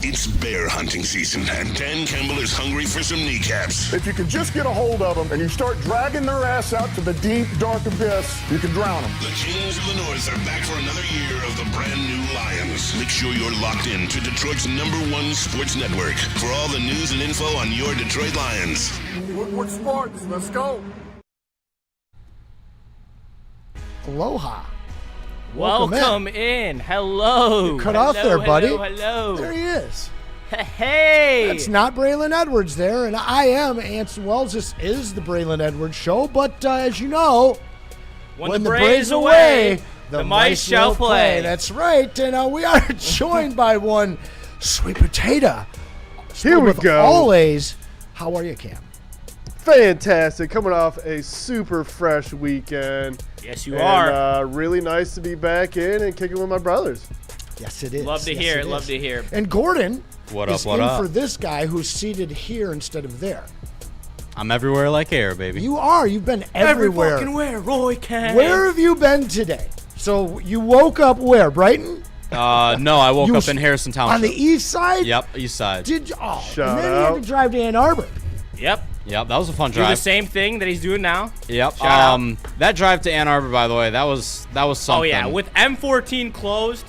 It's bear hunting season, and Dan Campbell is hungry for some kneecaps. If you can just get a hold of them and you start dragging their ass out to the deep, dark abyss, you can drown them. The Kings of the North are back for another year of the brand new Lions. Make sure you're locked in to Detroit's #1 sports network for all the news and info on your Detroit Lions. Woodward Sports, let's go. Aloha. Welcome in. Hello. You cut off there, buddy. Hello. There he is. Hey. It's not Braylon Edwards there, and I am Anson Wells. This is the Braylon Edwards Show, but as you know, when the Braves away, the mice shall play. That's right, and we are joined by one sweet potato. Here we go. Always. How are you, Cam? Fantastic. Coming off a super fresh weekend. Yes, you are. Really nice to be back in and kicking with my brothers. Yes, it is. Love to hear it. Love to hear. And Gordon is What in up? for this guy who's seated here instead of there. I'm everywhere like air, baby. You are. You've been everywhere. Every fucking where, Roy Can. Where have you been today? So you woke up where? Brighton? No, I woke up in Harrison Township. On the east side? Yep, east side. Did you? Oh, Shout and then you had out. to drive to Ann Arbor. Yep. Yep, that was a fun Do the drive. same thing that he's doing now. Yep. Shout out. That drive to Ann Arbor, by the way, that was something. Oh yeah, with M14 closed.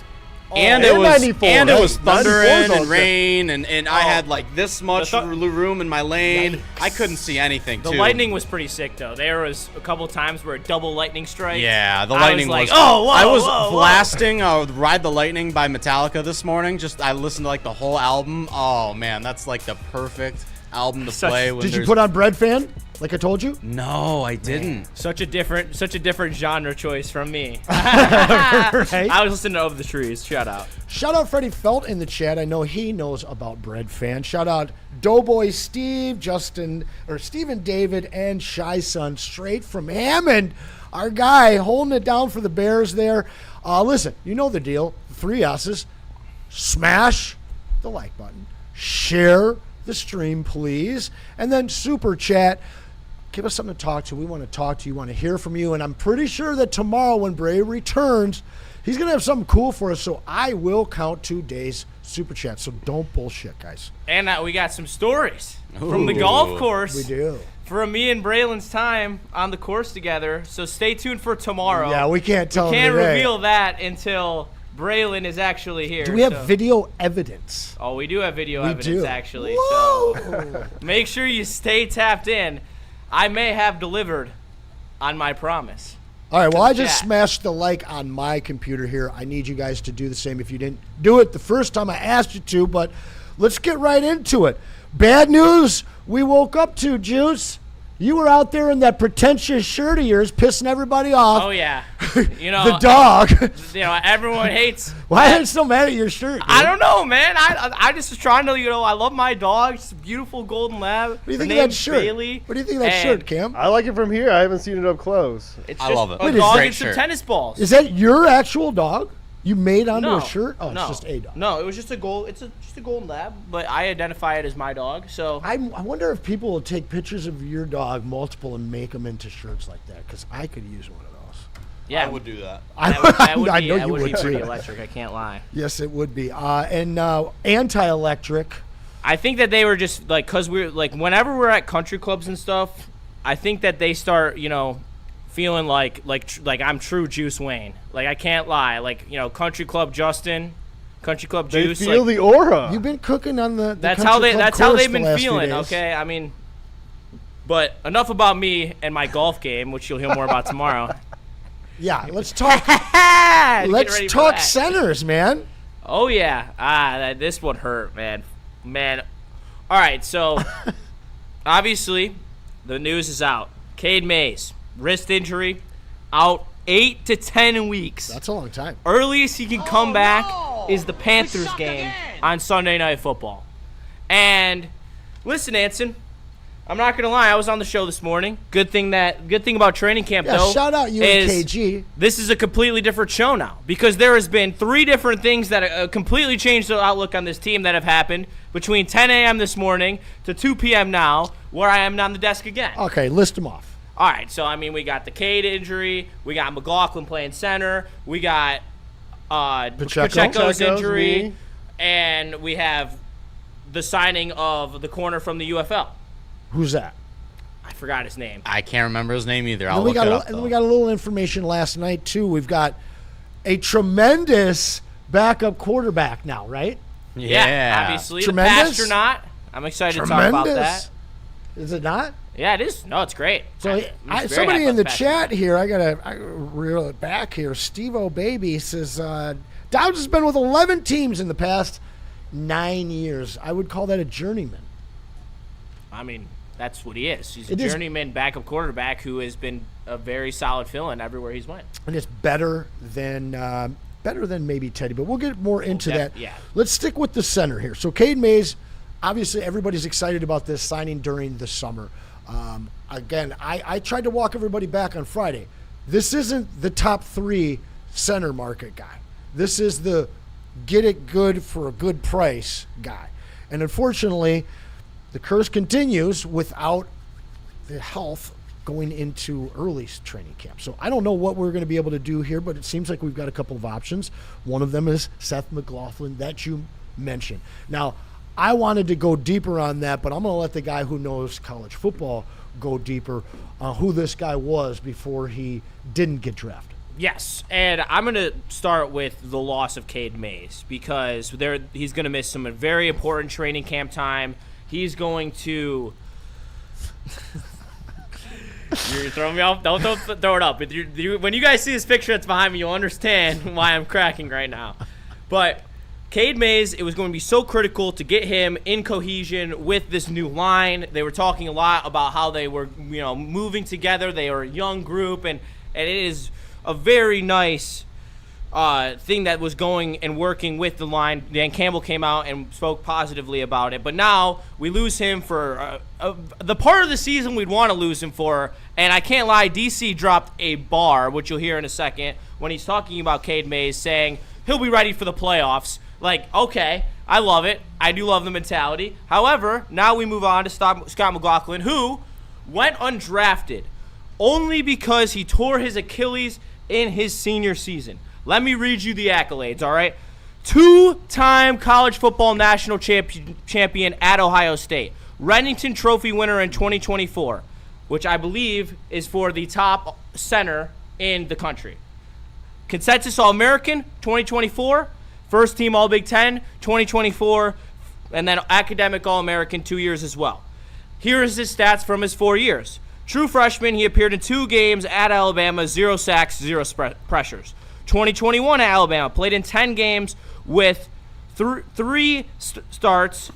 and And it was 94. and it was Hey, 94's thundering all and good. rain and I had like this much The room in my lane. Yikes. I couldn't see anything. The too. lightning was pretty sick though. There was a couple times where a double lightning strike. Yeah, the I lightning was like, was. oh, whoa, I was whoa, whoa. blasting "Ride the Lightning" by Metallica this morning. I listened to like the whole album. Oh man, that's like the perfect album to play. When Did you there's- put on Bread Fan, like I told you? No, I didn't. Such a different genre choice from me. Right? I was listening to Over the Trees. Shout out. Shout out Freddie Felt in the chat. I know he knows about Bread Fan. Shout out Doughboy Steve, Stephen David, and Shy Son straight from Hammond. Our guy holding it down for the Bears there. Listen, you know the deal. 3 S's. Smash the like button. Share the stream, please. And then super chat. Give us something to talk to. We want to talk to you. We want to hear from you. And I'm pretty sure that tomorrow when Bray returns, he's going to have something cool for us. So I will count 2 days super chat. So don't bullshit, guys. And we got some stories from the golf course. We do. For me and Braylon's time on the course together. So stay tuned for tomorrow. Yeah, we can't tell We can't them today. reveal that until Braylon is actually here. Do we have so- video evidence? Oh, we do have video We evidence do. actually. Whoa. So make sure you stay tapped in. I may have delivered on my promise. All right, well, I the just chat. smashed the like on my computer here. I need you guys to do the same if you didn't do it the first time I asked you to, but let's get right into it. Bad news we woke up to, Juice. You were out there in that pretentious shirt of yours pissing everybody off. Oh yeah, you know The dog. You know everyone hates. Why are you so mad at your shirt, dude? I don't know, man. I just was trying to, I love my dog. It's a beautiful golden lab. What do you Her think of that name's shirt? Bailey, What do you think of that and shirt, Cam? I like it from here. I haven't seen it up close. It's I just love it. a What is dog that? and some Great shirt. tennis balls. Is that your actual dog? You made onto no a shirt? Oh, no, it's just a dog. No, it was just a gold. It's just a golden lab, but I identify it as my dog. So I wonder if people will take pictures of your dog, multiple, and make them into shirts like that, because I could use one of those. yeah, I would do that. that would I be, know that you would would be pretty too. electric. I can't lie. Yes, it would be. And anti-electric. I think that they were just like, cause we're like, whenever we're at country clubs and stuff, I think that they start, feeling like I'm true Juice Wayne. Like I can't lie. Like country club Justin, country club They Juice. feel like, the aura. You've been cooking on the that's country how they. club That's how course they've the been last few feeling. days. Okay, I mean, but enough about me and my golf game, which you'll hear more about tomorrow. Yeah, let's talk. Get let's ready for talk that. centers, man. Oh yeah, this one hurt, man. All right, so obviously the news is out. Cade Mays, wrist injury, out 8 to 10 weeks. That's a long time. Earliest he can come back is the Panthers game on Sunday Night Football. And listen, Anson, I'm not gonna lie. I was on the show this morning. Good thing about training camp, Yeah, though. shout out you is and KG. This is a completely different show now because there has been 3 different things that completely changed the outlook on this team that have happened between 10 a.m. this morning to 2 p.m. now, where I am on the desk again. Okay, list them off. All right, so I mean, we got the Cade injury, we got McLaughlin playing center, we got Pacheco's Pacheco's injury, knee. and we have the signing of the corner from the UFL. Who's that? I forgot his name. I can't remember his name either. And I'll we look got it a, up. and though. we got a little information last night too. We've got a tremendous backup quarterback now, right? Yeah. Obviously. Tremendous? The Pastronaut. I'm excited to talk about that. Is it not? Yeah, it is. No, it's great. So I'm very somebody happy in the about chat here, I reel it back here. Steve-O Baby says, Dowds has been with 11 teams in the past 9 years. I would call that a journeyman. I mean, that's what he is. He's a It is- journeyman backup quarterback who has been a very solid fill-in everywhere he's went. And it's better than maybe Teddy, but we'll get more into that. yeah. Let's stick with the center here. So Cade Mays, obviously everybody's excited about this signing during the summer. Again, I tried to walk everybody back on Friday. This isn't the top 3 center market guy. This is the get it good for a good price guy. And unfortunately, the curse continues without the health going into early training camp. So I don't know what we're going to be able to do here, but it seems like we've got a couple of options. One of them is Seth McLaughlin that you mentioned. Now, I wanted to go deeper on that, but I'm going to let the guy who knows college football go deeper on who this guy was before he didn't get drafted. Yes, and I'm going to start with the loss of Cade Mays because he's going to miss some very important training camp time. He's going to... You're throwing me off. Don't throw it up. When you guys see this picture that's behind me, you'll understand why I'm cracking right now. But Cade Mays, it was going to be so critical to get him in cohesion with this new line. They were talking a lot about how they were, moving together. They were a young group, and it is a very nice thing that was going and working with the line. Dan Campbell came out and spoke positively about it. But now we lose him for the part of the season we'd want to lose him for. And I can't lie, DC dropped a bar, which you'll hear in a second, when he's talking about Cade Mays, saying he'll be ready for the playoffs. Like, okay, I love it. I do love the mentality. However, now we move on to Scott McLaughlin, who went undrafted only because he tore his Achilles in his senior season. Let me read you the accolades, all right? 2-time college football national champion at Ohio State. Remington Trophy winner in 2024, which I believe is for the top center in the country. Consensus All-American 2024. First team All-Big Ten, 2024, and then academic All-American 2 years as well. Here is his stats from his 4 years. True freshman, he appeared in 2 games at Alabama, 0 sacks, 0 pressures. 2021 at Alabama, played in 10 games with 3 starts,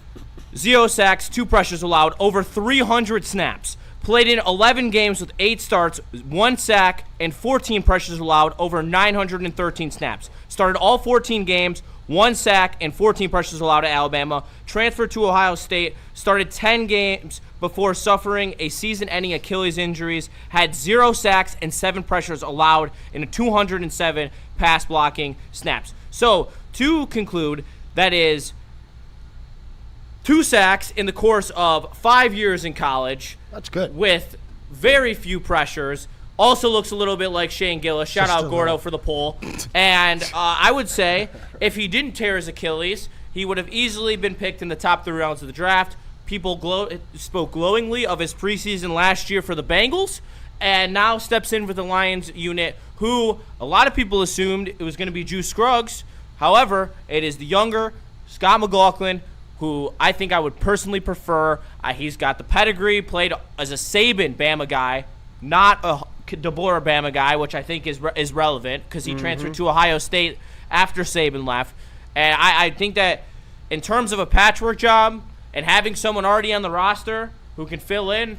0 sacks, 2 pressures allowed, over 300 snaps. Played in 11 games with 8 starts, 1 sack, and 14 pressures allowed, over 913 snaps. Started all 14 games, 1 sack, and 14 pressures allowed at Alabama. Transferred to Ohio State, started 10 games before suffering a season-ending Achilles injuries, had 0 sacks and 7 pressures allowed in 207 pass blocking snaps. So, to conclude, that is 2 sacks in the course of 5 years in college. That's good. With very few pressures. Also looks a little bit like Shane Gillis. Shout out Gordo for the poll. And I would say if he didn't tear his Achilles, he would have easily been picked in the top 3 rounds of the draft. People spoke glowingly of his preseason last year for the Bengals, and now steps in for the Lions unit, who a lot of people assumed it was going to be Juice Scruggs. However, it is the younger Scott McLaughlin, who I think I would personally prefer. He's got the pedigree, played as a Saban Bama guy, not a DeBoer Bama guy, which I think is relevant because he transferred to Ohio State after Saban left. And I think that in terms of a patchwork job and having someone already on the roster who can fill in,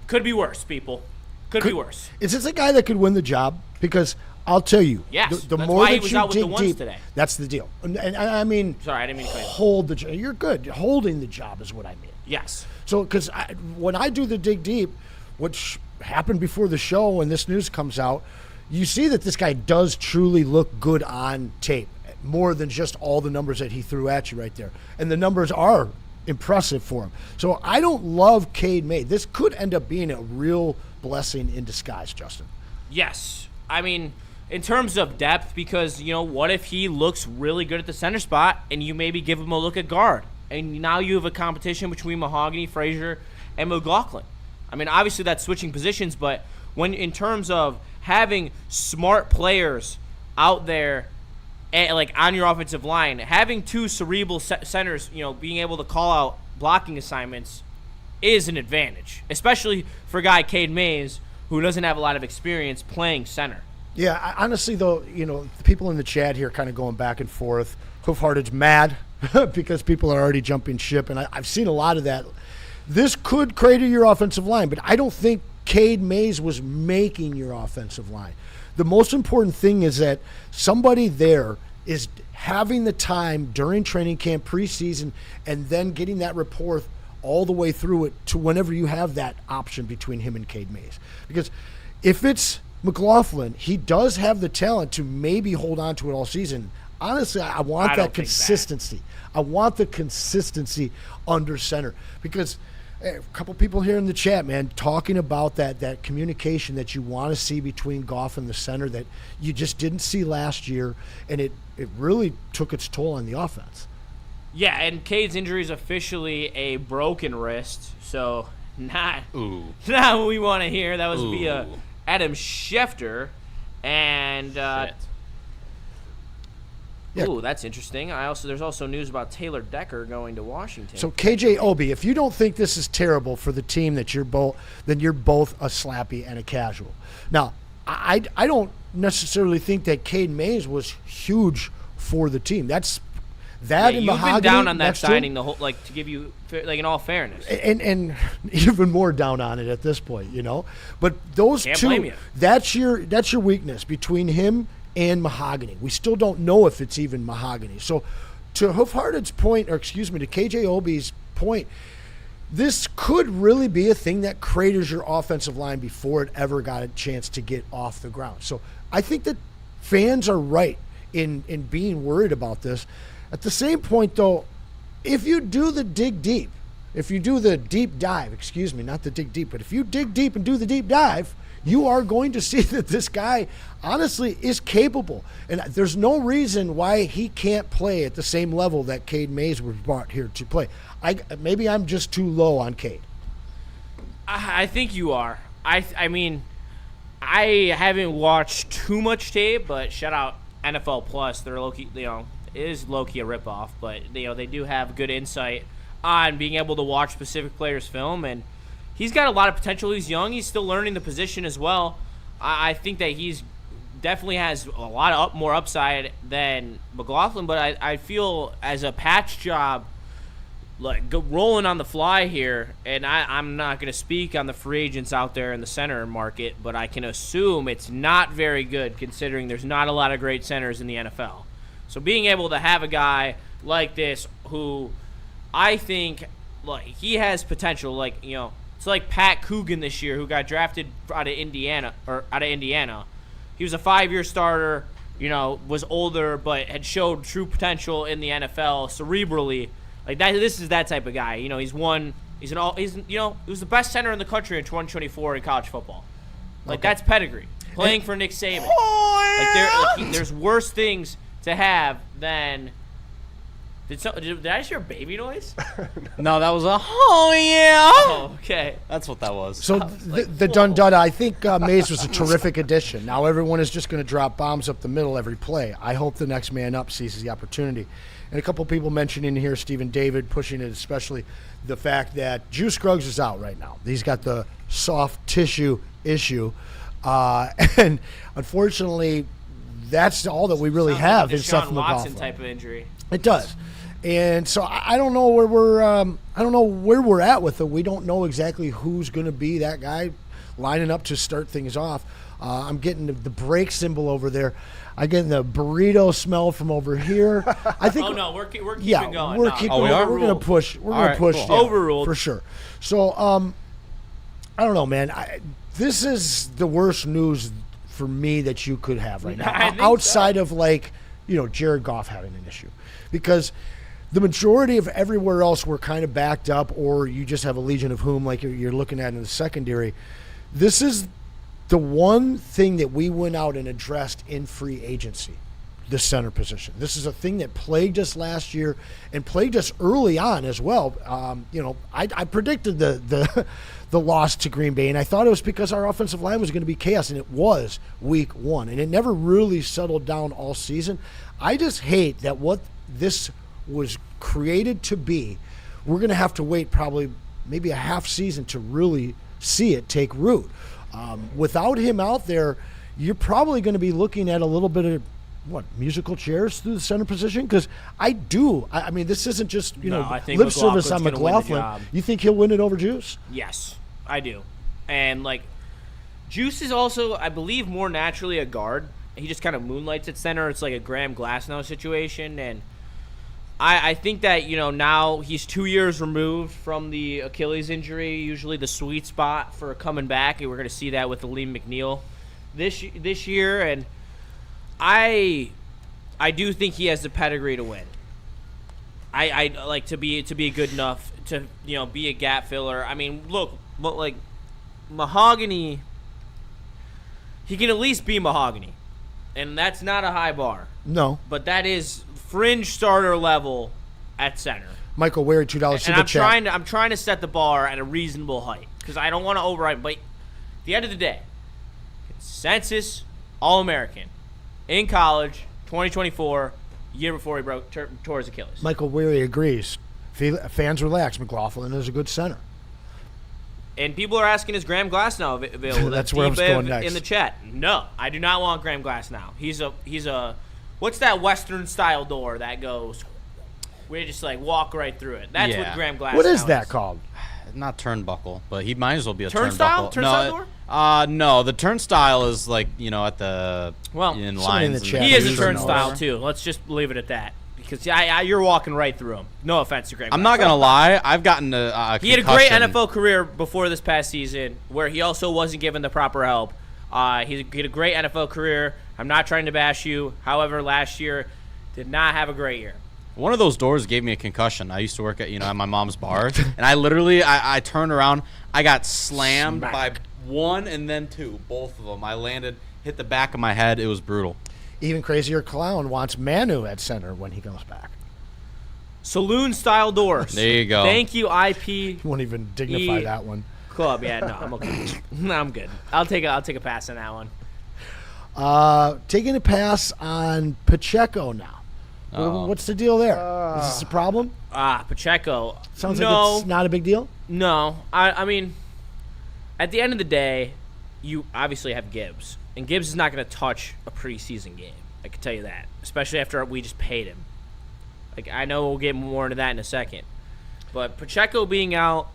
could be worse, people. Could be worse. Is this a guy that could win the job? Because I'll tell you, yes, the that's more why he that was you out with dig the ones deep, today. that's the deal. And I mean, sorry, I didn't mean to cut you. Hold the job. You're good. Holding the job is what I mean. Yes. So, because when I do the dig deep, which happened before the show when this news comes out, you see that this guy does truly look good on tape, more than just all the numbers that he threw at you right there. And the numbers are impressive for him. So I don't love Cade May. This could end up being a real blessing in disguise, Justin. Yes. I mean, in terms of depth, because, what if he looks really good at the center spot and you maybe give him a look at guard? and now you have a competition between Mahogany, Frazier, and McLaughlin. I mean, obviously that's switching positions, but when in terms of having smart players out there, like on your offensive line, having two cerebral centers, being able to call out blocking assignments is an advantage, especially for a guy, Cade Mays, who doesn't have a lot of experience playing center. Yeah, honestly, though, the people in the chat here kind of going back and forth. Hoofhearted's mad because people are already jumping ship, and I've seen a lot of that. This could crater your offensive line, but I don't think Cade Mays was making your offensive line. The most important thing is that somebody there is having the time during training camp, preseason, and then getting that rapport all the way through it to whenever you have that option between him and Cade Mays. Because if it's McLaughlin, he does have the talent to maybe hold on to it all season. Honestly, I want that consistency. I want the consistency under center because a couple people here in the chat, man, talking about that communication that you want to see between Goff and the center that you just didn't see last year, and it really took its toll on the offense. Yeah, and Cade's injury is officially a broken wrist, so not what we want to hear. That was via Adam Schefter, and that's interesting. There's also news about Taylor Decker going to Washington. So KJ Obi, if you don't think this is terrible for the team that you're both, then you're both a slappy and a casual. Now, I don't necessarily think that Cade Mays was huge for the team. That's that in Mahogany. You've been down on that signing the whole, to give you in all fairness, and even more down on it at this point, But those Can't two, blame you. that's your weakness between him and Mahogany. We still don't know if it's even Mahogany. So to Hoofhearted's point, to KJ Obi's point, this could really be a thing that craters your offensive line before it ever got a chance to get off the ground. So I think that fans are right in being worried about this. At the same point, though, if you do the dig deep, if you do the deep dive, not the dig deep, but if you dig deep and do the deep dive, you are going to see that this guy, honestly, is capable. And there's no reason why he can't play at the same level that Cade Mays was brought here to play. Maybe I'm just too low on Cade. I think you are. I mean, I haven't watched too much tape, but shout out NFL Plus. They're low-key, it is low-key a ripoff, but they do have good insight on being able to watch specific players' film, and he's got a lot of potential. He's young. He's still learning the position as well. I think that he's definitely has a lot more upside than McLaughlin, but I feel as a patch job, rolling on the fly here, and I'm not going to speak on the free agents out there in the center market, but I can assume it's not very good considering there's not a lot of great centers in the NFL. So being able to have a guy like this who I think he has potential, it's like Pat Coogan this year who got drafted out of Indiana. He was a 5-year starter, was older but had showed true potential in the NFL cerebrally. This is that type of guy. He was the best center in the country in 2024 in college football. That's pedigree. Playing for Nick Saban. There's worse things to have than. Did I just hear a baby noise? No, that was a yeah. Oh, okay. That's what that was. So the Dundada, I think Mays was a terrific addition. Now everyone is just going to drop bombs up the middle every play. I hope the next man up seizes the opportunity. And a couple people mentioned in here, Stephen David pushing it, especially the fact that Juice Scruggs is out right now. He's got the soft tissue issue. And unfortunately, that's all that we really have in Seth McLaughlin. Watson type of injury. It does. And so I don't know where we're at with it. We don't know exactly who's going to be that guy lining up to start things off. I'm getting the break symbol over there. I'm getting the burrito smell from over here. I think. Oh no, we're keeping going. We're going to push. We're going to push. Cool. Yeah, overruled for sure. So I don't know, man. This is the worst news for me that you could have right now, outside of Jared Goff having an issue, because the majority of everywhere else we're kind of backed up, or you just have a legion of whom like you're looking at in the secondary. This is the one thing that we went out and addressed in free agency. the center position. This is a thing that plagued us last year and plagued us early on as well. I predicted the loss to Green Bay, and I thought it was because our offensive line was going to be chaos, and it was week 1, and it never really settled down all season. I just hate that what this was created to be, we're going to have to wait probably maybe a half season to really see it take root. Without him out there, you're probably going to be looking at a little bit of musical chairs through the center position? Because I mean, this isn't just I think lip service on McLaughlin's gonna win the McLaughlin. job. You think he'll win it over Juice? Yes, I do. And Juice is also, I believe, more naturally a guard. He just kind of moonlights at center. It's like a Graham Glasnow situation, and I think that now he's 2 years removed from the Achilles injury. Usually the sweet spot for coming back, and we're going to see that with Aleem McNeil this year. And I do think he has the pedigree to win. I like to be good enough to be a gap filler. I mean, look, Mahogany, he can at least be Mahogany, and that's not a high bar. No, but that is fringe starter level at center. Michael Wary, $2 And I'm trying to set the bar at a reasonable height because I don't want to override. But at the end of the day, consensus All-American in college, 2024, year before he tore his Achilles. Michael Wary agrees. Fans relax. McLaughlin is a good center. And people are asking, is Graham Glasnow available? That's where I was going next. In the chat. No, I do not want Graham Glasnow. He's a what's that Western style door that goes where you just walk right through it? That's what Graham Glasnow is. What is that called? Not turnbuckle, but he might as well be a turnstile. Turnstile door? No, the turnstile is at the in lines. In the chat he is a turnstile too. Let's just leave it at that because you're walking right through him. No offense to Graham. I'm not gonna lie. I've gotten a he had a great NFL career before this past season, where he also wasn't given the proper help. He had a great NFL career. I'm not trying to bash you. However, last year did not have a great year. One of those doors gave me a concussion. I used to work at my mom's bar, and I literally I turned around. I got slammed by one and then two, both of them. I landed, hit the back of my head. It was brutal. Even crazier clown wants Manu at center when he comes back. Saloon style doors. There you go. Thank you, IP. You won't even dignify that one. Club. Yeah, no, I'm okay. No, I'm good. I'll take a pass on that one. Taking a pass on Pacheco now. What's the deal there? Is this a problem? Pacheco. Sounds like it's not a big deal. No, I mean, at the end of the day, you obviously have Gibbs, and Gibbs is not going to touch a preseason game. I can tell you that, especially after we just paid him. I know we'll get more into that in a second, but Pacheco being out,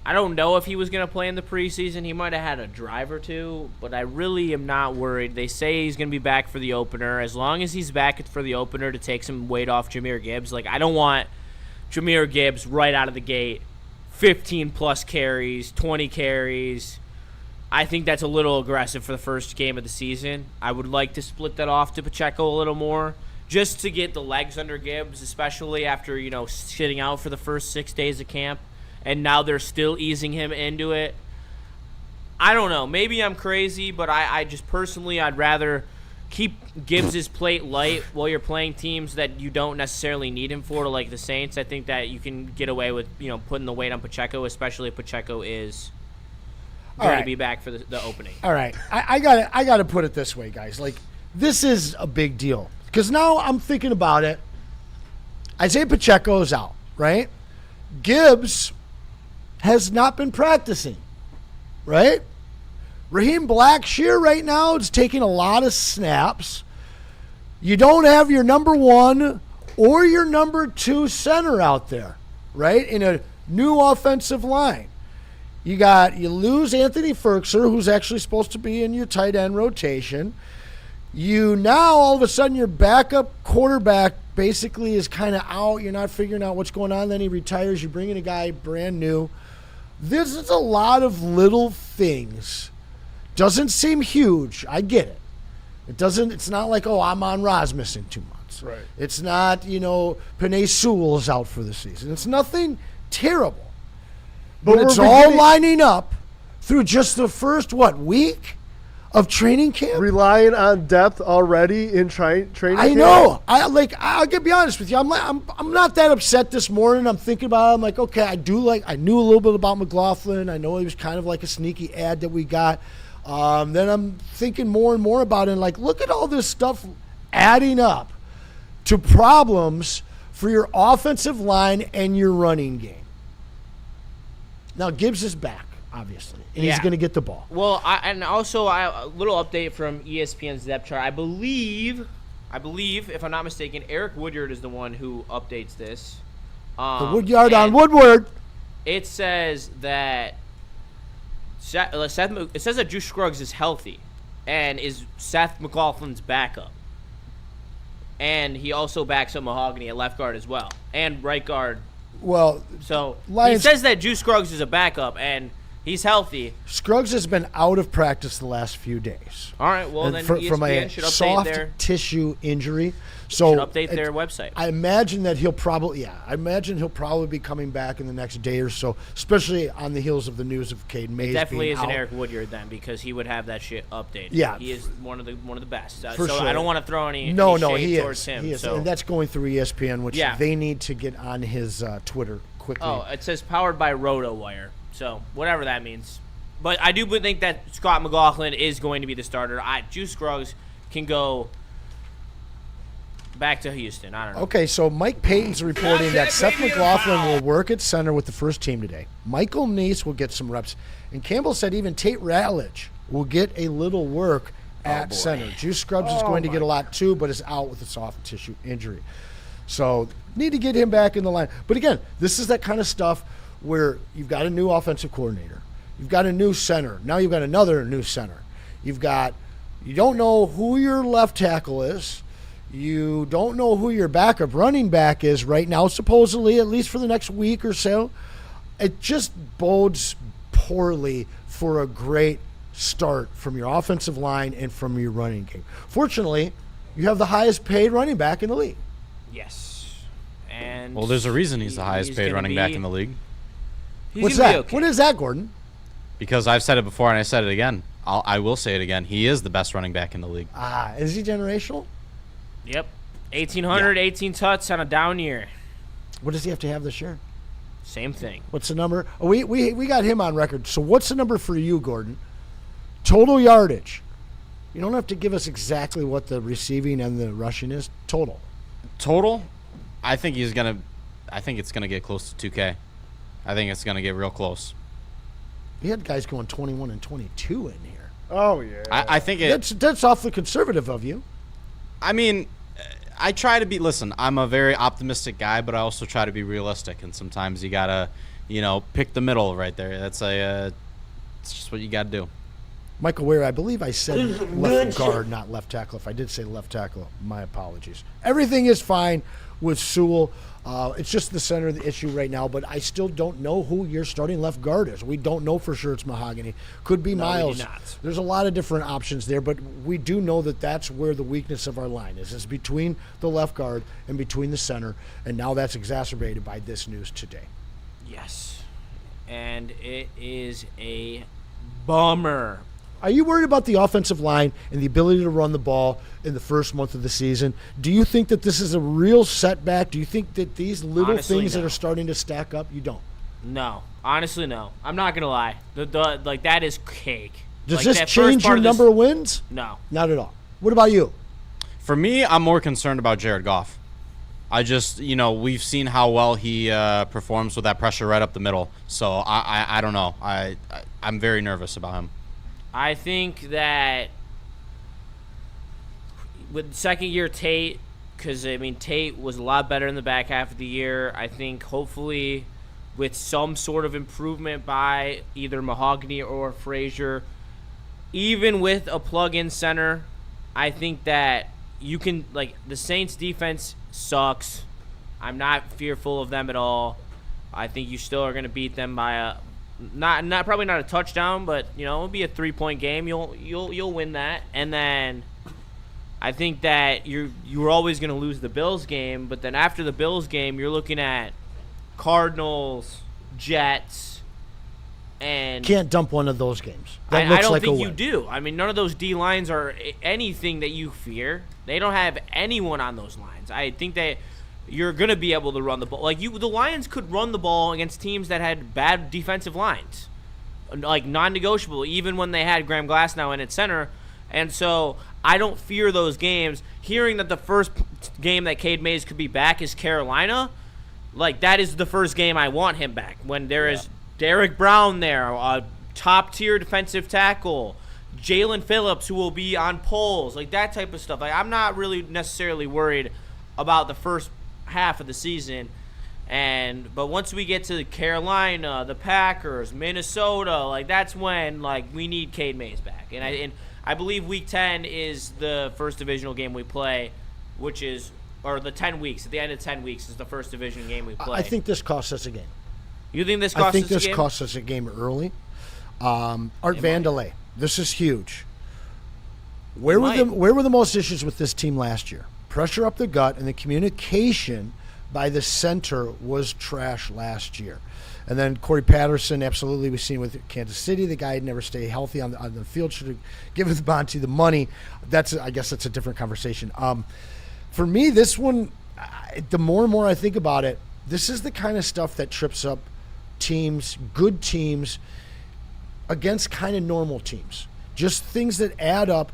I don't know if he was going to play in the preseason. He might have had a drive or two, but I really am not worried. They say he's going to be back for the opener. As long as he's back for the opener to take some weight off Jahmyr Gibbs, I don't want Jahmyr Gibbs right out of the gate, 15-plus carries, 20 carries. I think that's a little aggressive for the first game of the season. I would like to split that off to Pacheco a little more just to get the legs under Gibbs, especially after, sitting out for the first 6 days of camp. And now they're still easing him into it. I don't know. Maybe I'm crazy, but I just personally, I'd rather keep Gibbs' plate light while you're playing teams that you don't necessarily need him for, like the Saints. I think that you can get away with, putting the weight on Pacheco, especially if Pacheco is going to be back for the opening. All right. I got to put it this way, guys. This is a big deal. Because now I'm thinking about it. Isaiah Pacheco is out, right? Gibbs has not been practicing, right? Raheem Blackshear right now is taking a lot of snaps. You don't have your number one or your number two center out there, right? In a new offensive line. You lose Anthony Ferkser, who's actually supposed to be in your tight end rotation. You now, all of a sudden, your backup quarterback basically is kind of out. You're not figuring out what's going on. Then he retires. You bring in a guy brand new. This is a lot of little things. Doesn't seem huge. I get it. It's not like, Amon-Ra's missing 2 months. Right. It's not, Penei Sewell's out for the season. It's nothing terrible. But it's all lining up through just the first, week of training camp. Relying on depth already in training camp. I know. I'll get be honest with you. I'm not that upset this morning. I'm thinking about it. I'm like, okay, I knew a little bit about McLaughlin. I know he was kind of like a sneaky ad that we got. Then I'm thinking more and more about it. And like, look at all this stuff adding up to problems for your offensive line and your running game. Now Gibbs is back, obviously, and he's going to get the ball. Well, a little update from ESPN's depth chart. I believe, if I'm not mistaken, Eric Woodward is the one who updates this. The Woodyard on Woodward. It says that it says that Juice Scruggs is healthy and is Seth McLaughlin's backup. And he also backs up Mahogany at left guard as well, and right guard. Well, so Lions, he says that Juice Scruggs is a backup, and he's healthy. Scruggs has been out of practice the last few days. All right, well, then ESPN from a should update soft tissue injury. So should update their website. I imagine that he'll probably be coming back in the next day or so, especially on the heels of the news of Cade Mays. Definitely being isn't out. Eric Woodyard then, because he would have that shit updated. Yeah, he is one of the best. For so sure. I don't want to throw any he shade towards him. He is, so. and that's going through ESPN, which they need to get on his Twitter quickly. Oh, it says powered by RotoWire, so whatever that means. But I do think that Scott McLaughlin is going to be the starter. Juice Scruggs can go back to Houston. I don't know. Okay, so Mike Payton's reporting that Seth McLaughlin will work at center with the first team today. Michael Neese will get some reps. And Campbell said even Tate Ratledge will get a little work at center. Juice Scruggs is going to get a lot too, but is out with a soft tissue injury. So need to get him back in the line. But again, this is that kind of stuff where you've got a new offensive coordinator. You've got a new center. Now you've got another new center. You don't know who your left tackle is. You don't know who your backup running back is right now, supposedly, at least for the next week or so. It just bodes poorly for a great start from your offensive line and from your running game. Fortunately, you have the highest paid running back in the league. Yes. And well, there's a reason he's the highest paid running back in the league. What's that? Okay. What is that, Gordon? Because I've said it before and I said it again. I will say it again. He is the best running back in the league. Is he generational? Yep. 18 touch on a down year. What does he have to have this year? Same thing. What's the number? Oh, we got him on record. So what's the number for you, Gordon? Total yardage. You don't have to give us exactly what the receiving and the rushing is. Total. I think it's gonna get close to 2K. I think it's gonna get real close. We had guys going 21 and 22 in here. Oh yeah. I think that's awfully conservative of you. I mean, I try to be. Listen, I'm a very optimistic guy, but I also try to be realistic. And sometimes you gotta, pick the middle right there. That's it's just what you gotta do. Michael Ware, I believe I said left guard, not left tackle. If I did say left tackle, my apologies. Everything is fine with Sewell. It's just the center of the issue right now, but I still don't know who your starting left guard is. We don't know for sure it's Mahogany. Could be Miles. We do not. There's a lot of different options there, but we do know that that's where the weakness of our line is. It's between the left guard and between the center, and now that's exacerbated by this news today. Yes. And it is a bummer. Are you worried about the offensive line and the ability to run the ball in the first month of the season? Do you think that this is a real setback? Do you think that these little Honestly, things no. that are starting to stack up, you don't? No. Honestly, no. I'm not going to lie. That is cake. Does this change your number of wins? No. Not at all. What about you? For me, I'm more concerned about Jared Goff. I just, we've seen how well he performs with that pressure right up the middle. So I don't know. I'm very nervous about him. I think that with second-year Tate, because, Tate was a lot better in the back half of the year. I think hopefully with some sort of improvement by either Mahogany or Frazier, even with a plug-in center, I think that you can, the Saints' defense sucks. I'm not fearful of them at all. I think you still are going to beat them by probably not a touchdown, but it'll be a 3-point game. You'll win that, and then I think that you're always going to lose the Bills game. But then after the Bills game, you're looking at Cardinals, Jets, And can't dump one of those games. That I looks don't like think a you win. do. I mean, none of those D lines are anything that you fear. They don't have anyone on those lines. I think that you're going to be able to run the ball. Like, the Lions could run the ball against teams that had bad defensive lines, like non-negotiable, even when they had Graham Glasnow in at center. And so I don't fear those games. Hearing that the first game that Cade Mays could be back is Carolina, like, that is the first game I want him back, when there is Derek Brown there, a top-tier defensive tackle, Jalen Phillips, who will be on poles, like that type of stuff. Like, I'm not really necessarily worried about the first half of the season. But once we get to Carolina, the Packers, Minnesota, like, that's when, like, we need Cade Mays back. And I believe Week 10 is the first divisional game we play, which is, or the 10 weeks. At the end of 10 weeks is the first division game we play. I think this costs us a game. You think this costs us a game? I think this costs us a game early. Art Vandelay, this is huge. Where were the most issues with this team last year? Pressure up the gut, and the communication by the center was trash last year. And then Corey Patterson, absolutely, we've seen with Kansas City, the guy had never stayed healthy on the field. Should have given Monty the money. I guess that's a different conversation. For me, this one, the more and more I think about it, this is the kind of stuff that trips up teams, good teams, against kind of normal teams. Just things that add up.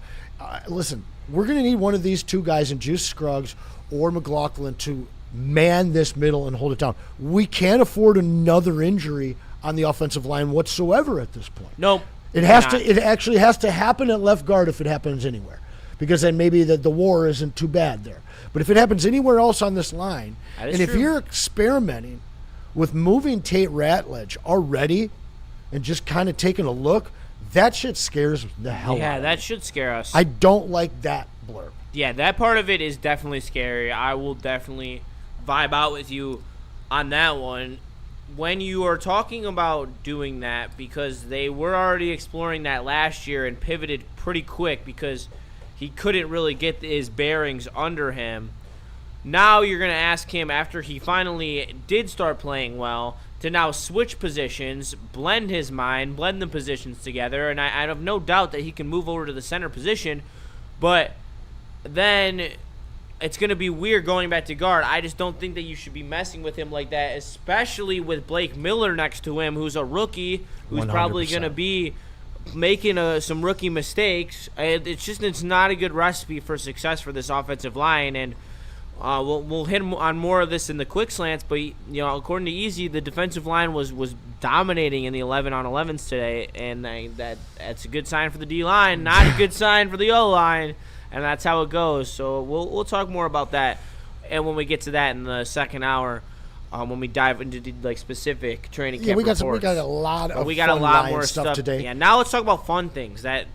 Listen, we're going to need one of these two guys in Juice Scruggs or McLaughlin to man this middle and hold it down. We can't afford another injury on the offensive line whatsoever at this point. Nope. It actually has to happen at left guard if it happens anywhere, because then maybe the war isn't too bad there. But if it happens anywhere else on this line, and if you're experimenting with moving Tate Ratledge already and just kind of taking a look, that shit scares the hell out of me. Yeah, that should scare us. I don't like that blurb. Yeah, that part of it is definitely scary. I will definitely vibe out with you on that one. When you are talking about doing that, because they were already exploring that last year and pivoted pretty quick because he couldn't really get his bearings under him. Now you're going to ask him, after he finally did start playing well, to now switch positions, blend his mind, blend the positions together, and I have no doubt that he can move over to the center position, but then it's going to be weird going back to guard. I just don't think that you should be messing with him like that, especially with Blake Miller next to him, who's a rookie, who's 100%. Probably going to be making some rookie mistakes. It's not a good recipe for success for this offensive line, and we'll hit on more of this in the quick slants, but according to Easy, the defensive line was dominating in the 11-on-11s today, and that's a good sign for the D-line, not a good sign for the O-line, and that's how it goes. So we'll talk more about that, and when we get to that in the second hour, when we dive into the specific training camp reports. We got a lot more stuff today. Yeah, now let's talk about fun things that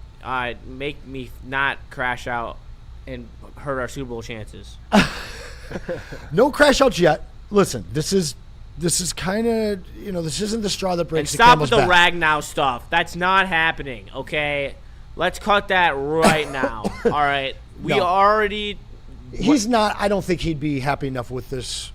make me not crash out and hurt our Super Bowl chances. No crash outs yet. Listen, this is kind of, this isn't the straw that breaks the camel's back. And stop with the Ragnow stuff. That's not happening, okay? Let's cut that right now. All right. He's not. I don't think he'd be happy enough with this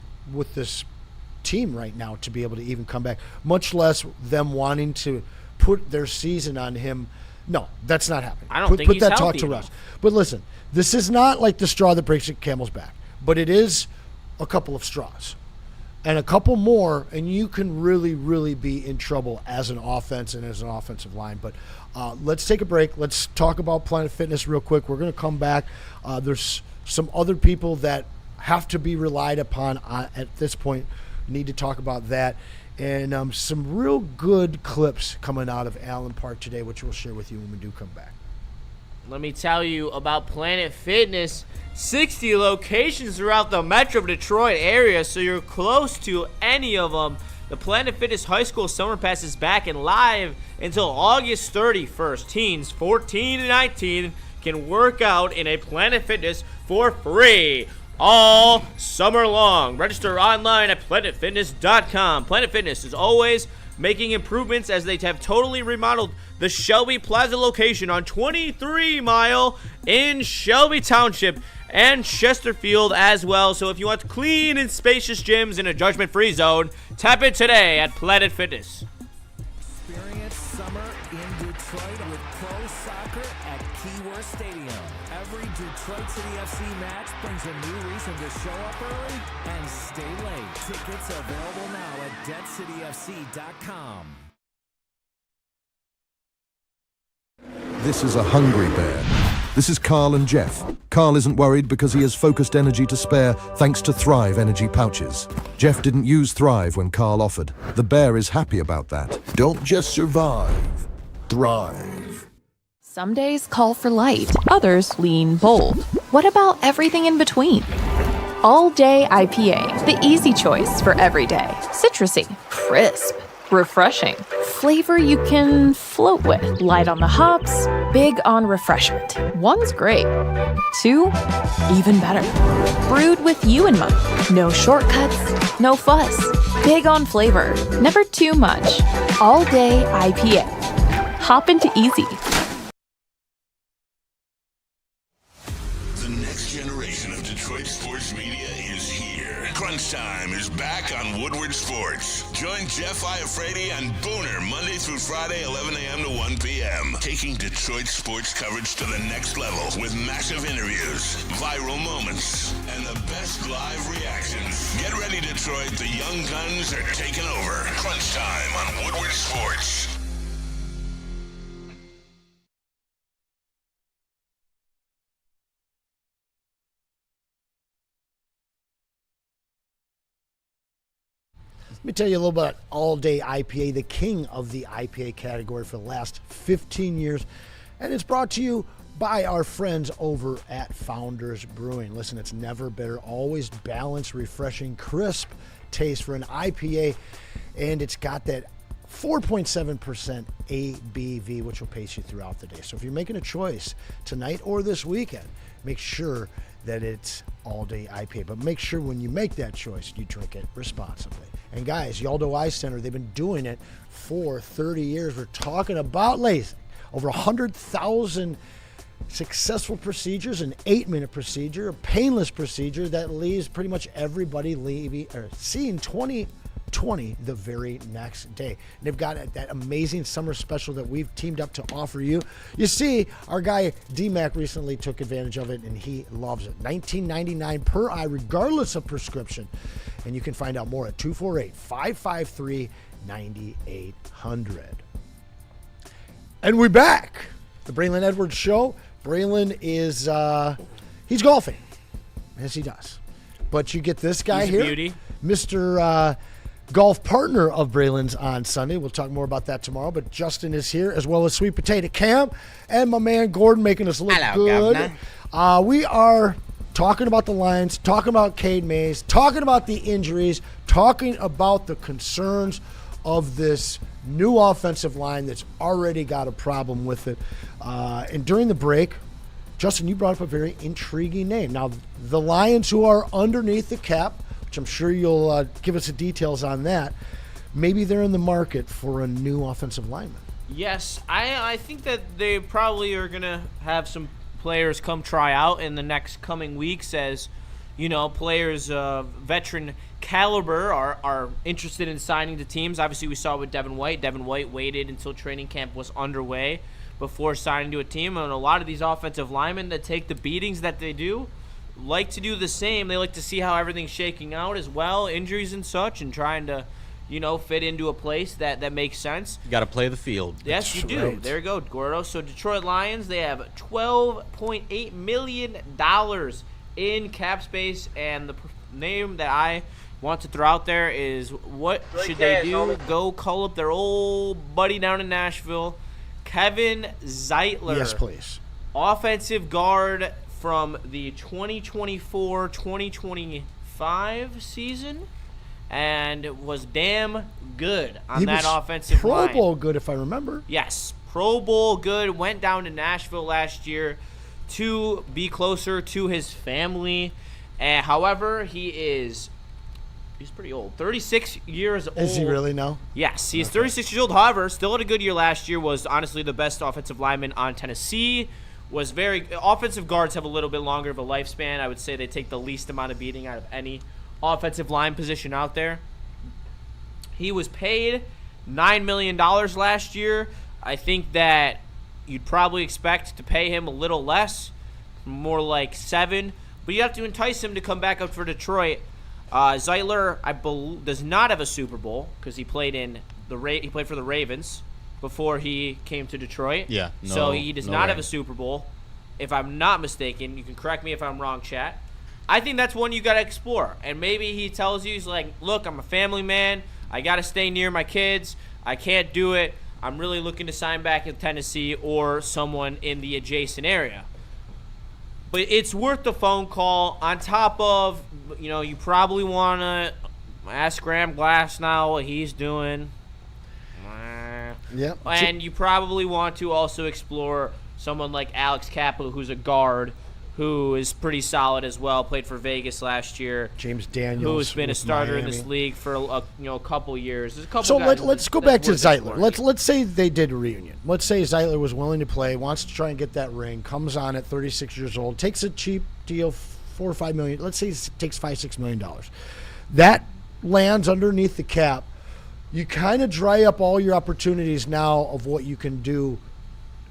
team right now to be able to even come back, much less them wanting to put their season on him. No, that's not happening. I don't think put he's that healthy talk to enough. rest. But listen, this is not like the straw that breaks the camel's back, but it is a couple of straws. And a couple more, and you can really, really be in trouble as an offense and as an offensive line. But let's take a break. Let's talk about Planet Fitness real quick. We're going to come back. There's some other people that have to be relied upon at this point. Need to talk about that. And some real good clips coming out of Allen Park today, which we'll share with you when we do come back. Let me tell you about Planet Fitness. 60 locations throughout the Metro Detroit area, so you're close to any of them. The Planet Fitness High School Summer Pass is back and live until August 31st. Teens 14 to 19 can work out in a Planet Fitness for free all summer long. Register online at planetfitness.com. Planet Fitness is always making improvements as they have totally remodeled the Shelby Plaza location on 23 Mile in Shelby Township and Chesterfield as well. So if you want clean and spacious gyms in a judgment-free zone, tap in today at Planet Fitness. Experience Amon-Ra Stadium. Every Detroit City FC match brings a new reason to show up early and stay late. Tickets available now at deadcityfc.com. This is a hungry bear. This is Carl and Jeff. Carl isn't worried because he has focused energy to spare thanks to Thrive energy pouches. Jeff didn't use Thrive when Carl offered. The bear is happy about that. Don't just survive. Thrive. Some days call for light, others lean bold. What about everything in between? All Day IPA, the easy choice for every day. Citrusy, crisp, refreshing. Flavor you can float with. Light on the hops, big on refreshment. One's great. Two, even better. Brewed with you in mind. No shortcuts, no fuss. Big on flavor, never too much. All Day IPA. Hop into easy. The next generation of Detroit sports media is here. Crunch Time is back on Woodward Sports. Join Jeff Iafrate and Booner Monday through Friday, 11 a.m. to 1 p.m. Taking Detroit sports coverage to the next level with massive interviews, viral moments, and the best live reactions. Get ready, Detroit. The young guns are taking over. Crunch Time on Woodward Sports. Let me tell you a little about All Day IPA, the king of the IPA category for the last 15 years. And it's brought to you by our friends over at Founders Brewing. Listen, it's never better, always balanced, refreshing, crisp taste for an IPA. And it's got that 4.7% ABV, which will pace you throughout the day. So if you're making a choice tonight or this weekend, make sure that it's All Day IPA. But make sure when you make that choice, you drink it responsibly. And guys, Yaldo Eye Center, they've been doing it for 30 years. We're talking about LASIK. Over 100,000 successful procedures, an 8-minute procedure, a painless procedure that leaves pretty much everybody seeing 20/20 the very next day. And they've got that amazing summer special that we've teamed up to offer you. You see, our guy D-Mac recently took advantage of it and he loves it. $19.99 per eye, regardless of prescription. And you can find out more at 248-553-9800. And we're back. The Braylon Edwards Show. Braylon is, he's golfing. Yes, he does. But you get this guy here. Beauty. Mr. Golf partner of Braylon's on Sunday. We'll talk more about that tomorrow. But Justin is here, as well as Sweet Potato Cam and my man Gordon making us look good. We are talking about the Lions, talking about Cade Mays, talking about the injuries, talking about the concerns of this new offensive line that's already got a problem with it. And during the break, Justin, you brought up a very intriguing name. Now, the Lions, who are underneath the cap, which I'm sure you'll give us the details on that, maybe they're in the market for a new offensive lineman. Yes, I think that they probably are going to have some players come try out in the next coming weeks as, you know, players of veteran caliber are interested in signing to teams. Obviously, we saw with Devin White. Devin White waited until training camp was underway before signing to a team. And a lot of these offensive linemen that take the beatings that they do like to do the same. They like to see how everything's shaking out as well, injuries and such, and trying to, you know, fit into a place that makes sense. You got to play the field. Yes, you do. Right. There you go, Gordo. So Detroit Lions, they have $12.8 million in cap space, and the name that I want to throw out there is, what should they do? Go call up their old buddy down in Nashville, Kevin Zeitler. Yes, please. Offensive guard from the 2024-2025 season, and was damn good on that offensive line. Pro Bowl good, if I remember. Yes, Pro Bowl good. Went down to Nashville last year to be closer to his family. However, he's pretty old. 36 years old. Is he really now? Yes, he's 36 years old. However, still had a good year last year. Was honestly the best offensive lineman on Tennessee. Offensive guards have a little bit longer of a lifespan. I would say they take the least amount of beating out of any offensive line position out there. He was paid $9 million last year. I think that you'd probably expect to pay him a little less, more like 7. But you have to entice him to come back up for Detroit. Zeitler, I believe, does not have a Super Bowl because he played for the Ravens before he came to Detroit. Yeah. So he does not have a Super Bowl, if I'm not mistaken. You can correct me if I'm wrong, chat. I think that's one you got to explore. And maybe he tells you, he's like, look, I'm a family man. I got to stay near my kids. I can't do it. I'm really looking to sign back in Tennessee or someone in the adjacent area. But it's worth the phone call. On top of, you probably want to ask Graham Glasnow what he's doing. Yep. And you probably want to also explore someone like Alex Cappa, who's a guard, who is pretty solid as well. Played for Vegas last year. James Daniels, who's been a starter in this Miami. league for a couple years. There's a couple So guys let's go back to Zeitler. Let's say they did a reunion. Let's say Zeitler was willing to play, wants to try and get that ring, comes on at 36 years old, takes a cheap deal, $4 or $5 million. Let's say it takes $5-6 million. That lands underneath the cap. You kind of dry up all your opportunities now of what you can do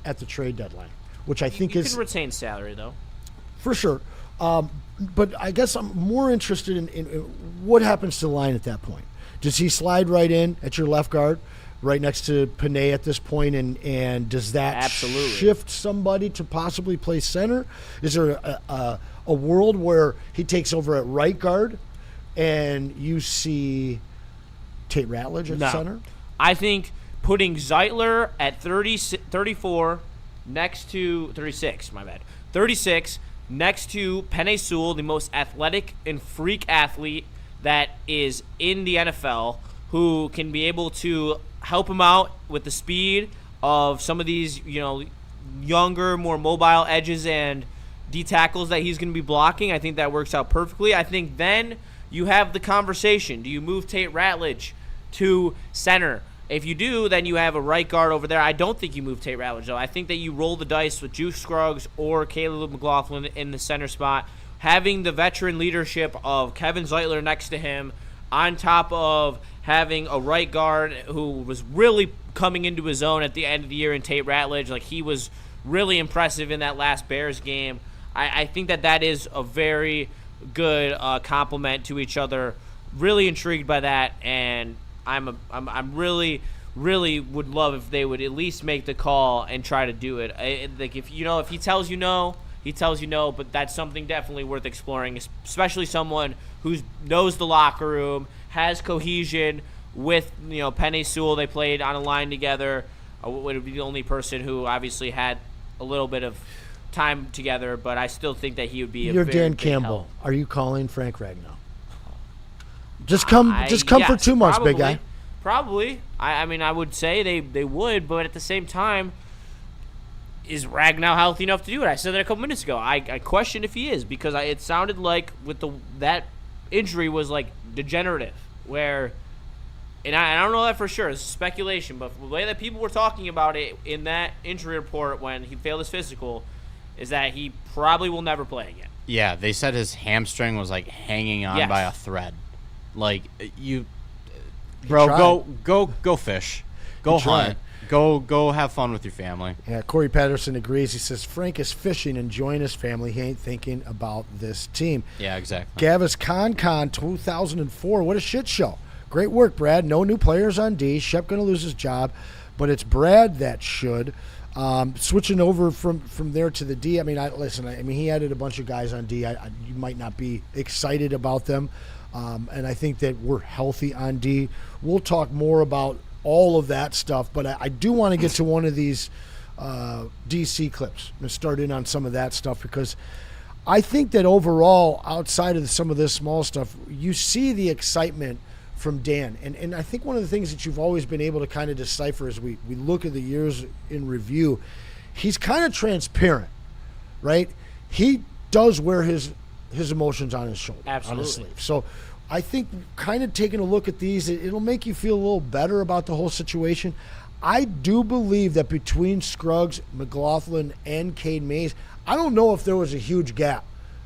at the trade deadline, which I think you is can retain salary though. For sure. But I guess I'm more interested in what happens to the line at that point. Does he slide right in at your left guard, right next to Panay at this point, and does that Absolutely. shift somebody to possibly play center? Is there a world where he takes over at right guard and you see Tate Ratledge at center? I think putting Zeitler at 34 next to 36, my bad. 36 next to Penei Sewell, the most athletic and freak athlete that is in the NFL, who can be able to help him out with the speed of some of these, younger, more mobile edges and D tackles that he's going to be blocking. I think that works out perfectly. I think then you have the conversation. Do you move Tate Ratledge to center? If you do, then you have a right guard over there. I don't think you move Tate Ratledge, though. I think that you roll the dice with Juice Scruggs or Caleb McLaughlin in the center spot. Having the veteran leadership of Kevin Zeitler next to him, on top of having a right guard who was really coming into his own at the end of the year in Tate Ratledge. Like, he was really impressive in that last Bears game. I think that is a very good compliment to each other. Really intrigued by that, and I'm really would love if they would at least make the call and try to do it. Like, if he tells you no, he tells you no, but that's something definitely worth exploring, especially someone who knows the locker room, has cohesion with Penei Sewell. They played on a line together. Would be the only person who obviously had a little bit of time together, but I still think that he would be a You're very Dan big Campbell. help. Are you calling Frank Ragnow? Just come for 2 months, probably, big guy. Probably. I mean, I would say they would, but at the same time, is Ragnow healthy enough to do it? I said that a couple minutes ago. I question if he is, because it sounded like with that injury was like degenerative, where, and I don't know that for sure. It's speculation, but the way that people were talking about it in that injury report when he failed his physical is that he probably will never play again. Yeah, they said his hamstring was like hanging on by a thread. Like, bro, go fish, go hunt, go have fun with your family. Yeah, Corey Patterson agrees. He says Frank is fishing, enjoying his family. He ain't thinking about this team. Yeah, exactly. Gavis Con 2004. What a shit show. Great work, Brad. No new players on D. Shep going to lose his job, but it's Brad that should. Switching over from there to the D. I mean, he added a bunch of guys on D. You might not be excited about them. And I think that we're healthy on D. We'll talk more about all of that stuff, but I do want to get to one of these DC clips and start in on some of that stuff, because I think that overall, outside of some of this small stuff, you see the excitement from Dan. And I think one of the things that you've always been able to kind of decipher as we look at the years in review, he's kind of transparent, right? He does wear his emotions on his shoulder, on his sleeve. So I think kind of taking a look at these, it'll make you feel a little better about the whole situation. I do believe that between Scruggs, McLaughlin, and Cade Mays, I don't know if there was a huge gap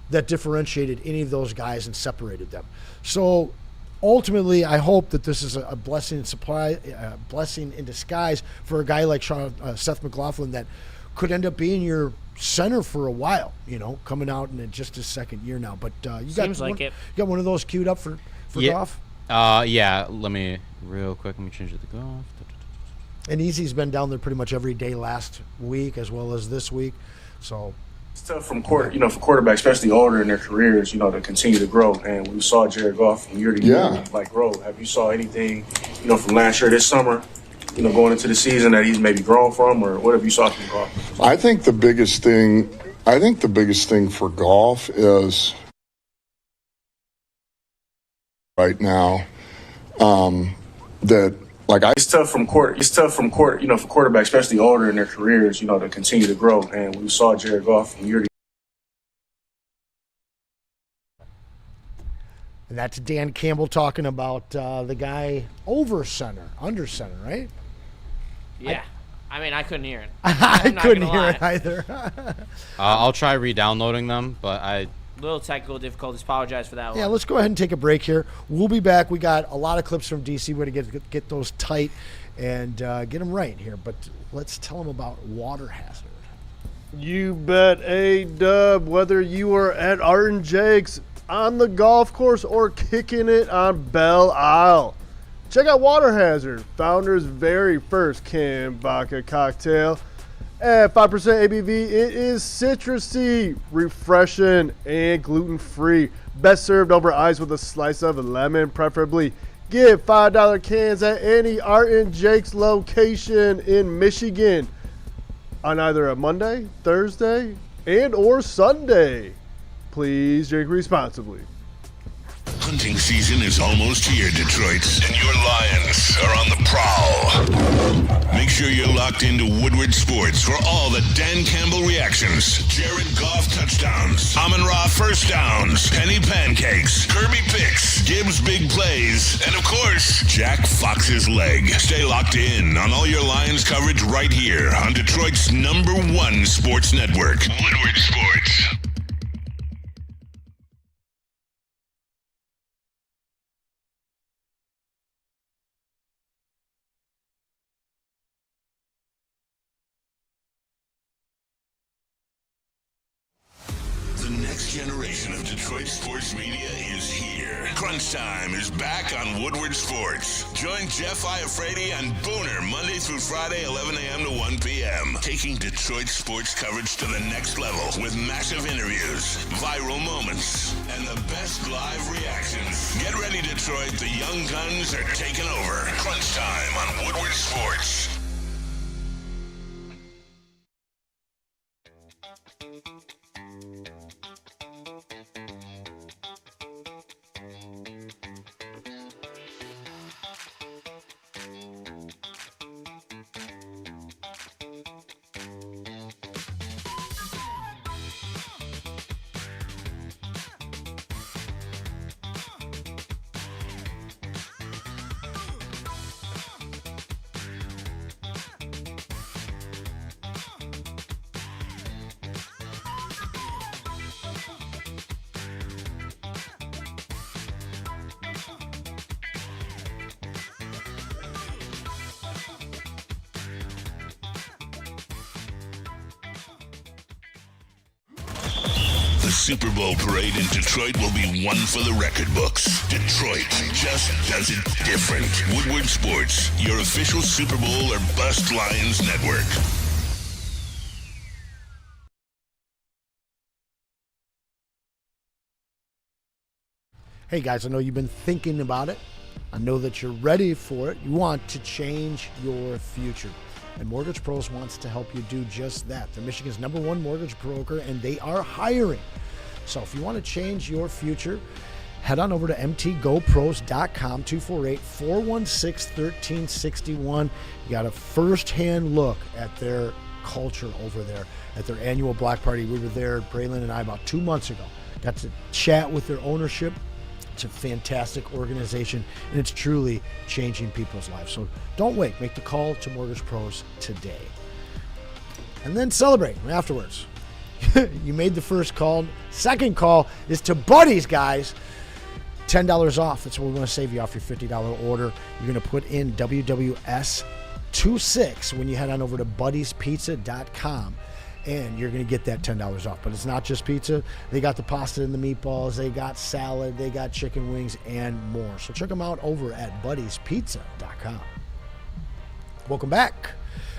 that differentiated any of those guys and separated them. So ultimately, I hope that this is a blessing in disguise for a guy like Seth McLaughlin, that could end up being your center for a while, coming out in just his second year now. But you got one of those queued up for Goff? Yeah, let me change it to Goff. And Easy's been down there pretty much every day last week as well as this week. So it's tough for quarterbacks, especially older in their careers, to continue to grow. And we saw Jared Goff from year to year, grow. Have you saw anything, from last year, this summer, going into the season that he's maybe grown from, or what have you saw from Goff? I think the biggest thing for Goff is right now that. It's tough for quarterbacks, especially older in their careers, to continue to grow. And we saw Jared Goff from year to year. And that's Dan Campbell talking about the guy under center, right? Yeah. I couldn't hear it. I couldn't hear it either. I'll try re-downloading them, but little technical difficulties. Apologize for that one. Yeah, let's go ahead and take a break here. We'll be back. We got a lot of clips from DC. We're going to get those tight and get them right here. But let's tell them about water hazard. You bet, A-Dub. Whether you are at Art and Jake's, on the golf course, or kicking it on Belle Isle, check out Water Hazard, Founder's very first canned vodka cocktail. At 5% ABV, it is citrusy, refreshing, and gluten-free. Best served over ice with a slice of lemon, preferably. Get $5 cans at any Art and Jake's location in Michigan on either a Monday, Thursday, and or Sunday. Please drink responsibly. Hunting season is almost here, Detroit, and your Lions are on the prowl. Make sure you're locked into Woodward Sports for all the Dan Campbell reactions, Jared Goff touchdowns, Amon-Ra first downs, Penny pancakes, Kirby picks, Gibbs big plays, and of course, Jack Fox's leg. Stay locked in on all your Lions coverage right here on Detroit's #1 sports network, Woodward Sports. The next generation of Detroit sports media is here. Crunch Time is back on Woodward Sports. Join Jeff Iafrate and Booner Monday through Friday, 11 a.m. to 1 p.m. Taking Detroit sports coverage to the next level with massive interviews, viral moments, and the best live reactions. Get ready, Detroit. The young guns are taking over. Crunch Time on Woodward Sports. The Super Bowl parade in Detroit will be one for the record books. Detroit just does it different. Woodward Sports, your official Super Bowl or bust Lions network. Hey guys, I know you've been thinking about it. I know that you're ready for it. You want to change your future. And Mortgage Pros wants to help you do just that. They're Michigan's #1 mortgage broker, and they are hiring. So if you want to change your future, head on over to mtgopros.com, 248-416-1361. You got a first-hand look at their culture over there at their annual block party. We were there, Braylon and I, about 2 months ago. Got to chat with their ownership. It's a fantastic organization, and it's truly changing people's lives. So don't wait. Make the call to Mortgage Pros today. And then celebrate afterwards. You made the first call. Second call is to Buddies, guys. $10 off. That's what we want to save you off your $50 order. You're going to put in WWS 26 when you head on over to buddiespizza.com. And you're going to get that $10 off. But it's not just pizza. They got the pasta and the meatballs. They got salad. They got chicken wings and more. So check them out over at buddiespizza.com. Welcome back.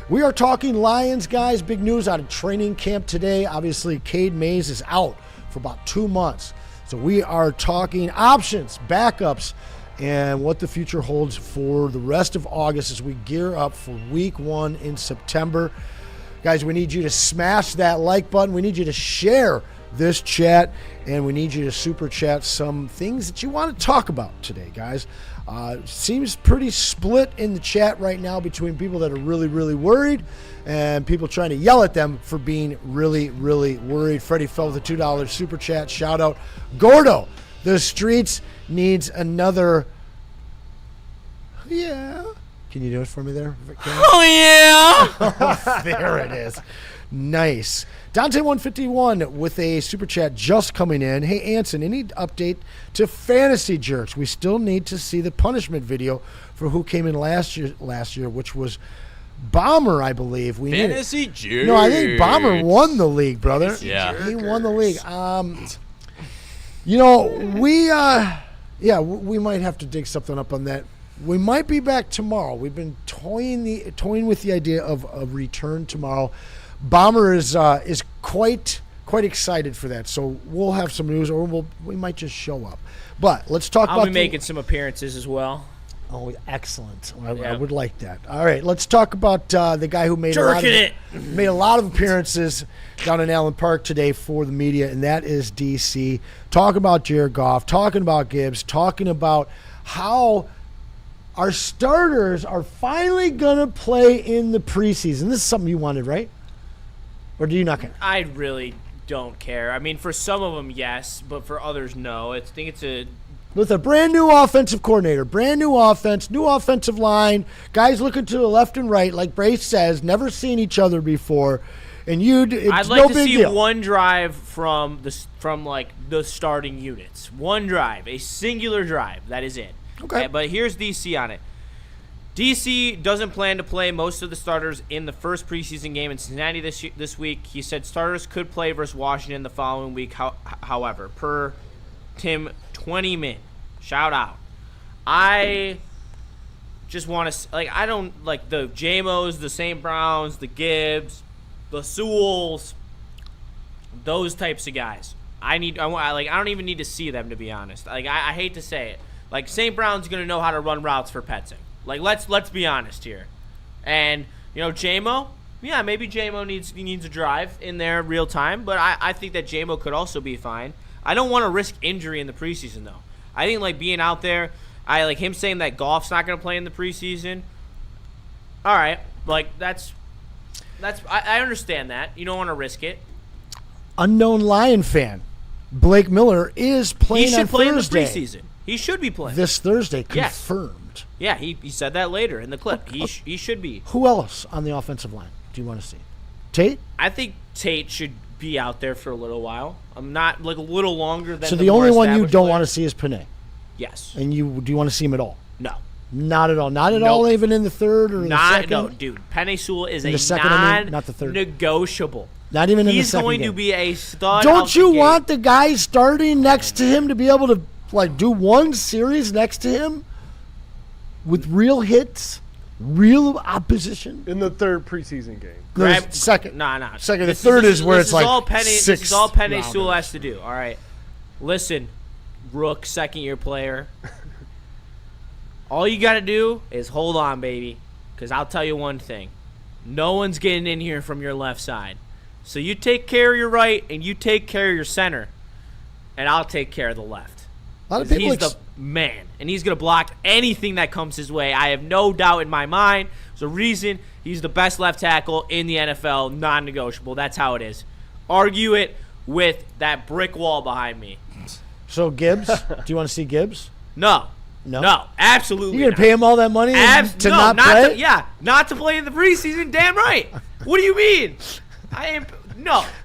We are talking Lions, guys. Big news out of training camp today. Obviously, Cade Mays is out for about 2 months. So we are talking options, backups, and what the future holds for the rest of August as we gear up for week 1 in September. Guys, we need you to smash that like button. We need you to share this chat, and we need you to super chat some things that you want to talk about today, guys. Seems pretty split in the chat right now between people that are really, really worried and people trying to yell at them for being really, really worried. Freddie fell with a $2 super chat. Shout out. Gordo, the streets needs another. Yeah. Can you do it for me there? Oh, yeah. There it is. Nice. Dante151 with a super chat just coming in. Hey, Anson, any update to Fantasy Jerks? We still need to see the punishment video for who came in last year, which was Bomber, I believe. Fantasy Jerks. No, I think Bomber won the league, brother. Yeah. He won the league. We might have to dig something up on that. We might be back tomorrow. We've been toying with the idea of a return tomorrow. Bomber is quite excited for that. So we'll have some news, or we might just show up. But let's talk about. I'll be making some appearances as well. Oh, excellent! I would like that. All right, let's talk about the guy who made a lot of appearances down in Allen Park today for the media, and that is DC. Talking about Jared Goff, talking about Gibbs, talking about how our starters are finally going to play in the preseason. This is something you wanted, right? Or do you not care? I really don't care. I mean, for some of them, yes, but for others, no. I think it's a... With a brand new offensive coordinator, brand new offense, new offensive line, guys looking to the left and right, like Brace says, never seen each other before. And I'd like to see one drive from the starting units. One drive, a singular drive. That is it. Okay. But here's DC on it. DC doesn't plan to play most of the starters in the first preseason game in Cincinnati this week. He said starters could play versus Washington the following week. However, per Tim 20 Min, shout out. I just want to I don't like the JMOs, the St. Browns, the Gibbs, the Sewells, those types of guys. I don't even need to see them, to be honest. I hate to say it. St. Brown's gonna know how to run routes for Petzing. Let's be honest here. And JMO, yeah, maybe JMO needs a drive in there real time, but I think that JMO could also be fine. I don't want to risk injury in the preseason though. I think being out there, I like him saying that Goff's not gonna play in the preseason. All right, that's I understand that. You don't want to risk it. Unknown Lion fan, Blake Miller is playing on Thursday. He should play in the preseason. He should be playing. This Thursday, confirmed. Yeah, he said that later in the clip. He should be. Who else on the offensive line do you want to see? Tate? I think Tate should be out there for a little while. I'm not a little longer than. So the only one you don't want to see is Panay. Yes. And do you want to see him at all? No. Not at all. Not at all. Even in the third or the second. No, dude. Penei Sewell is not the third. Negotiable. Not even in the second. He's going to be a stud. Don't you want the guy starting next to him to be able to do one series next to him with real hits, real opposition in the third preseason game? No, second. No. Second. The third is where it's This is all Penei Sewell has to do. All right. Listen, Rook, second-year player. All you got to do is hold on, baby, because I'll tell you one thing. No one's getting in here from your left side. So you take care of your right and you take care of your center, and I'll take care of the left. A lot of people he's the man, and he's going to block anything that comes his way. I have no doubt in my mind. There's a reason he's the best left tackle in the NFL, non-negotiable. That's how it is. Argue it with that brick wall behind me. So Gibbs, do you want to see Gibbs? No, absolutely. You're gonna pay him all that money to not play? Not to play in the preseason. Damn right. What do you mean?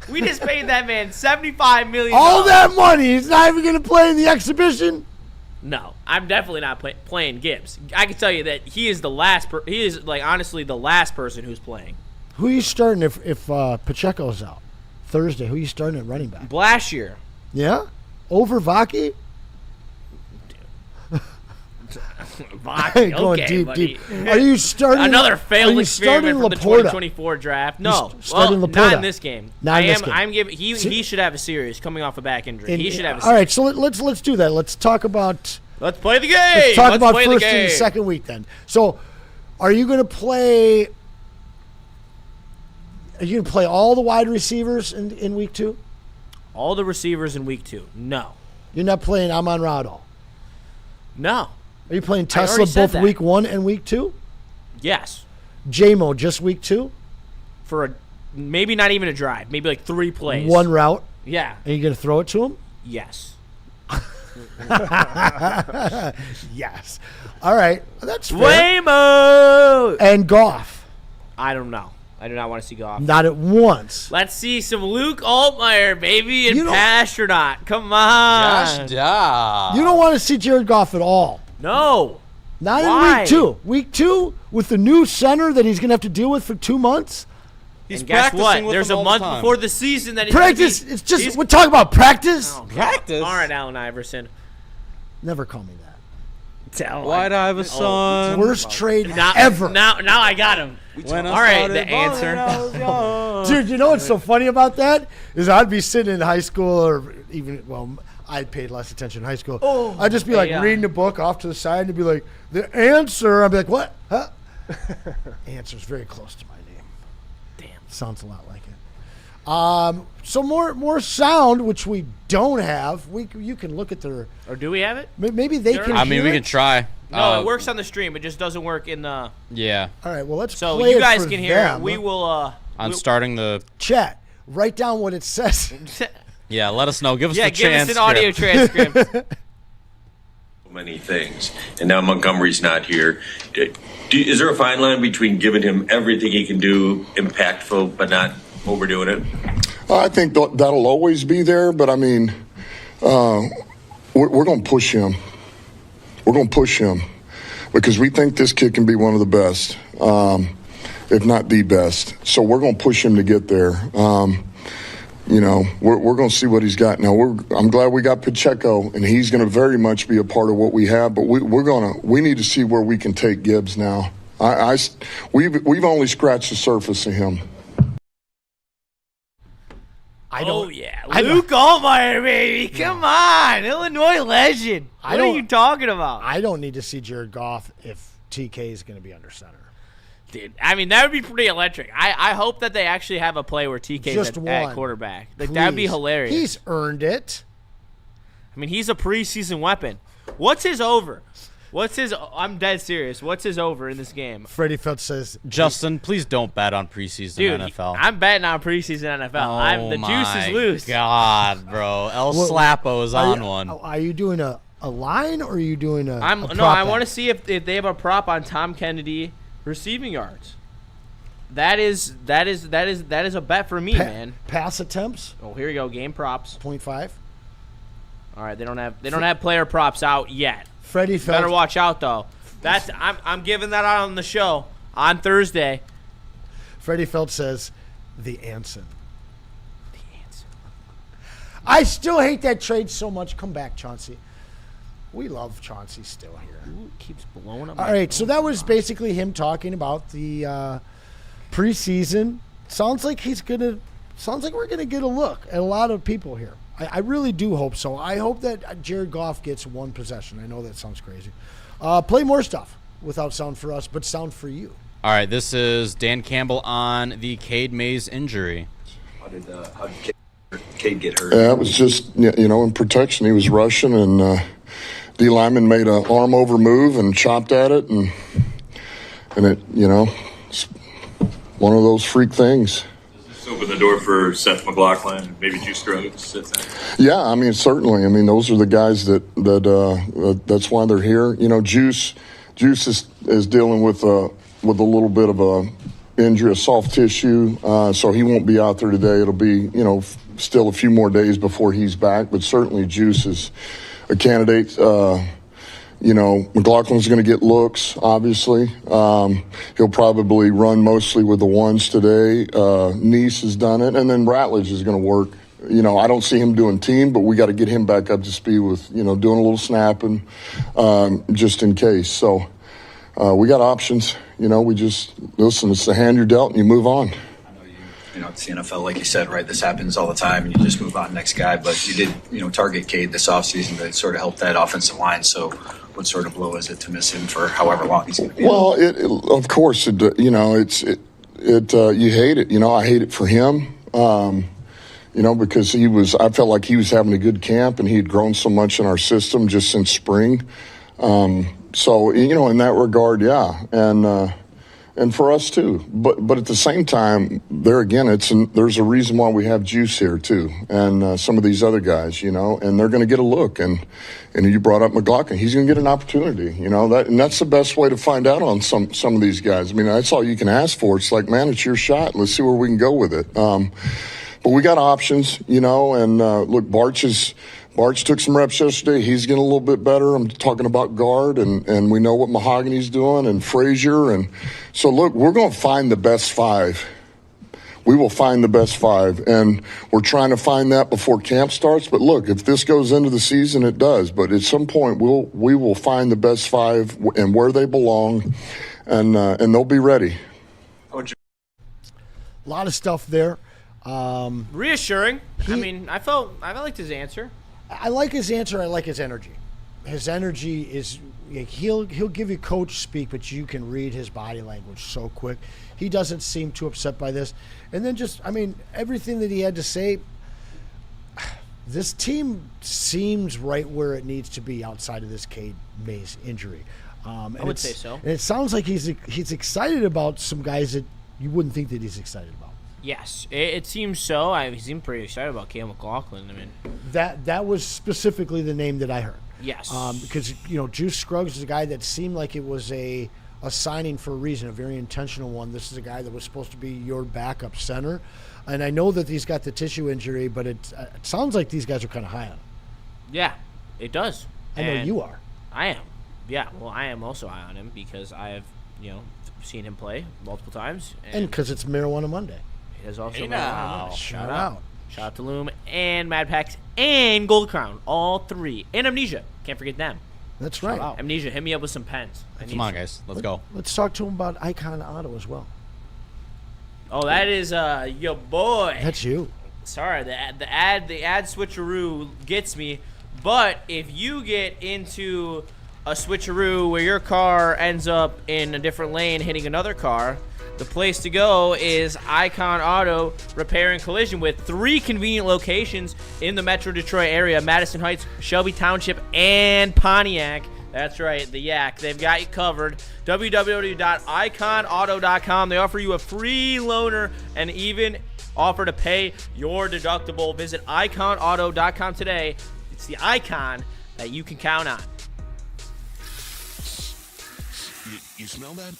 We just paid that man $75 million. All that money, he's not even gonna play in the exhibition. No, I'm definitely not playing Gibbs. I can tell you that he is he is honestly the last person who's playing. Who are you starting if Pacheco's out Thursday? Who are you starting at running back? Blashier. Yeah, over Vaki. Vaki, going okay, deep, buddy. deep. Are you starting another failed experiment from the Laporta? 2024 draft? No, starting Laporta. not in this game. Not in this game. I'm giving. He should have a series coming off a back injury. He should have a series. All right, so let's do that. Let's talk about. Let's play the game. Let's talk about play first the game. and second week then. So, are you going to play? Are you going to play all the wide receivers in week 2? All the receivers in week 2? No. You're not playing Amon-Ra at all? No. Are you playing Tesla both week 1 and week 2? Yes. J-Mo just week 2? For maybe not even a drive. Maybe like 3 plays. 1 route? Yeah. Are you going to throw it to him? Yes. Yes. All right. That's fair. Waymo! And Goff? I don't know. I do not want to see Goff. Not at once. Let's see some Luke Altmaier, baby, and Pasternak. Come on. Josh, you don't want to see Jared Goff at all. No. Not Why? in week 2. Week 2 with the new center that he's going to have to deal with for 2 months. He's and guess practicing what? with There's them a all the month time. before the season that he's Practice. Gonna be, It's just we're talking about practice. Oh, Practice. All right, Allen Iverson. Never call me that. White Iverson. Worst trade Now, ever. Now I got him. When All right, the answer. Dude, you know what's so funny about that is I'd be sitting in high school or even I paid less attention in high school. I'd just be reading a book off to the side and be like, the answer. I'd be like, what? Huh? Answer's very close to my name. Damn. Sounds a lot like it. So more sound, which we don't have. You can look at their. Or do we have it? Maybe they can. I mean, we can try. No, it works on the stream. It just doesn't work in the. Yeah. All right. Well, let's. So play you it guys for can hear. them. We will. Starting the Chat. Write down what it says. Yeah, let us know. Give us the give chance. us an audio transcript. Many things, and now Montgomery's not here. Is there a fine line between giving him everything he can do, impactful, but not overdoing it? I think that'll always be there, but I mean, we're going to push him. We're going to push him because we think this kid can be one of the best, if not the best. So we're going to push him to get there. We're going to see what he's got now. I'm glad we got Pacheco, and he's going to very much be a part of what we have. But we need to see where we can take Gibbs now. We've only scratched the surface of him. Luke Altmaier, baby, come on, Illinois legend. What are you talking about? I don't need to see Jared Goff if TK is going to be under center. Dude, I mean, that would be pretty electric. I hope that they actually have a play where TK's Just at quarterback. Like, Please. that would be hilarious. He's earned it. I mean, he's a preseason weapon. What's his over? I'm dead serious. What's his over in this game? Freddie Felt says, Justin, please don't bet on preseason NFL. I'm betting on preseason NFL. The juice is loose. God, bro. El Slapo is on one. Are you doing a line or are you doing a prop I bet? want to see if they have a prop on Tom Kennedy receiving yards. That is a bet for me, man. Pass attempts? Oh, here we go. Game props. 0.5. All right, they don't have player props out yet. Freddie Felt. Better watch out though. I'm giving that out on the show on Thursday. Freddie Felt says the answer. I still hate that trade so much. Come back, Chauncey. We love Chauncey still here. Ooh, keeps blowing up. All right, so that was basically him talking about the preseason. Sounds like we're gonna get a look at a lot of people here. I really do hope so. I hope that Jared Goff gets one possession. I know that sounds crazy. Play more stuff without sound for us, but sound for you. All right, this is Dan Campbell on the Cade Mays injury. How did Cade get hurt? Yeah, it was just, in protection. He was rushing, and D lineman made an arm over move and chopped at it, and it, it's one of those freak things. Open the door for Seth McLaughlin, maybe Juice Rhodes. Yeah, I mean, certainly. I mean, those are the guys that's why they're here. Juice is dealing with a little bit of a injury, a soft tissue, so he won't be out there today. It'll be, still a few more days before he's back, but certainly Juice is a candidate. McLaughlin's going to get looks, obviously. He'll probably run mostly with the ones today. Neese has done it, and then Ratledge is going to work. I don't see him doing team, but we got to get him back up to speed with, doing a little snapping just in case. So we got options. We just, listen, it's the hand you're dealt and you move on. It's the NFL, like you said, right? This happens all the time, and you just move on next guy. But you did, target Cade this offseason to sort of help that offensive line. So what sort of blow is it to miss him for however long he's going to be? Well, of course, you hate it. I hate it for him. Because I felt like he was having a good camp and he had grown so much in our system just since spring. So, in that regard, yeah. And for us too. But at the same time, there again, there's a reason why we have Juice here too. And some of these other guys, and they're going to get a look. And you brought up McLaughlin. He's going to get an opportunity, and that's the best way to find out on some of these guys. I mean, that's all you can ask for. It's like, man, it's your shot. Let's see where we can go with it. But we got options, and look, Barch took some reps yesterday. He's getting a little bit better. I'm talking about guard, and we know what Mahogany's doing, and Frazier. And so, look, we're going to find the best five. We will find the best five, and we're trying to find that before camp starts. But, look, if this goes into the season, it does. But at some point, we will find the best five and where they belong, and they'll be ready. A lot of stuff there. Reassuring. I liked his answer. I like his answer. I like his energy. His energy is he'll give you coach speak, but you can read his body language so quick. He doesn't seem too upset by this. And then everything that he had to say, this team seems right where it needs to be outside of this Cade Mays injury. I would say so. And it sounds like he's excited about some guys that you wouldn't think that he's excited about. Yes, it seems so. He seemed pretty excited about Cale McLaughlin. That was specifically the name that I heard. Yes. Because, Juice Scruggs is a guy that seemed like it was a signing for a reason, a very intentional one. This is a guy that was supposed to be your backup center. And I know that he's got the tissue injury, but it sounds like these guys are kind of high on him. Yeah, it does. I know you are. I am. Yeah, well, I am also high on him because I have, seen him play multiple times. And because it's Marijuana Monday. It is also Shout out. Shout out to Loom and Mad Packs and Gold Crown, all three. And Amnesia. Can't forget them. That's right. Amnesia, hit me up with some pens. Come on, guys. Let's go. Let's talk to him about Icon Auto as well. Oh, that is your boy. That's you. Sorry, the ad switcheroo gets me. But if you get into a switcheroo where your car ends up in a different lane hitting another car, the place to go is Icon Auto Repair and Collision with 3 convenient locations in the Metro Detroit area: Madison Heights, Shelby Township, and Pontiac. That's right, the Yak. They've got you covered. www.iconauto.com. They offer you a free loaner and even offer to pay your deductible. Visit iconauto.com today. It's the Icon that you can count on. You smell that?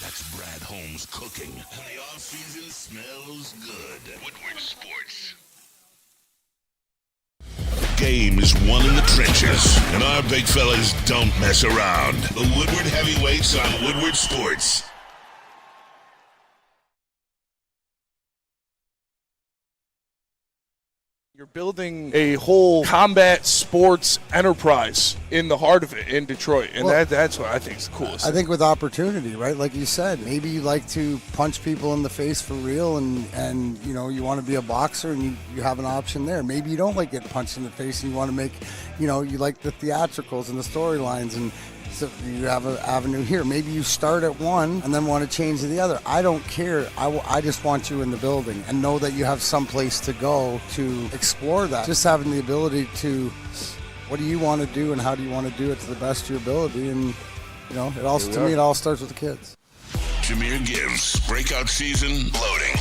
That's Brad Holmes cooking. And the off-season smells good. Woodward Sports. Game is won in the trenches, and our big fellas don't mess around. The Woodward Heavyweights on Woodward Sports. You're building a whole combat sports enterprise in the heart of it in Detroit, and that's what I think is the coolest. I think with opportunity, right? Like you said, maybe you like to punch people in the face for real, and you want to be a boxer, and you have an option there. Maybe you don't like getting punched in the face, and you want to make, you like the theatricals and the storylines, and so you have an avenue here. Maybe you start at one and then want to change to the other. I don't care. I just want you in the building and know that you have some place to go to explore that. Just having the ability to, what do you want to do and how do you want to do it to the best of your ability? And, it all starts with the kids. Jameer Gibbs, breakout season, loading.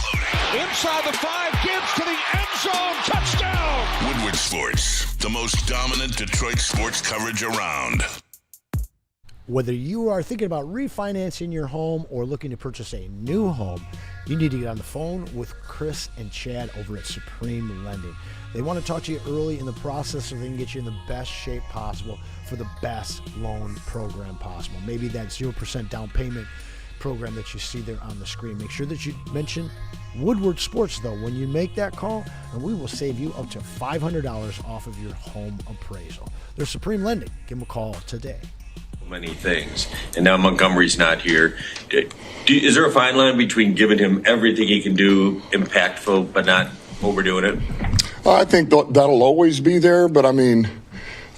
Inside the 5, Gibbs to the end zone, touchdown! Woodward Sports, the most dominant Detroit sports coverage around. Whether you are thinking about refinancing your home or looking to purchase a new home, you need to get on the phone with Chris and Chad over at Supreme Lending. They want to talk to you early in the process so they can get you in the best shape possible for the best loan program possible. Maybe that 0% down payment program that you see there on the screen. Make sure that you mention Woodward Sports, though, when you make that call, and we will save you up to $500 off of your home appraisal. They're Supreme Lending. Give them a call today. Many things, and now Montgomery's not here. Is there a fine line between giving him everything he can do, impactful, but not overdoing it? I think that'll always be there, but I mean,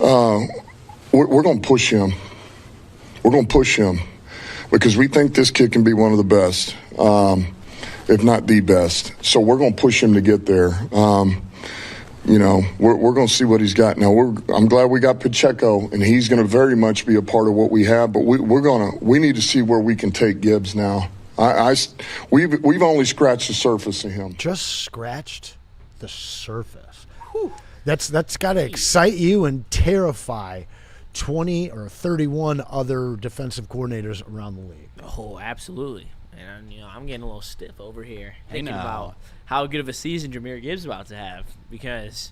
we're going to push him. We're going to push him because we think this kid can be one of the best, if not the best. So we're going to push him to get there. You know, we're going to see what he's got now. I'm glad we got Pacheco, and he's going to very much be a part of what we have. But we need to see where we can take Gibbs now. We've only scratched the surface of him. Just scratched the surface. Whew. That's got to excite you and terrify 20 or 31 other defensive coordinators around the league. Oh, absolutely. And I'm getting a little stiff over here thinking about how good of a season Jahmyr Gibbs is about to have, because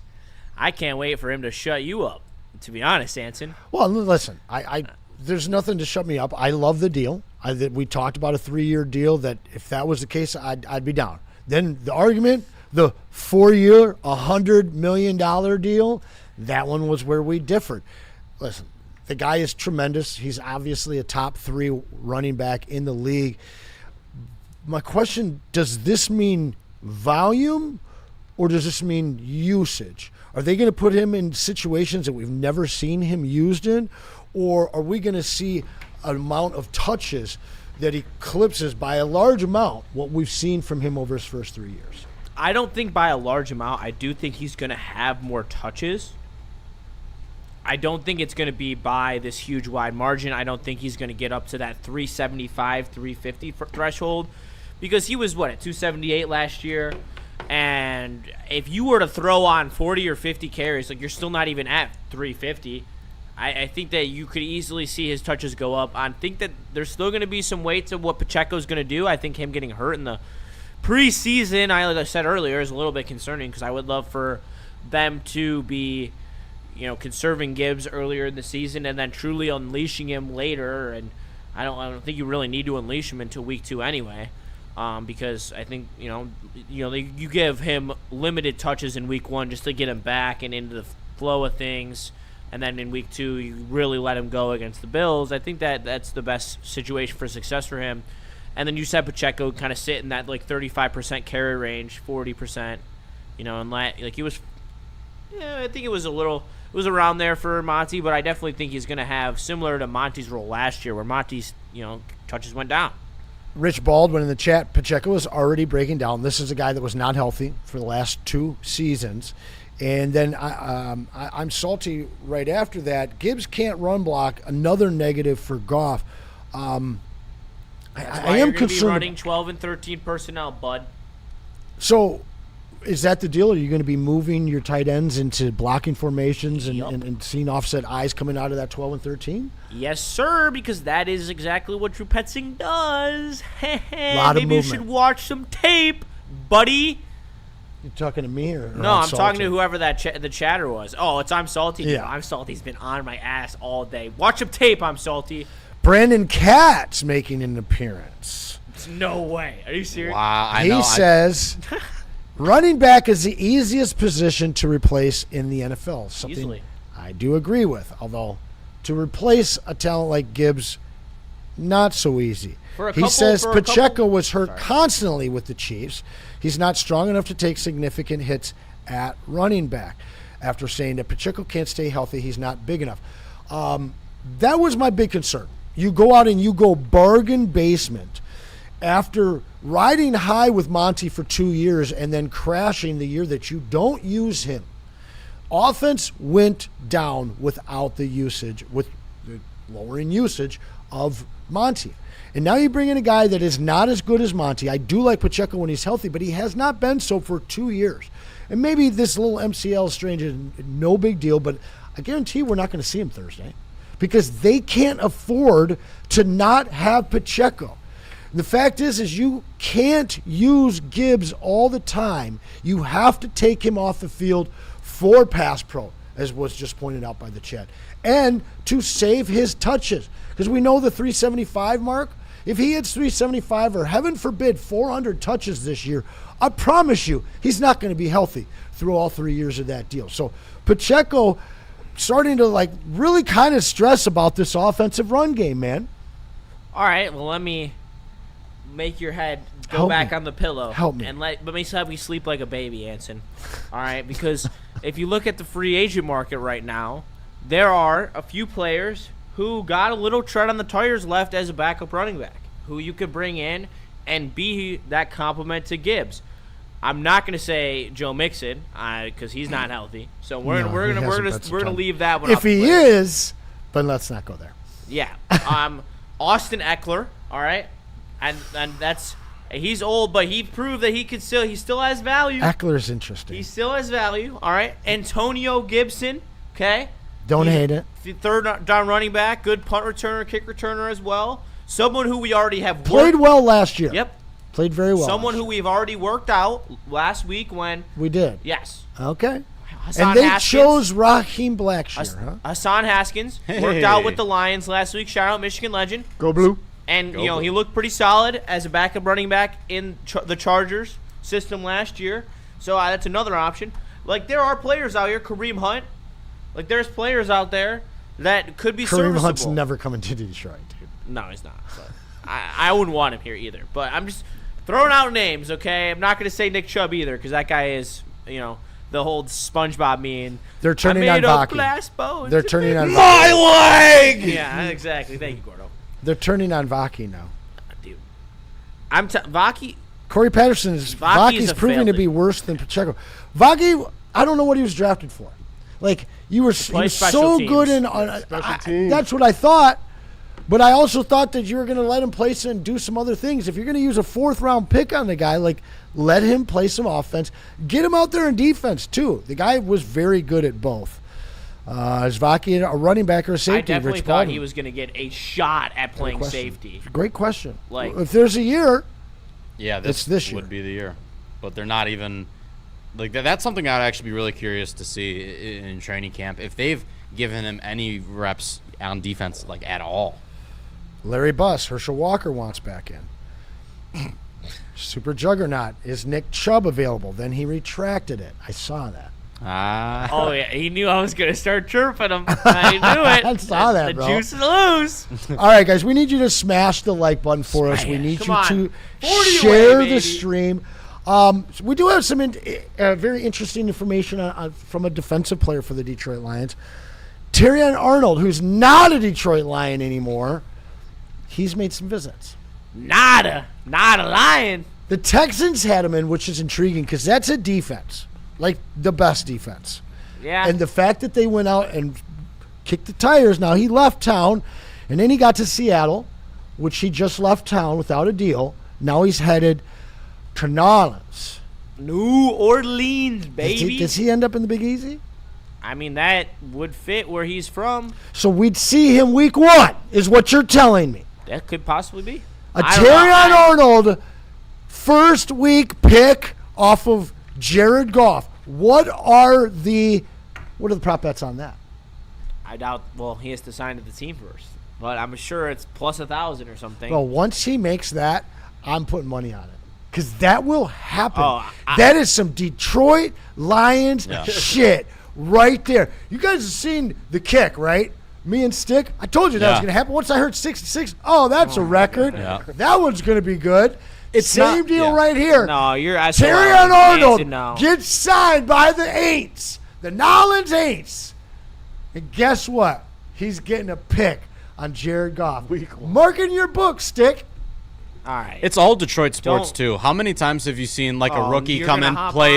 I can't wait for him to shut you up, to be honest, Anson. Well, listen, I there's nothing to shut me up. I love the deal. We talked about a 3-year deal that if that was the case, I'd be down. Then the argument, the 4-year, $100 million deal, that one was where we differed. Listen, the guy is tremendous. He's obviously a top 3 running back in the league. My question, does this mean volume or does this mean usage? Are they going to put him in situations that we've never seen him used in, or are we going to see an amount of touches that eclipses by a large amount what we've seen from him over his first 3 years? I don't think by a large amount. I do think he's going to have more touches. I don't think it's going to be by this huge wide margin. I don't think he's going to get up to that 375, 350 threshold, because he was, at 278 last year? And if you were to throw on 40 or 50 carries, you're still not even at 350. I think that you could easily see his touches go up. I think that there's still going to be some weight to what Pacheco's going to do. I think him getting hurt in the preseason, like I said earlier, is a little bit concerning, because I would love for them to be conserving Gibbs earlier in the season and then truly unleashing him later. And I don't think you really need to unleash him until week 2 anyway, because I think you give him limited touches in week 1 just to get him back and into the flow of things, and then in week 2 you really let him go against the Bills. I think that's the best situation for success for him. And then you said Pacheco kind of sit in that 35% carry range, 40%, and he was. Yeah, I think it was around there for Monty, but I definitely think he's going to have similar to Monty's role last year, where Monty's, touches went down. Rich Baldwin in the chat, Pacheco is already breaking down. This is a guy that was not healthy for the last 2 seasons. And then I'm salty right after that. Gibbs can't run block, another negative for Goff. I am concerned. Be running 12 and 13 personnel, bud. So is that the deal? Are you going to be moving your tight ends into blocking formations and seeing offset eyes coming out of that 12 and 13? Yes, sir, because that is exactly what Drew Petzing does. Maybe you should watch some tape, buddy. You talking to me or no? I'm talking to whoever the chatter was. Oh, I'm Salty. Yeah, I'm Salty. He's been on my ass all day. Watch some tape. I'm Salty. Brandon Katz making an appearance. No way. Are you serious? Wow. He says running back is the easiest position to replace in the NFL. Something easily. I do agree with, although to replace a talent like Gibbs, not so easy. He says Pacheco was hurt constantly with the Chiefs. He's not strong enough to take significant hits at running back. After saying that Pacheco can't stay healthy, he's not big enough. That was my big concern. You go out and you go bargain basement after riding high with Monty for 2 years and then crashing the year that you don't use him. Offense went down without the usage, with the lowering usage of Monty. And now you bring in a guy that is not as good as Monty. I do like Pacheco when he's healthy, but he has not been so for 2 years. And maybe this little MCL strain is no big deal, but I guarantee we're not going to see him Thursday because they can't afford to not have Pacheco. The fact is you can't use Gibbs all the time. You have to take him off the field for pass pro, as was just pointed out by the chat, and to save his touches. Because we know the 375 mark. If he hits 375 or heaven forbid 400 touches this year, I promise you he's not going to be healthy through all 3 years of that deal. So Pacheco starting to like really kind of stress about this offensive run game, man. All right, well, let me make your head go Help back me. on the pillow. Help me. And let me have you sleep like a baby, Anson. All right, because if you look at the free agent market right now, there are a few players who got a little tread on the tires left as a backup running back, who you could bring in and be that complement to Gibbs. I'm not going to say Joe Mixon because he's not healthy. So we're gonna leave that one. If he is, but let's not go there. Yeah. Austin Eckler, all right? And he's old, but he proved that he still has value. Eckler's interesting. He still has value, all right? Antonio Gibson, okay? Don't hate it. Third down running back, good punt returner, kick returner as well. Someone who we already have Played well last year. Yep. Played very well. Someone who we've already worked out last week when we did. Yes. Okay. Hassan and they Haskins, chose Raheem Blackshear, huh? Hassan Haskins worked out with the Lions last week. Shout out Michigan legend. Go Blue. And he looked pretty solid as a backup running back in the Chargers system last year. So that's another option. Like there are players out here, Kareem Hunt. Like there's players out there that could be serviceable. Kareem Hunt's never coming to Detroit, dude. No, he's not. But I wouldn't want him here either. But I'm just throwing out names, okay? I'm not going to say Nick Chubb either because that guy is, the whole SpongeBob meme. They're turning on Vaki. They're turning on my leg. Yeah, exactly. Thank you, Gordo. They're turning on Vaki now. Dude, Vaki. Corey Patterson is Vaki's proving to be worse than Pacheco. Vaki, I don't know what he was drafted for. Like he was so good in special teams. That's what I thought. But I also thought that you were going to let him play and do some other things. If you're going to use a 4th-round pick on the guy, like let him play some offense. Get him out there in defense, too. The guy was very good at both. Is Vaki a running back or a safety? I definitely thought he was going to get a shot at playing safety. Great question. Like if there's a year, yeah, it's this year. Would be the year. But they're not even like that's something I'd actually be really curious to see in training camp if they've given him any reps on defense like at all. Larry Buss, Herschel Walker wants back in. Super Juggernaut, is Nick Chubb available? Then he retracted it. I saw that. Oh, yeah. He knew I was going to start chirping him. I knew it. I saw that, bro. The juice is loose. All right, guys, we need you to smash the like button for us. We need Come you to on. share the stream. We do have some very interesting information from a defensive player for the Detroit Lions. Terrion Arnold, who's not a Detroit Lion anymore, he's made some visits. Not a Lion. The Texans had him in, which is intriguing because that's a defense, like the best defense. Yeah. And the fact that they went out and kicked the tires, now he left town, and then he got to Seattle, which he just left town without a deal. Now he's headed to Nolens. New Orleans, baby. Does he end up in the Big Easy? I mean, that would fit where he's from. So we'd see him week 1, is what you're telling me. That could possibly be. A Terrion Arnold first week pick off of Jared Goff. What are the prop bets on that? I doubt. Well, he has to sign to the team first, but I'm sure it's plus 1,000 or something. Well, once he makes that, I'm putting money on it because that will happen. Oh, that is some Detroit Lions shit right there. You guys have seen the kick, right? Me and Stick. I told you that was going to happen. Once I heard 66, that's a record. Yeah. That one's going to be good. It's Same deal right here. No, you're Terrion Arnold gets signed by the Aints, the Nolens Aints. And guess what? He's getting a pick on Jared Goff. Mark in your book, Stick. All right. It's all Detroit sports too. How many times have you seen like a rookie come in, play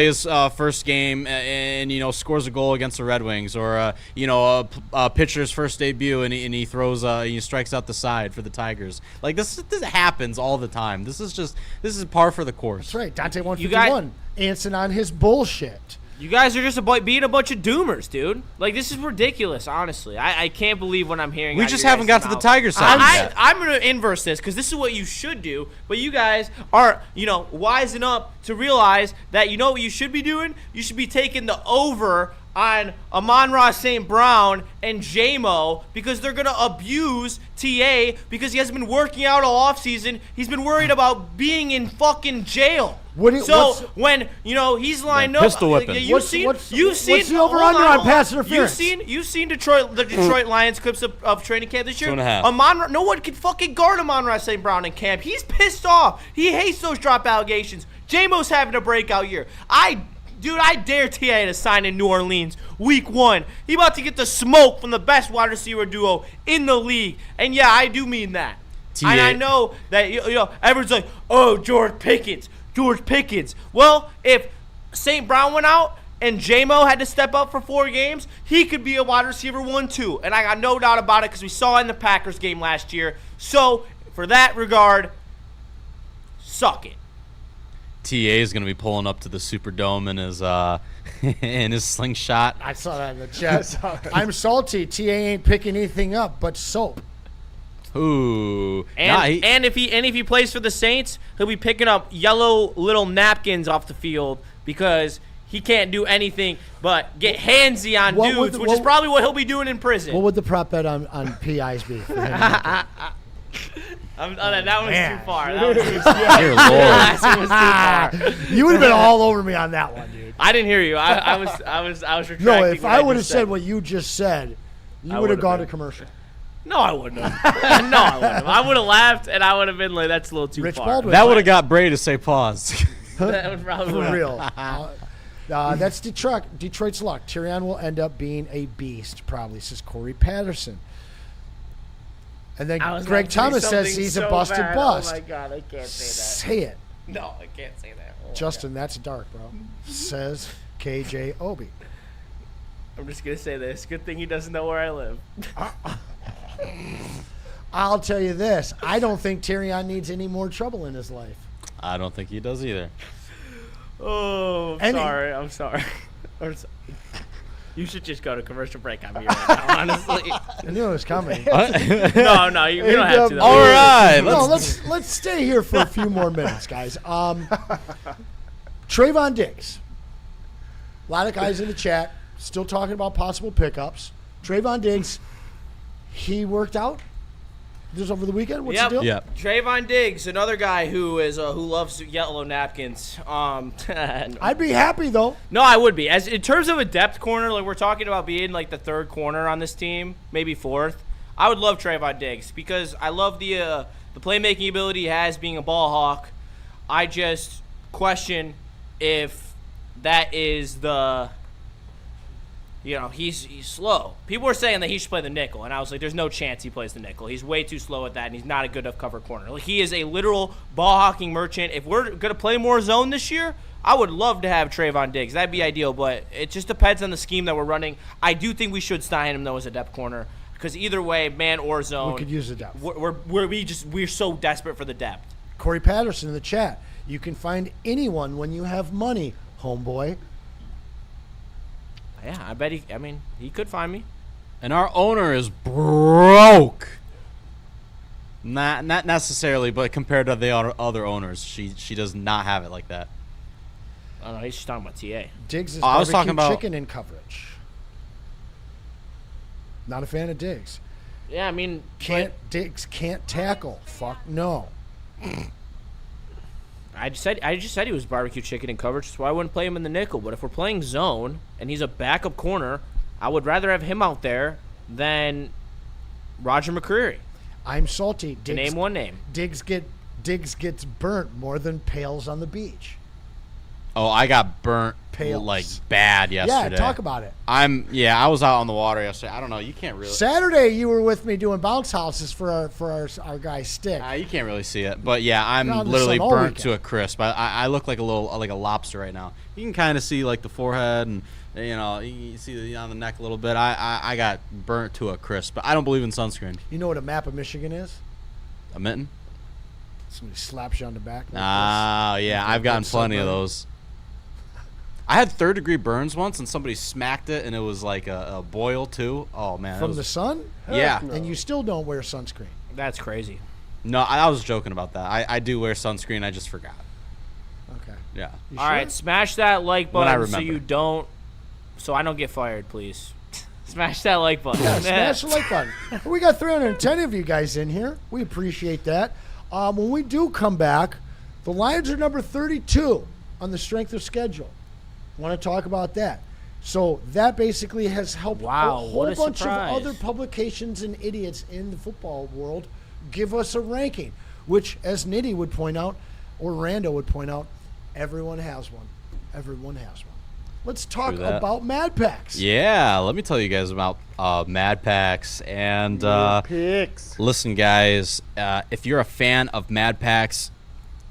his first game, and scores a goal against the Red Wings, or a pitcher's first debut and he throws he strikes out the side for the Tigers. Like this happens all the time. This is par for the course. That's right. Dante 151. Anson on his bullshit. You guys are just being a bunch of doomers, dude. Like, this is ridiculous, honestly. I can't believe what I'm hearing. We just haven't got to the Tiger side yet. I'm going to inverse this because this is what you should do. But you guys are, wising up to realize that you know what you should be doing? You should be taking the over on Amon-Ra St. Brown and J-Mo because they're going to abuse TA because he hasn't been working out all offseason. He's been worried about being in fucking jail. When he's lined up, pistol whipping. You've seen what's the over-under on pass interference? You've seen the Detroit Lions clips of training camp this year. 2.5. Amon-Ra, no one can fucking guard Amon-Ra St. Brown in camp. He's pissed off. He hates those drop allegations. J-Mo's having a breakout year. I dare TA to sign in New Orleans week 1. He about to get the smoke from the best wide receiver duo in the league. And yeah, I do mean that. And I know that everyone's like, oh, George Pickens. Well, if St. Brown went out and J-Mo had to step up for 4 games, he could be a wide receiver 1 too. And I got no doubt about it because we saw it in the Packers game last year. So, for that regard, suck it. TA is going to be pulling up to the Superdome in his slingshot. I saw that in the chat. I'm salty. TA ain't picking anything up but soap. Ooh. And if he plays for the Saints, he'll be picking up yellow little napkins off the field because he can't do anything but get handsy on dudes, which is probably what he'll be doing in prison. What would the prop bet on PIs be? For him that was too far. That was too Dear Lord. That was too far. You would have been all over me on that one, dude. I didn't hear you. I was retracting. No, if what I would have just said what you just said, you would have gone to commercial. No, I wouldn't have. No, I wouldn't have. I would have laughed, and I would have been like, that's a little too Rich far. Baldwin. That would have got Bray to say pause. That would probably For real. That's Detroit's luck. Tyrion will end up being a beast, probably, says Corey Patterson. And then Greg Thomas says he's a busted bust. Oh, my God, I can't say that. Say it. No, I can't say that. Oh, Justin, that's dark, bro. Says KJ Obi. I'm just going to say this. Good thing he doesn't know where I live. I'll tell you this. I don't think Tyrion needs any more trouble in his life. I don't think he does either. Oh, I'm sorry. You should just go to commercial break on me right now, honestly. I knew it was coming. No, you don't have to. Though. All right. Let's stay here for a few more minutes, guys. Trayvon Diggs. A lot of guys in the chat still talking about possible pickups. Trayvon Diggs, he worked out just over the weekend. What's the deal? Yep. Trayvon Diggs, another guy who loves yellow napkins. I'd be happy though. No, I would be. As in terms of a depth corner, like we're talking about being like the 3rd corner on this team, maybe 4th. I would love Trayvon Diggs because I love the playmaking ability he has, being a ball hawk. I just question if that is the. He's slow. People were saying that he should play the nickel, and I was like, there's no chance he plays the nickel. He's way too slow at that, and he's not a good enough cover corner. Like, he is a literal ball-hawking merchant. If we're going to play more zone this year, I would love to have Trayvon Diggs. That'd be ideal, but it just depends on the scheme that we're running. I do think we should sign him, though, as a depth corner, because either way, man or zone, we could use the depth. We're so desperate for the depth. Corey Patterson in the chat. You can find anyone when you have money, homeboy. Yeah, I bet he could find me. And our owner is broke. Not necessarily, but compared to the other owners, she does not have it like that. I don't know. He's just talking about TA. Diggs is I was talking barbecue about chicken in coverage. Not a fan of Diggs. Yeah, Diggs can't tackle. Fuck no. I just said he was barbecue chicken in coverage, so I wouldn't play him in the nickel. But if we're playing zone and he's a backup corner, I would rather have him out there than Roger McCreary. I'm salty. To name one name. Diggs gets burnt more than pails on the beach. Oh, I got burnt like bad yesterday. Yeah, talk about it. I was out on the water yesterday. I don't know. You can't really. Saturday, you were with me doing bounce houses for our guy Stick. You can't really see it, but yeah, I'm literally burnt to a crisp. I look like a lobster right now. You can kind of see like the forehead and you see on the neck a little bit. I got burnt to a crisp, but I don't believe in sunscreen. You know what a map of Michigan is? A mitten? Somebody slaps you on the back. Yeah, I've gotten plenty of those. I had third-degree burns once, and somebody smacked it, and it was like a boil, too. Oh, man. From the sun? Yeah. And you still don't wear sunscreen. That's crazy. No, I was joking about that. I do wear sunscreen. I just forgot. Okay. Yeah. All right, smash that like button remember. so I don't get fired, please. Smash that like button. Yeah, smash the like button. We got 310 of you guys in here. We appreciate that. When we do come back, the Lions are number 32 on the strength of schedule. Want to talk about that? So that basically has helped a whole bunch surprise. of other publications and idiots in the football world give us a ranking, which, as Nitty would point out, or Rando would point out, everyone has one. Everyone has one. Let's talk about Mad Packs. Yeah, let me tell you guys about Mad Packs. And listen, guys, if you're a fan of Mad Packs,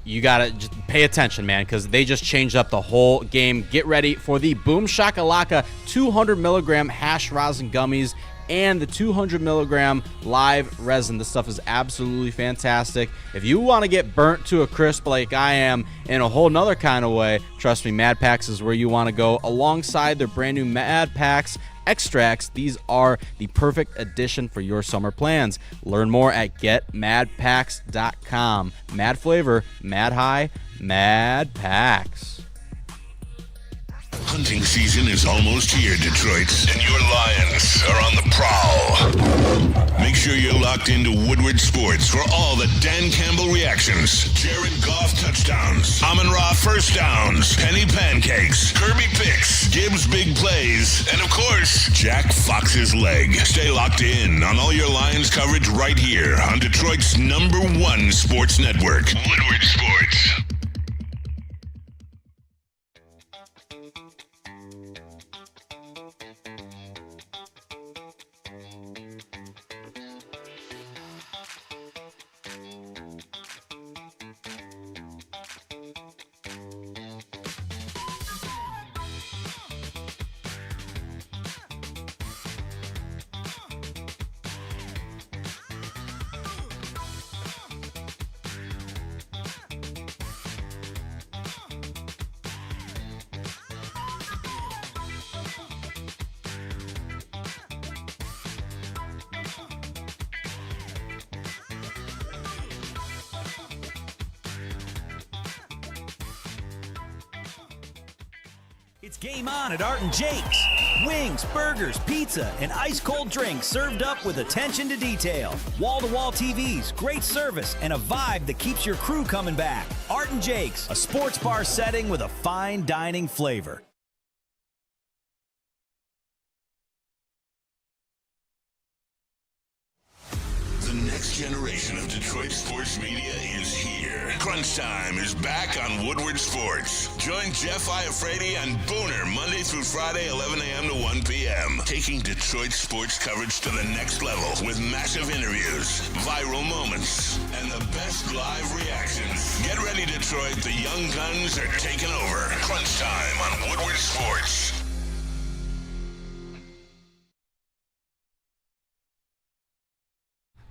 you got to just pay attention, man, because they just changed up the whole game. Get ready for the Boom Shakalaka 200 milligram hash rosin gummies and the 200 milligram live resin. This stuff is absolutely fantastic. If you want to get burnt to a crisp like I am in a whole nother kind of way, trust me, Mad Packs is where you want to go. Alongside their brand new Mad Packs extracts, these are the perfect addition for your summer plans. Learn more at getmadpacks.com. Mad flavor, mad high, Mad Packs. Hunting season is almost here, Detroit, and your Lions are on the prowl. Make sure you're locked into Woodward Sports for all the Dan Campbell reactions, Jared Goff touchdowns, Amon-Ra first downs, Penny pancakes, Kirby picks, Gibbs big plays, and of course, Jack Fox's leg. Stay locked in on all your Lions coverage right here on Detroit's #1 sports network, Woodward Sports. It's game on at Art & Jake's. Wings, burgers, pizza, and ice-cold drinks served up with attention to detail. Wall-to-wall TVs, great service, and a vibe that keeps your crew coming back. Art & Jake's, a sports bar setting with a fine dining flavor. The next generation of Detroit sports media is here. Crunch Time is back on Woodward Sports. Join Jeff Iafrate and Booner Monday through Friday, 11 a.m. to 1 p.m. Taking Detroit sports coverage to the next level with massive interviews, viral moments, and the best live reactions. Get ready, Detroit. The young guns are taking over. Crunch Time on Woodward Sports.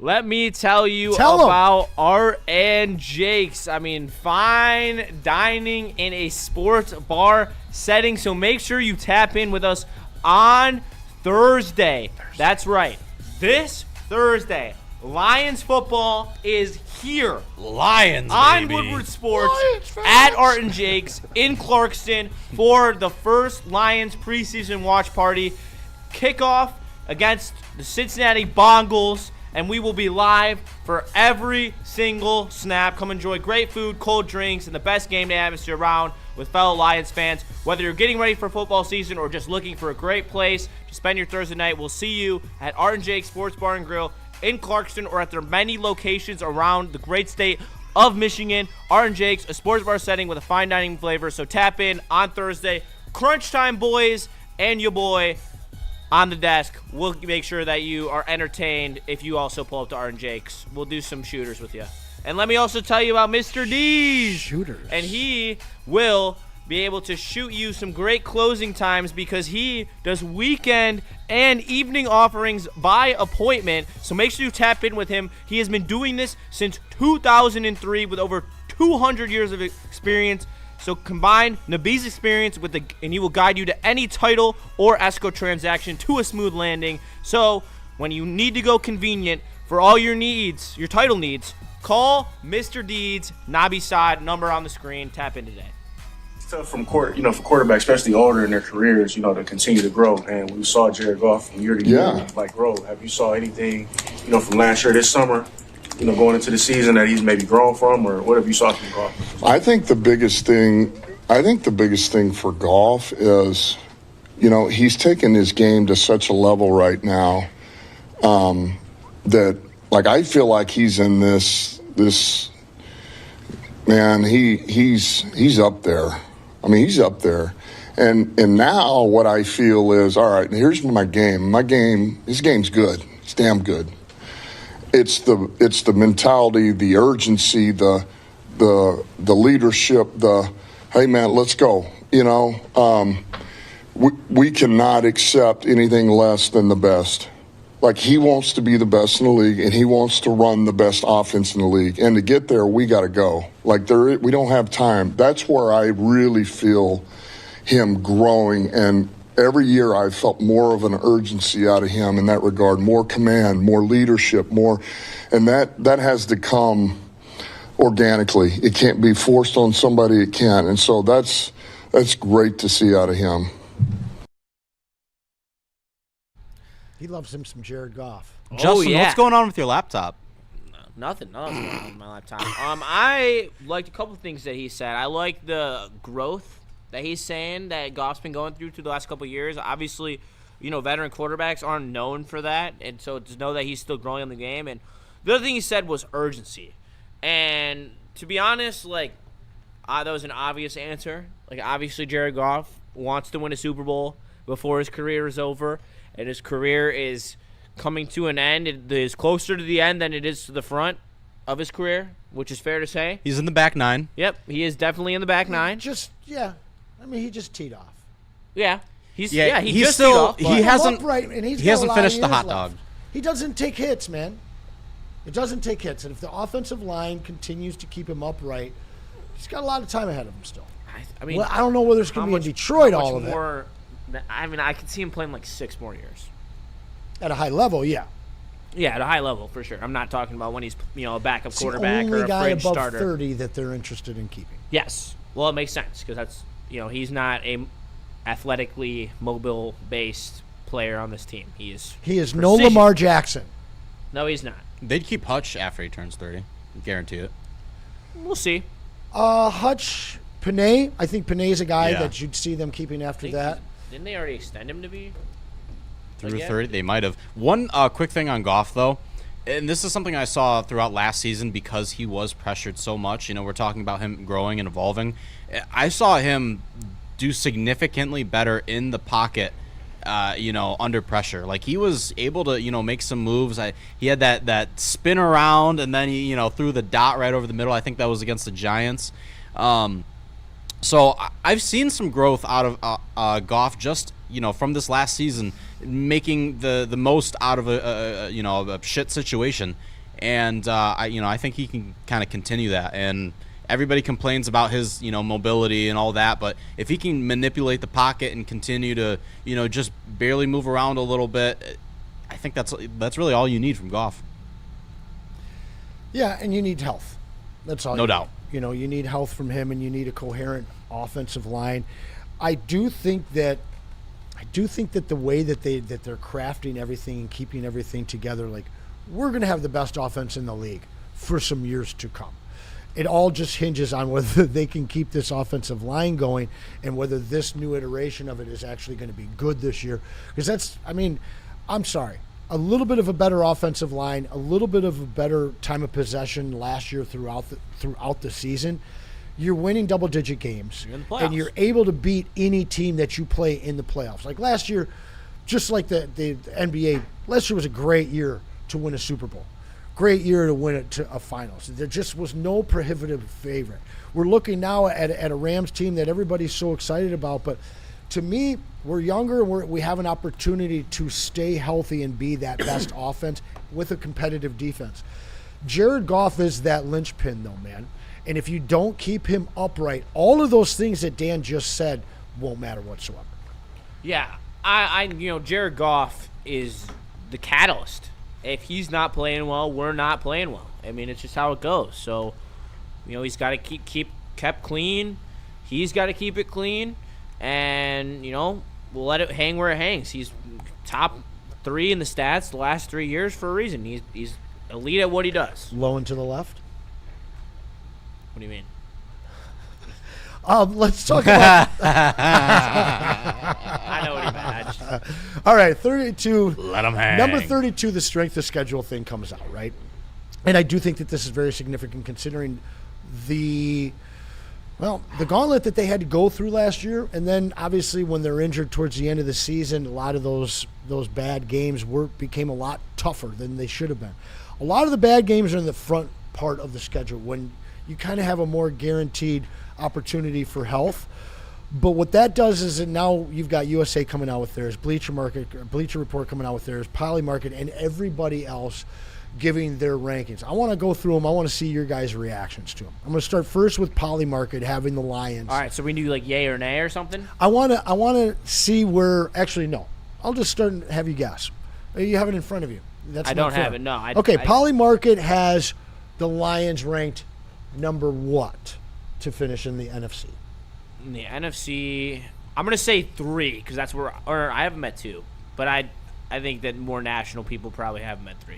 Let me tell you about Art and Jake's. I mean, fine dining in a sports bar setting. So make sure you tap in with us on Thursday. That's right. This Thursday, Lions football is here. Lions, on baby. Woodward Sports at Art and Jake's in Clarkston for the first Lions preseason watch party. Kickoff against the Cincinnati Bengals. And we will be live for every single snap. Come enjoy great food, cold drinks, and the best game day atmosphere around with fellow Lions fans. Whether you're getting ready for football season or just looking for a great place to spend your Thursday night, we'll see you at Art and Jake Sports Bar and Grill in Clarkston or at their many locations around the great state of Michigan. Art and Jake's, a sports bar setting with a fine dining flavor. So tap in on Thursday. Crunch Time, boys, and your boy on the desk. We'll make sure that you are entertained if you also pull up to Art and Jake's. We'll do some shooters with you. And let me also tell you about Mr. D's. Shooters. And he will be able to shoot you some great closing times because he does weekend and evening offerings by appointment. So make sure you tap in with him. He has been doing this since 2003 with over 200 years of experience So combine Nabi's experience and he will guide you to any title or escrow transaction to a smooth landing. So when you need to go convenient for all your needs, your title needs, call Mr. Deeds, Nabi Saad, number on the screen. Tap in today. It's tough for quarterbacks, especially older in their careers, to continue to grow. And we saw Jared Goff from year to year, grow. Have you saw anything, from last year, this summer, going into the season that he's maybe grown from, or what have you saw from Goff? I think the biggest thing for Goff is, he's taken his game to such a level right now that, I feel like he's in this man. He's up there. I mean, he's up there. And now what I feel is, all right, here's my game. His game's good. It's damn good. It's the mentality, the urgency, the leadership, hey man, let's go. We cannot accept anything less than the best. He wants to be the best in the league, and he wants to run the best offense in the league. And to get there, we got to go. We don't have time. That's where I really feel him growing. And every year I've felt more of an urgency out of him in that regard, more command, more leadership, and that has to come organically. It can't be forced on somebody. It can't. And so that's great to see out of him. He loves him some Jared Goff. Justin, what's going on with your laptop? Nothing. Nothing's going on with my laptop. I liked a couple things that he said. I like the growth that he's saying that Goff's been going through the last couple of years. Obviously, veteran quarterbacks aren't known for that, and so to know that he's still growing in the game. And the other thing he said was urgency. And to be honest, that was an obvious answer. Obviously, Jared Goff wants to win a Super Bowl before his career is over. And his career is coming to an end. It is closer to the end than it is to the front of his career, which is fair to say. He's in the back nine. Yep, he is definitely in the back nine. He just teed off. Yeah. He hasn't finished the hot dog. He doesn't take hits, man. It doesn't take hits. And if the offensive line continues to keep him upright, he's got a lot of time ahead of him still. I don't know whether it's going to be in Detroit all of it. I could see him playing 6 more years. At a high level, yeah. Yeah, at a high level, for sure. I'm not talking about when he's, a backup It's quarterback the or only a guy fringe above starter. 30 that they're interested in keeping. Yes. Well, it makes sense because that's, he's not a athletically mobile-based player on this team. He is no Lamar Jackson. No, he's not. They'd keep Hutch after he turns 30. Guarantee it. We'll see. Hutch, Panay. I think Panay's a guy that you'd see them keeping after that. Didn't they already extend him to be? Through 30? They might have. One quick thing on Goff, though, and this is something I saw throughout last season because he was pressured so much. We're talking about him growing and evolving. I saw him do significantly better in the pocket, under pressure. He was able to, make some moves. He had that spin around, and then he, threw the dot right over the middle. I think that was against the Giants. So I've seen some growth out of Goff just, from this last season, making the most out of a shit situation. And, I think he can kind of continue that. And everybody complains about his, mobility and all that. But if he can manipulate the pocket and continue to, just barely move around a little bit, I think that's really all you need from Goff. Yeah, and you need health. That's all. No doubt. You need health from him, and you need a coherent offensive line. I do think that the way that they're crafting everything and keeping everything together, we're going to have the best offense in the league for some years to come. It all just hinges on whether they can keep this offensive line going and whether this new iteration of it is actually going to be good this year. Because I'm sorry. A little bit of a better offensive line, a little bit of a better time of possession last year throughout the season, you're winning double-digit games, and you're able to beat any team that you play in the playoffs. Like last year, just like the NBA, last year was a great year to win a Super Bowl, great year to win it to a finals. There just was no prohibitive favorite. We're looking now at a Rams team that everybody's so excited about, but to me, we're younger and we have an opportunity to stay healthy and be that best offense with a competitive defense. Jared Goff is that linchpin, though, man. And if you don't keep him upright, all of those things that Dan just said won't matter whatsoever. Yeah, Jared Goff is the catalyst. If he's not playing well, we're not playing well. I mean, it's just how it goes. So, he's got to keep kept clean. He's got to keep it clean, and we'll let it hang where it hangs. He's top 3 in the stats the last 3 years for a reason. He's elite at what he does. Low and to the left. What do you mean? Let's talk about. I know what he meant. All right, 32. Let him hang. Number 32, the strength of schedule thing comes out, right? And I do think that this is very significant considering the gauntlet that they had to go through last year, and then obviously when they're injured towards the end of the season, a lot of those bad games became a lot tougher than they should have been. A lot of the bad games are in the front part of the schedule when you kind of have a more guaranteed opportunity for health. But what that does is that now you've got USA coming out with theirs, Bleacher Report coming out with theirs, Polymarket, and everybody else giving their rankings. I want to go through them. I want to see your guys' reactions to them. I'm going to start first with Polymarket having the Lions. All right, so we do like yay or nay or something? I want to see where. Actually, no. I'll just start and have you guess. You have it in front of you. I don't have it. No. Polymarket has the Lions ranked number what to finish in the NFC? In the NFC, I'm going to say 3 because that's where, or I have them at 2. But I think that more national people probably have them at 3.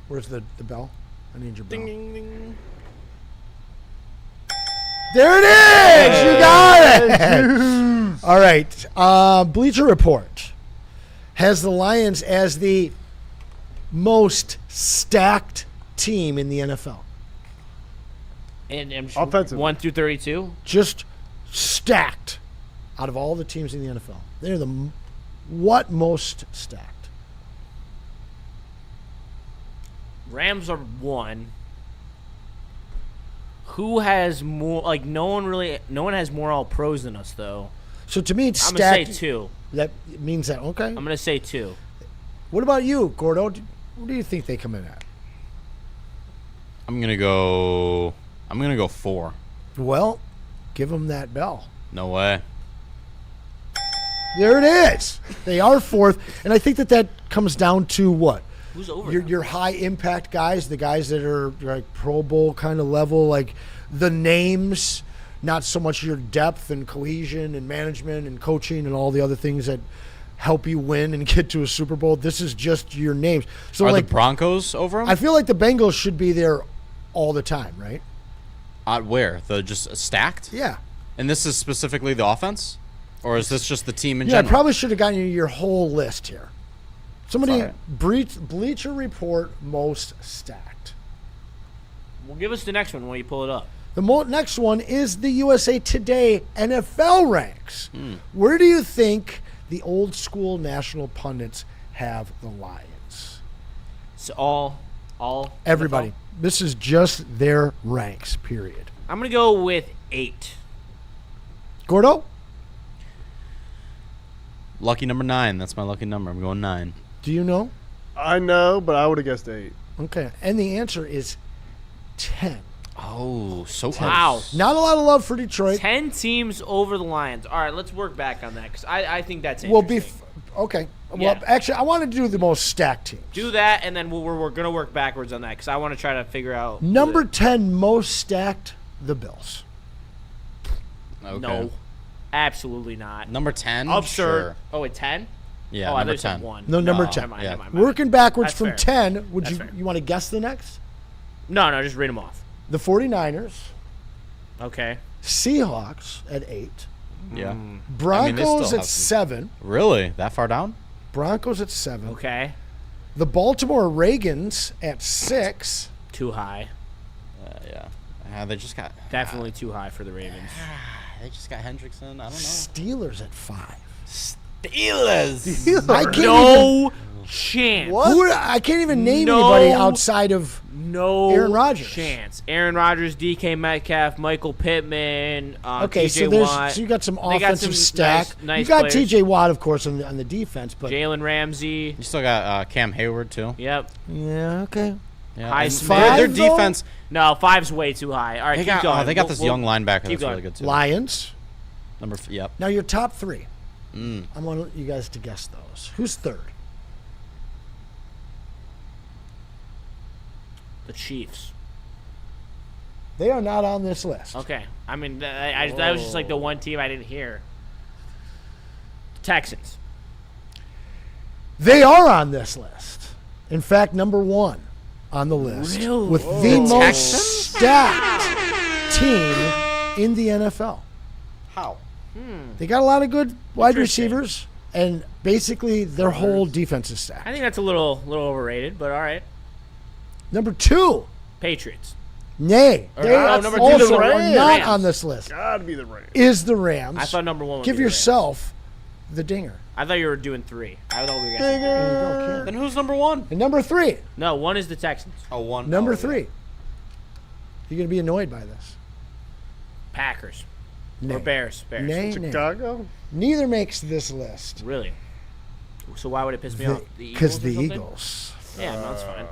Where's the bell? I need your bell. Ding, ding, ding. There it is! You got it! All right. Bleacher Report has the Lions as the most stacked team in the NFL. And offensive 1 through 32? Just stacked out of all the teams in the NFL. They're the most stacked? Rams are 1. Who has more? Like no one has more all pros than us though. So to me, it's I'm stacked. gonna say 2. That means that okay. I'm gonna say 2. What about you, Gordo? What do you think they come in at? I'm gonna go 4. Well, give them that bell. No way. There it is. They are 4th, and I think that comes down to what? Who's over your high impact guys, the guys that are like Pro Bowl kind of level, like the names, not so much your depth and cohesion and management and coaching and all the other things that help you win and get to a Super Bowl. This is just your names. So are like the Broncos over them? I feel like the Bengals should be there all the time, right? Where? Just stacked? Yeah. And this is specifically the offense? Or is this just the team in general? general? I probably should have gotten you your whole list here. Somebody, Bleacher Report most stacked. Well, give us the next one when you pull it up. The next one is the USA Today NFL ranks. Where do you think the old school national pundits have the Lions? So all everybody. NFL? This is just their ranks, period. I'm going to go with 8. Gordo? Lucky number 9. That's my lucky number. I'm going 9. Do you know? I know, but I would have guessed 8. Okay. And the answer is 10. Oh, so close. Wow. Not a lot of love for Detroit. 10 teams over the Lions. All right, let's work back on that because I think that's interesting. Okay. Yeah. Well, actually, I want to do the most stacked teams. Do that, and then we're going to work backwards on that because I want to try to figure out. Number 10 most stacked, the Bills. Okay. No, absolutely not. Number 10? Absurd. Sure. Oh, at 10? Yeah, oh, number I 10. 1. No, number 10. Never mind, never mind. Working backwards That's from fair. 10, would That's fair. you want to guess the next? No, just read them off. The 49ers. Okay. Seahawks at 8. Yeah. Broncos at 7. Really? That far down? Broncos at 7. Okay. The Baltimore Ravens at 6. Too high. Yeah. They just got... Definitely too high for the Ravens. They just got Hendrickson. I don't know. Steelers at 5. Steelers. I can't no chance. I can't even name anybody outside of Aaron Rodgers. Chance. Aaron Rodgers, DK Metcalf, Michael Pittman, okay, TJ Watt. So you got some offensive stack. Nice you got players. TJ Watt, of course, on the defense, but Jalen Ramsey. You still got Cam Hayward too. Yep. Yeah. Okay. Yeah, Highsmith. their Five, though? defense. No, 5's way too high. All right, They keep got, going. they got this young linebacker keep that's going. really good too. Lions. Yep. Now your top 3. I want you guys to guess those. Who's third? The Chiefs. They are not on this list. Okay. I mean, that was just like the one team I didn't hear. Texans. They are on this list. In fact, number 1 on the list Really? with Whoa. the The most Texans? stacked team in the NFL. How? They got a lot of good wide receivers, and basically their whole defense is stacked. I think that's a little overrated, but all right. Number 2, Patriots. nay, Or, they oh, are number two, also the Rams. not Rams. on this list. Gotta be the Rams. Is the Rams. I thought number 1 would Give be the Rams. yourself the dinger. I thought you were doing 3. I thought we were There you go, Ken. Then who's number 1? And number 3. No, 1 is the Texans. Oh, 1. Number 3. You're going to be annoyed by this. Packers. Nay. Or Bears. Bears. Nay, nay. Chicago? Neither makes this list. Really? So why would it piss me off? Because the something? Eagles. Yeah, no, that's fine.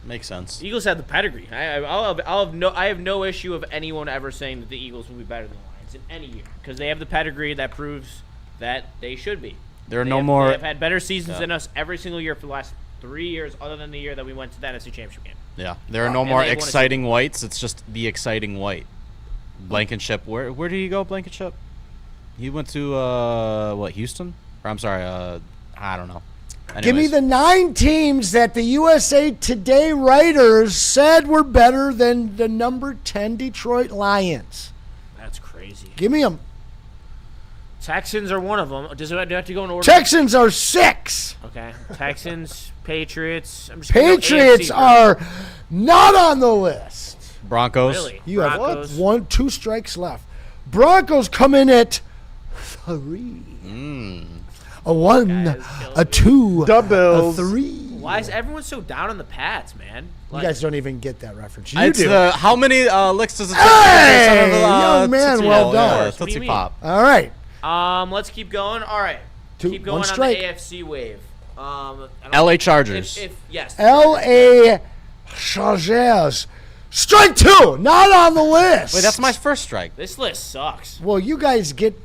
Makes sense. Eagles have the pedigree. I have no issue of anyone ever saying that the Eagles will be better than the Lions in any year because they have the pedigree that proves that they should be. There are They no have- more. They have had better seasons Yeah. than us every single year for the last 3 years, other than the year that we went to the NFC Championship game. Yeah, there are no And more they won a exciting whites. It's just the exciting white. Blankenship. Where did he go? Blankenship. He went to Houston? Or I'm sorry. I don't know. Give me Anyways. the 9 teams that the USA Today writers said were better than the number 10 Detroit Lions. That's crazy. Give me them. Texans are one of them. Do I have to go in order? Texans are 6. Okay. Texans, Patriots. I'm just gonna go Patriots AFC are not on the list. Broncos. Really? You Broncos. have 2 strikes left. Broncos come in at 3. A 1, a 2, Doubles. a 3. Why is everyone so down on the Pats, man? You guys don't even get that reference. You It's do. how many licks does it take? Hey, young man, well done. What do you Tootsie mean? Pop. All right. Let's keep going. All right. Keep going one on strike. the AFC wave. I don't- LA Chargers. Yes. L.A. Chargers. Strike 2, not on the list. Wait, that's my first strike. This list sucks. Well, you guys get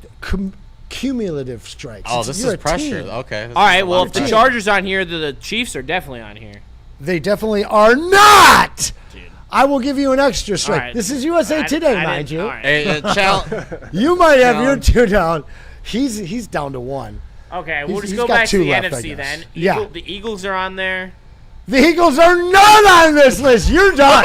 cumulative strikes. Oh, this You're is a pressure. team. Okay. All right. Well, if the team. Chargers on here, the Chiefs are definitely on here. They definitely are not. I will give you an extra strike. right. This is USA Today, I mind didn't- you. all right. Hey, You might have your 2 down. He's down to 1. Okay, we'll He's- just he's go got back to 2 the left, I NFC guess. then. Yeah. The Eagles are on there. The Eagles are not on this list. You're done.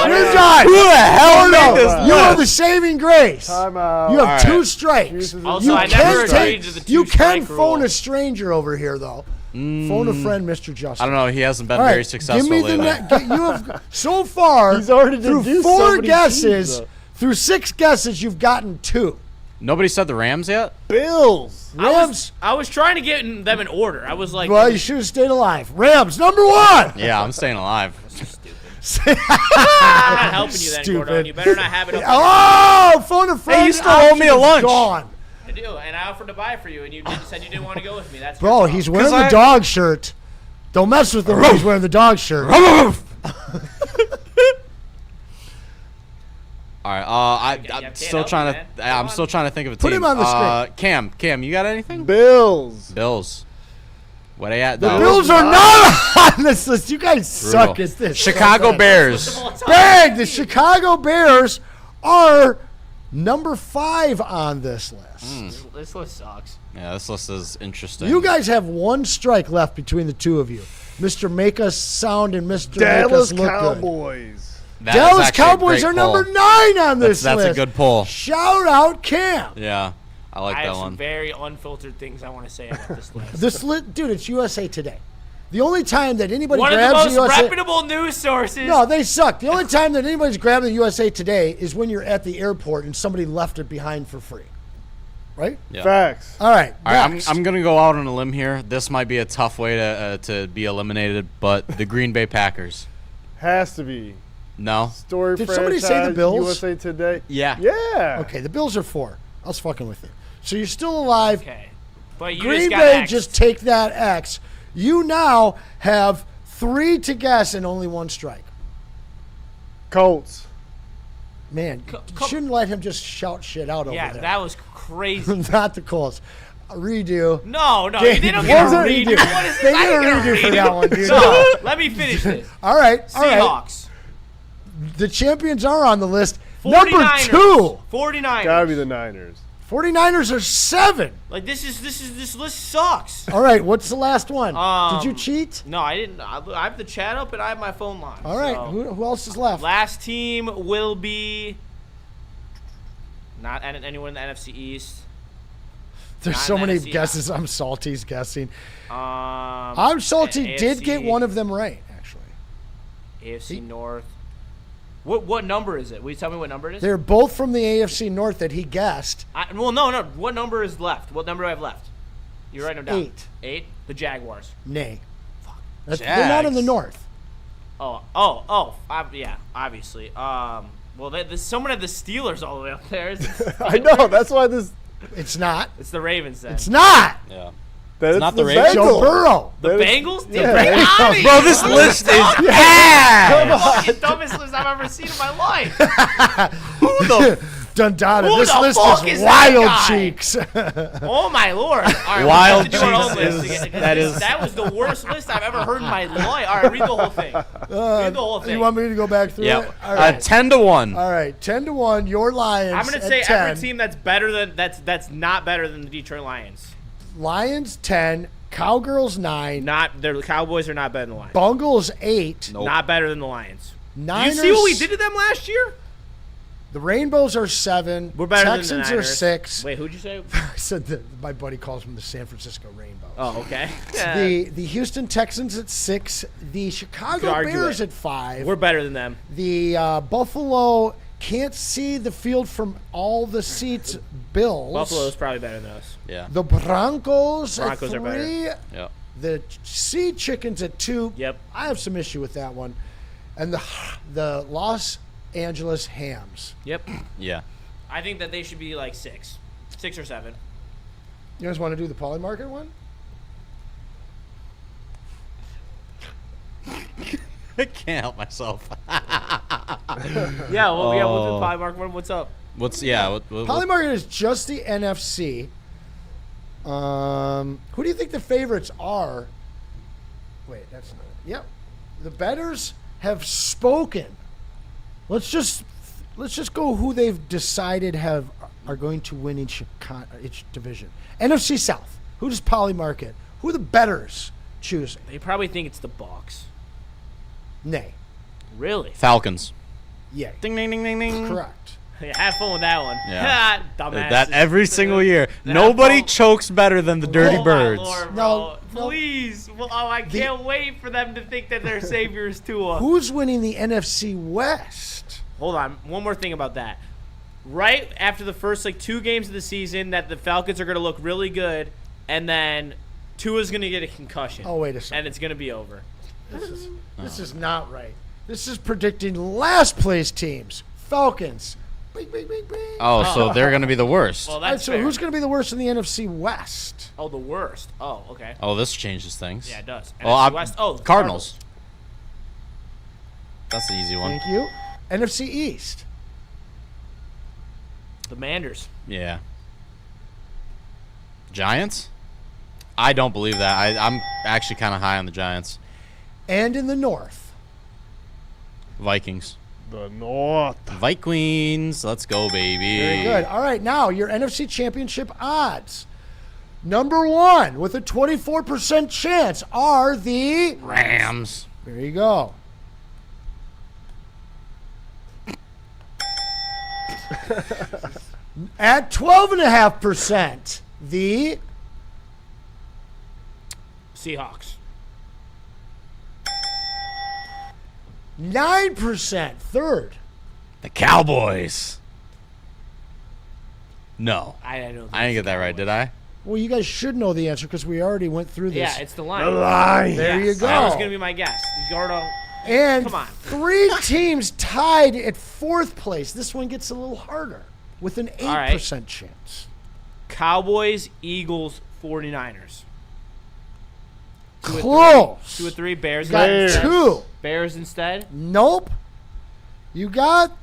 You're done. Who the hell Oh, made this You are list? the saving grace. Time out. You have All 2 right. strikes. Also, You I can never take- agreed to the You can two-strike phone rule. a stranger over here, though. Phone a friend, Mr. Justin. I don't know. He hasn't been All right, very successful give me the lately. you have so far He's already through deduced 4 so many guesses, teams, though. through 6 guesses, you've gotten 2. Nobody said the Rams yet. Bills. Rams. I was trying to get them in order. I was like, Well, you should have stayed alive. Rams, number 1. Yeah, I'm staying alive. I'm not helping you then, Stupid. Gordon. You better not have it up. Oh, phone a friend. Hey, you still owe me a option is lunch. Gone. I do, and I offered to buy it for you, and you said you didn't want to go with me. That's your Bro, fault. he's wearing the 'Cause dog shirt. Don't mess with him. He's wearing the dog shirt. All right. Yeah, I'm can't still help trying you, to. man. I'm Come still on. trying to think of a team. Put him on the screen. Cam, you got anything? Bills. Bills. What they at? The though? Bills are not on this list. You guys suck Brutal. at this. Chicago Bears. Bang! The Chicago Bears are number 5 on this list. This list sucks. Yeah, this list is interesting. You guys have 1 strike left between the 2 of you. Mr. Make Us Sound and Mr. Dallas Make Us Look Good. Cowboys. That is Dallas actually a Cowboys great are number pull. 9 on this That's list. a good pull. Shout out Cam. Yeah, I like I that have some one. very unfiltered things I want to say about this list. This dude, it's USA Today. The only time that anybody One of the grabs most the USA reputable news sources. No, they suck. The only time that anybody's grabbing the USA Today is when you're at the airport and somebody left it behind for free. Right? Yeah. Facts. All right. All right, next. I'm gonna go out on a limb here. This might be a tough way to be eliminated, but the Green Bay Packers. Has to be. No. Story Did franchise, somebody say the Bills? USA Today. Yeah. Yeah. Okay, the Bills are 4. I was fucking with you. So you're still alive. Okay. But you Green just got Bay, X'd. just take that X. You now have 3 to guess and only 1 strike. Colts. Man, you shouldn't let him just shout shit out over Yeah, there. that was crazy. Not the Colts. Redo. No, Dave, they don't get a redo. redo. What is this? They I get a didn't redo for redo. that one, dude. No, let me finish this. All right. Seahawks. The champions are on the list. 49ers. Number 2. 49ers. Gotta be the Niners. 49ers are 7. Like this list sucks. All right, what's the last one? Did you cheat? No, I didn't. I have the chat up and I have my phone line. All right, so. who else is left? Last team will be not anyone in the NFC East. There's Not so in the many NFC. guesses. I'm salty's guessing. I'm I'm salty. Did AFC. get one of them right, actually. AFC North. What number is it? Will you tell me what number it is? They're both from the AFC North that he guessed. Well, no. What number is left? What number do I have left? You're writing them down. 8. 8? The Jaguars. Nay. They're not in the North. Yeah, obviously. Well, there's someone had the Steelers all the way up there. I know. That's why this. It's not. It's the Ravens then. It's not. Yeah. That's not the Ravens. Joe Burrow. The Bengals? Yeah. Bro, this list is Come ass. on. The dumbest list I've ever seen in my life. Who the Dundada. Who This the list fuck is is that wild guy? cheeks. Oh my lord! All right, Wild we have to do our own Cheeks list is- again. That was the worst list I've ever heard in my life. All right, read the whole thing. Read the whole thing. You want me to go back through Yeah. it? All right. 10-1. All right, 10-1. Your Lions. I'm gonna at say 10. every team that's better than that's not better than the Detroit Lions. Lions 10, Cowgirls 9, The Cowboys are not better than the Lions. Bungles 8, Not better than the Lions. Niners. You see what we did to them last year? The Rainbows are 7. We're better Texans than the are Niners. 6. Wait, who'd you say? I said that my buddy calls them the San Francisco Rainbows. Oh, okay. The Houston Texans at 6. The Chicago Could argue Bears it. at 5. We're better than them. The Buffalo can't see the field from all the seats. Bills. Buffalo's probably better than us. Yeah. The Broncos Broncos at 3. are better. Yep. The Sea Chickens at 2. Yep. I have some issue with that one. And the Los Angeles Hams. Yep. Yeah. I think that they should be like 6 or 7. You guys want to do the Polymarket one? I can't help myself. Yeah, we'll do Polymarket one. What's up? Polymarket is just the NFC. Who do you think the favorites are? Wait, that's not it. Yep. The bettors have spoken. Let's just go who they've decided are going to win each division. NFC South. Who does Polymarket? Who are the bettors choosing? They probably think it's the Bucs. Nay. Really? Falcons. Yay. Ding, ding, ding, ding, ding. Correct. Yeah, have fun with that one. Yeah. Dumbass. That every single year. Nobody chokes better than the Dirty Birds. My Lord, No, bro. Please. Well, I can't wait for them to think that their savior is Tua. Who's winning the NFC West? Hold on. One more thing about that. Right after the first 2 games of the season, that the Falcons are going to look really good, and then Tua's going to get a concussion. Oh, wait a second. And it's going to be over. This is not right. This is predicting last place teams. Falcons. Bing, bing, bing, bing. Oh, so they're going to be the worst. Well, All right, that's so fair. who's going to be the worst in the NFC West? Oh, the worst. Oh, okay. Oh, this changes things. Yeah, it does. Oh, NFC West. Oh, Cardinals. That's the easy one. Thank you. NFC East. The Manders. Yeah. Giants? I don't believe that. I'm actually kind of high on the Giants. And in the North. Vikings. The North. Vikings. Let's go, baby. Very good. All right, now your NFC Championship odds. Number 1 with a 24% chance are the Rams. There you go. At 12.5%, the Seahawks. 9%, third. The Cowboys. No. I don't think I didn't get that right, did I? Well, you guys should know the answer because we already went through this. Yeah, it's the Lions. The Lions. There you go. That was going to be my guess. Gordo. And Come on. 3 teams tied at 4th place. This one gets a little harder with an 8% right. chance. Cowboys, Eagles, 49ers. Close. 2 or 3. Bears. Got Bears. 2. Bears instead. Nope. You got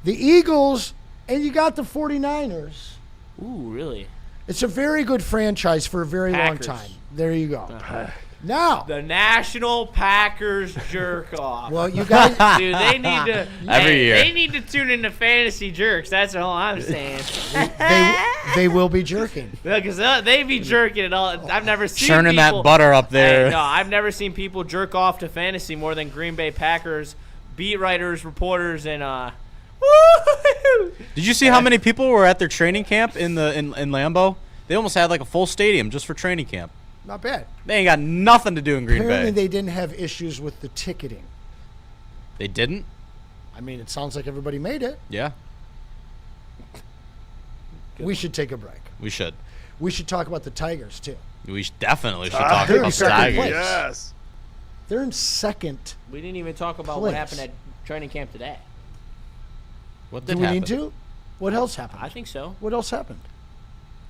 the Eagles, and you got the 49ers. Ooh, really? It's a very good franchise for a very Packers. long time. There you go. Now, the National Packers jerk off. Well, you guys, dude, they need to year. They need to tune into Fantasy Jerks. That's all I'm saying. they will be jerking. Because they be jerking it all. I've never seen Churning people, that butter up there. No, I've never seen people jerk off to fantasy more than Green Bay Packers beat writers, reporters, and Did you see how many people were at their training camp in Lambeau? They almost had like a full stadium just for training camp. Not bad. They ain't got nothing to do in Green Apparently, Bay. they didn't have issues with the ticketing. They didn't? I mean, it sounds like everybody made it. Yeah. We should take a break. We should. We should talk about the Tigers, too. We definitely should talk about the Tigers. Yes. They're in second. we didn't even talk about what happened at training camp today. What Do did we happen? need to? What else happened? I think so. What else happened?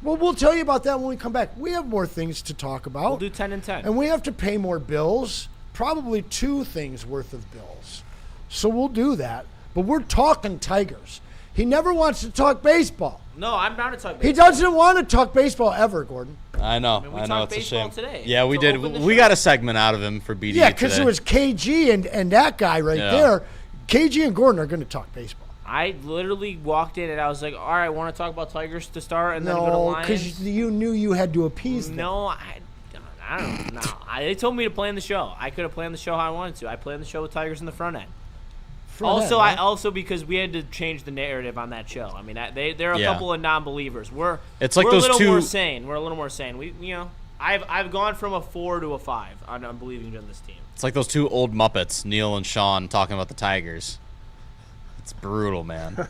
Well, we'll tell you about that when we come back. We have more things to talk about. We'll do 10 and 10. And we have to pay more bills, probably 2 things worth of bills. So we'll do that. But we're talking Tigers. He never wants to talk baseball. No, I'm not to talk baseball. He doesn't want to talk baseball ever, Gordon. I know. I mean, we I know. talked It's a shame. baseball today. Yeah, we To did. open the We show. got a segment out of him for BD Yeah, because today. it was KG and that guy right Yeah. there. KG and Gordon are going to talk baseball. I literally walked in and I was like, all right, want to talk about Tigers to start and then go to No, Lions? because you knew you had to appease them. No, I don't know. They told me to plan the show. I could have planned the show how I wanted to. I planned the show with Tigers in the front end. Also because we had to change the narrative on that show. I mean, they're a couple of non-believers. It's like we're those a little two- more sane. We're a little more sane. I've gone from a 4 to a 5 on believing in this team. It's like those 2 old Muppets, Neil and Sean, talking about the Tigers. It's brutal, man.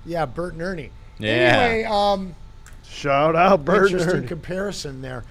Yeah, Bert and Ernie. Yeah. Anyway, shout out Bert and interesting Ernie. comparison there.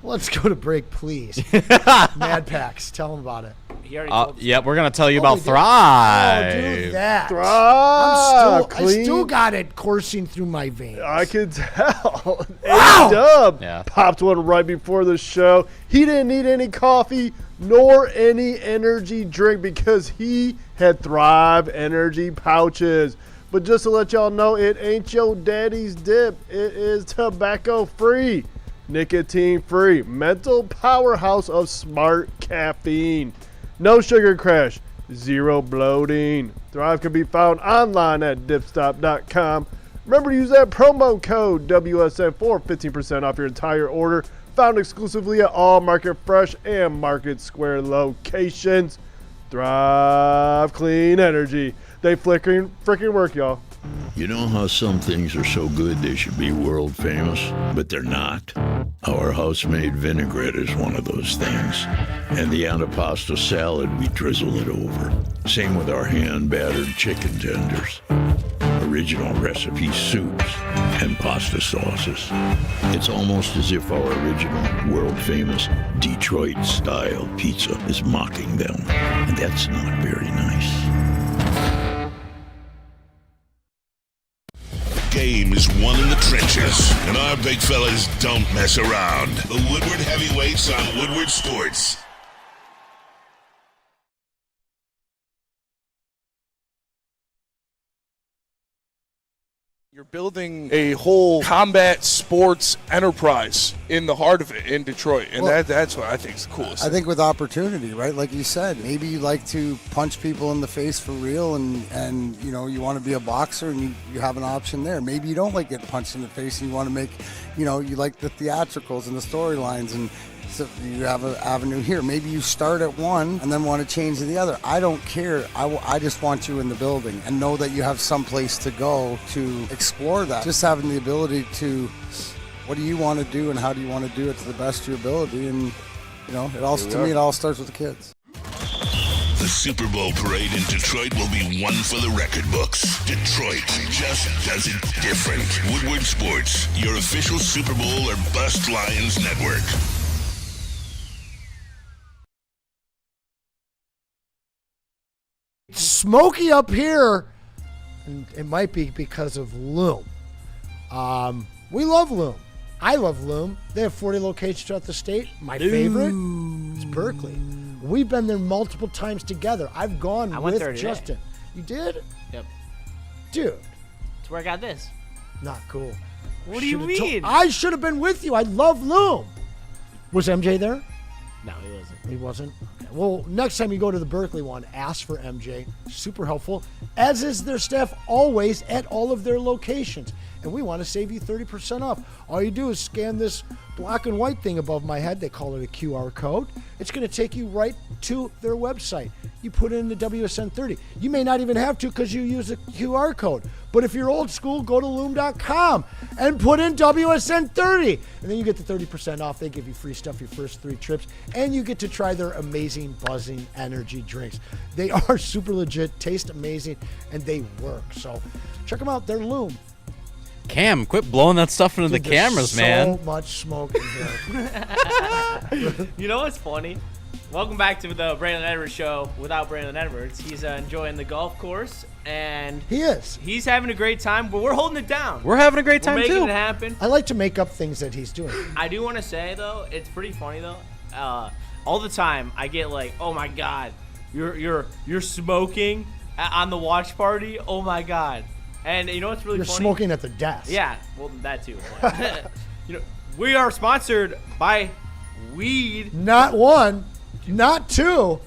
Let's go to break, please. Mad Packs, tell them about it. He already told us. Yeah, we're gonna tell you about we did. Thrive. Oh, do that. Thrive, I still got it coursing through my veins. I could tell. Wow. A-Dub Yeah. popped one right before the show. He didn't need any coffee nor any energy drink because he had Thrive energy pouches. But just to let y'all know, it ain't your daddy's dip. It is tobacco free, nicotine free, mental powerhouse of smart caffeine. No sugar crash, zero bloating. Thrive can be found online at dipstop.com. Remember to use that promo code WSN for 15% off your entire order. Found exclusively at all Market Fresh and Market Square locations. Thrive Clean Energy. They freaking work, y'all. You know how some things are so good they should be world famous, but they're not? Our house-made vinaigrette is one of those things. And the antipasto salad, we drizzle it over. Same with our hand-battered chicken tenders. Original recipe soups and pasta sauces. It's almost as if our original world-famous Detroit-style pizza is mocking them. And that's not very nice. Game is won in the trenches, and our big fellas don't mess around. The Woodward Heavyweights on Woodward Sports. You're building a whole combat sports enterprise in the heart of it in Detroit, and Well, that's what I think is the coolest. I think with opportunity, right? Like you said, maybe you like to punch people in the face for real, and you know you want to be a boxer, and you have an option there. Maybe you don't like getting punched in the face, and you want to make, you like the theatricals and the storylines, and so you have an avenue here. Maybe you start at one and then want to change to the other. I don't care. I just want you in the building and know that you have some place to go to explore that. Just having the ability to, what do you want to do and how do you want to do it to the best of your ability? And it all starts with the kids. The Super Bowl parade in Detroit will be one for the record books. Detroit just does it different. Woodward Sports, your official Super Bowl or Bust Lions network. Smoky up here, and it might be because of Loom. We love Loom. I love Loom. They have 40 locations throughout the state. My favorite is Berkeley. We've been there multiple times together. I've gone I went there with today. Justin. You did? Yep. Dude. That's where I got this. Not cool. What do you Should've mean? I should have been with you. I love Loom. Was MJ there? No, he wasn't. He wasn't? Okay. Well, next time you go to the Berkeley one, ask for MJ. Super helpful. As is their staff always at all of their locations. And we want to save you 30% off. All you do is scan this black and white thing above my head. They call it a QR code. It's going to take you right to their website. You put in the WSN30. You may not even have to because you use a QR code. But if you're old school, go to loom.com and put in WSN30. And then you get the 30% off. They give you free stuff your first 3 trips. And you get to try their amazing buzzing energy drinks. They are super legit, taste amazing, and they work. So check them out. They're Loom. Cam, quit blowing that stuff into the Dude, there's cameras, man. So much smoke in here. You know what's funny? Welcome back to the Braylon Edwards show without Braylon Edwards. He's enjoying the golf course, and He is. he's having a great time, but we're holding it down. We're having a great We're time, making too. it happen. I like to make up things that he's doing. I do want to say, though, it's pretty funny, though. All the time, I get like, oh, my God, you're smoking on the watch party? Oh, my God. And you know what's really You're funny? smoking at the desk. Yeah, well, that too. But, you know, we are sponsored by weed. Not one, not two,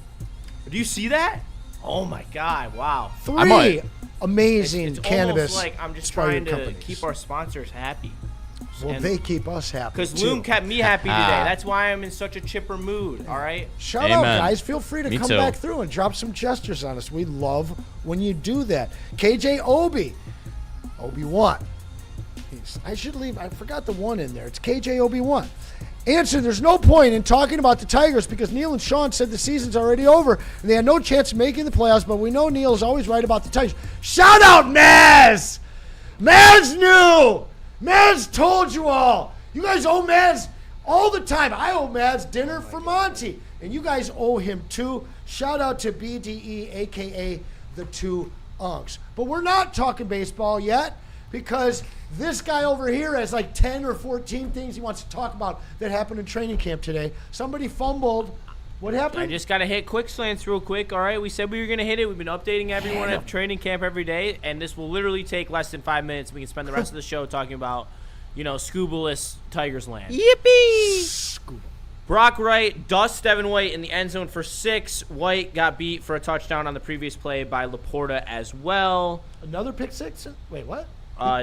Do you see that? Oh my God! Wow. 3 amazing It's cannabis. almost like I'm just expired trying to companies. keep our sponsors happy. Well, And- they keep us happy. Because too. Loom kept me happy today. That's why I'm in such a chipper mood. All right. Shout out, guys. Feel free to Me come too. back through and drop some gestures on us. We love when you do that. KJ Obi-Wan. I should leave. I forgot the one in there. It's KJ Obi-Wan. Answer, there's no point in talking about the Tigers because Neil and Sean said the season's already over and they had no chance of making the playoffs, but we know Neil is always right about the Tigers. Shout out, Maz! Maz knew! Maz told you all. You guys owe Maz all the time. I owe Maz dinner for Monty, and you guys owe him too. Shout out to BDE, a.k.a. the 2 Unks. But we're not talking baseball yet because this guy over here has like 10 or 14 things he wants to talk about that happened in training camp today. Somebody fumbled. What happened? I just got to hit quick slants real quick. All right. We said we were going to hit it. We've been updating everyone at training camp every day, and this will literally take less than 5 minutes. We can spend the rest of the show talking about, scubaless Tigers land. Yippee! Brock Wright dusts Devin White in the end zone for 6. White got beat for a touchdown on the previous play by Laporta as well. Another pick 6? Wait, what?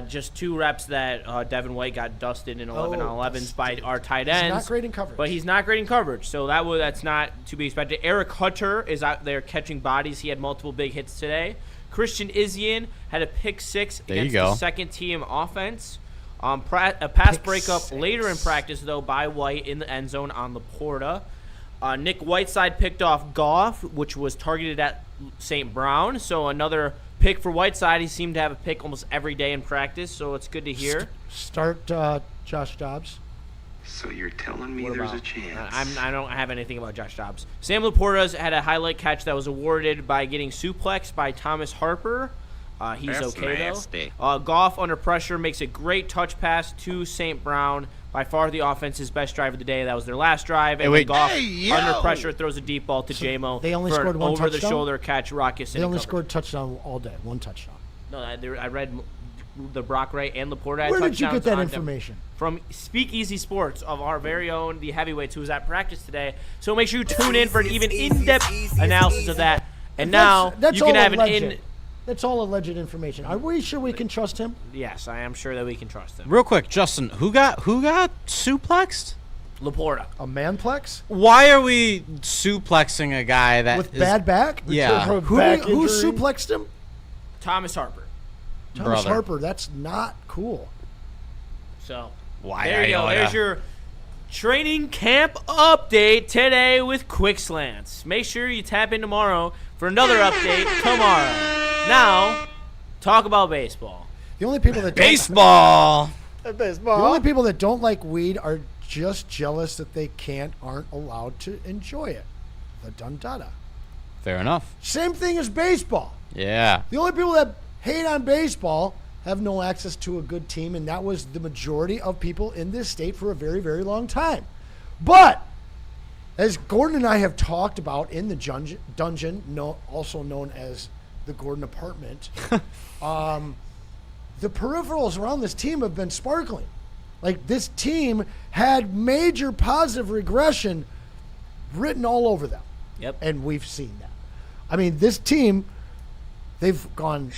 Just 2 reps that Devin White got dusted in 11 on 11s by our tight He's ends. not great in coverage. But he's not great in coverage, so that's not to be expected. Eric Hutter is out there catching bodies. He had multiple big hits today. Christian Izien had a pick 6 against the second team offense. A pass breakup later in practice, though, by White in the end zone on Laporta. Nick Whiteside picked off Goff, which was targeted at St. Brown, so another pick for Whiteside. He seemed to have a pick almost every day in practice, so it's good to hear. Start Josh Dobbs. So you're telling me there's a chance? I don't have anything about Josh Dobbs. Sam Laporta's had a highlight catch that was awarded by getting suplexed by Thomas Harper. He's That's okay, nasty. though. Goff, under pressure, makes a great touch pass to St. Brown. By far the offense's best drive of the day. That was their last drive. And then Goff, under pressure, throws a deep ball to J-Mo they only for scored an one over-the-shoulder catch. Rocket They only scored touchdown all day. 1 touchdown. No, I read the Brock Wright and Laporta had Where did you get touchdowns that on information? From Speakeasy Sports of our very own, the heavyweights, who was at practice today. So make sure you tune in for an even in-depth analysis of that. And now that's you can all have alleged. That's all alleged information. Are we sure we can trust him? Yes, I am sure that we can trust him. Real quick, Justin, who got suplexed? Laporta. A manplex? Why are we suplexing a guy that With is- bad back? Yeah. Who suplexed him? Thomas Harper. Thomas Brother. Harper. That's not cool. So Why there you go. Iota? There's your training camp update today with Quick Slants. Make sure you tap in tomorrow for another update tomorrow. Now, talk about baseball. The only people that Baseball. The only people that don't like weed are just jealous that they aren't allowed to enjoy it. The Dundada. Fair enough. Same thing as baseball. Yeah. The only people that hate on baseball have no access to a good team, and that was the majority of people in this state for a very, very long time. But As Gordon and I have talked about in the dungeon, also known as the Gordon apartment, the peripherals around this team have been sparkling. Like, this team had major positive regression written all over them. Yep. And we've seen that. I mean, this team, they've gone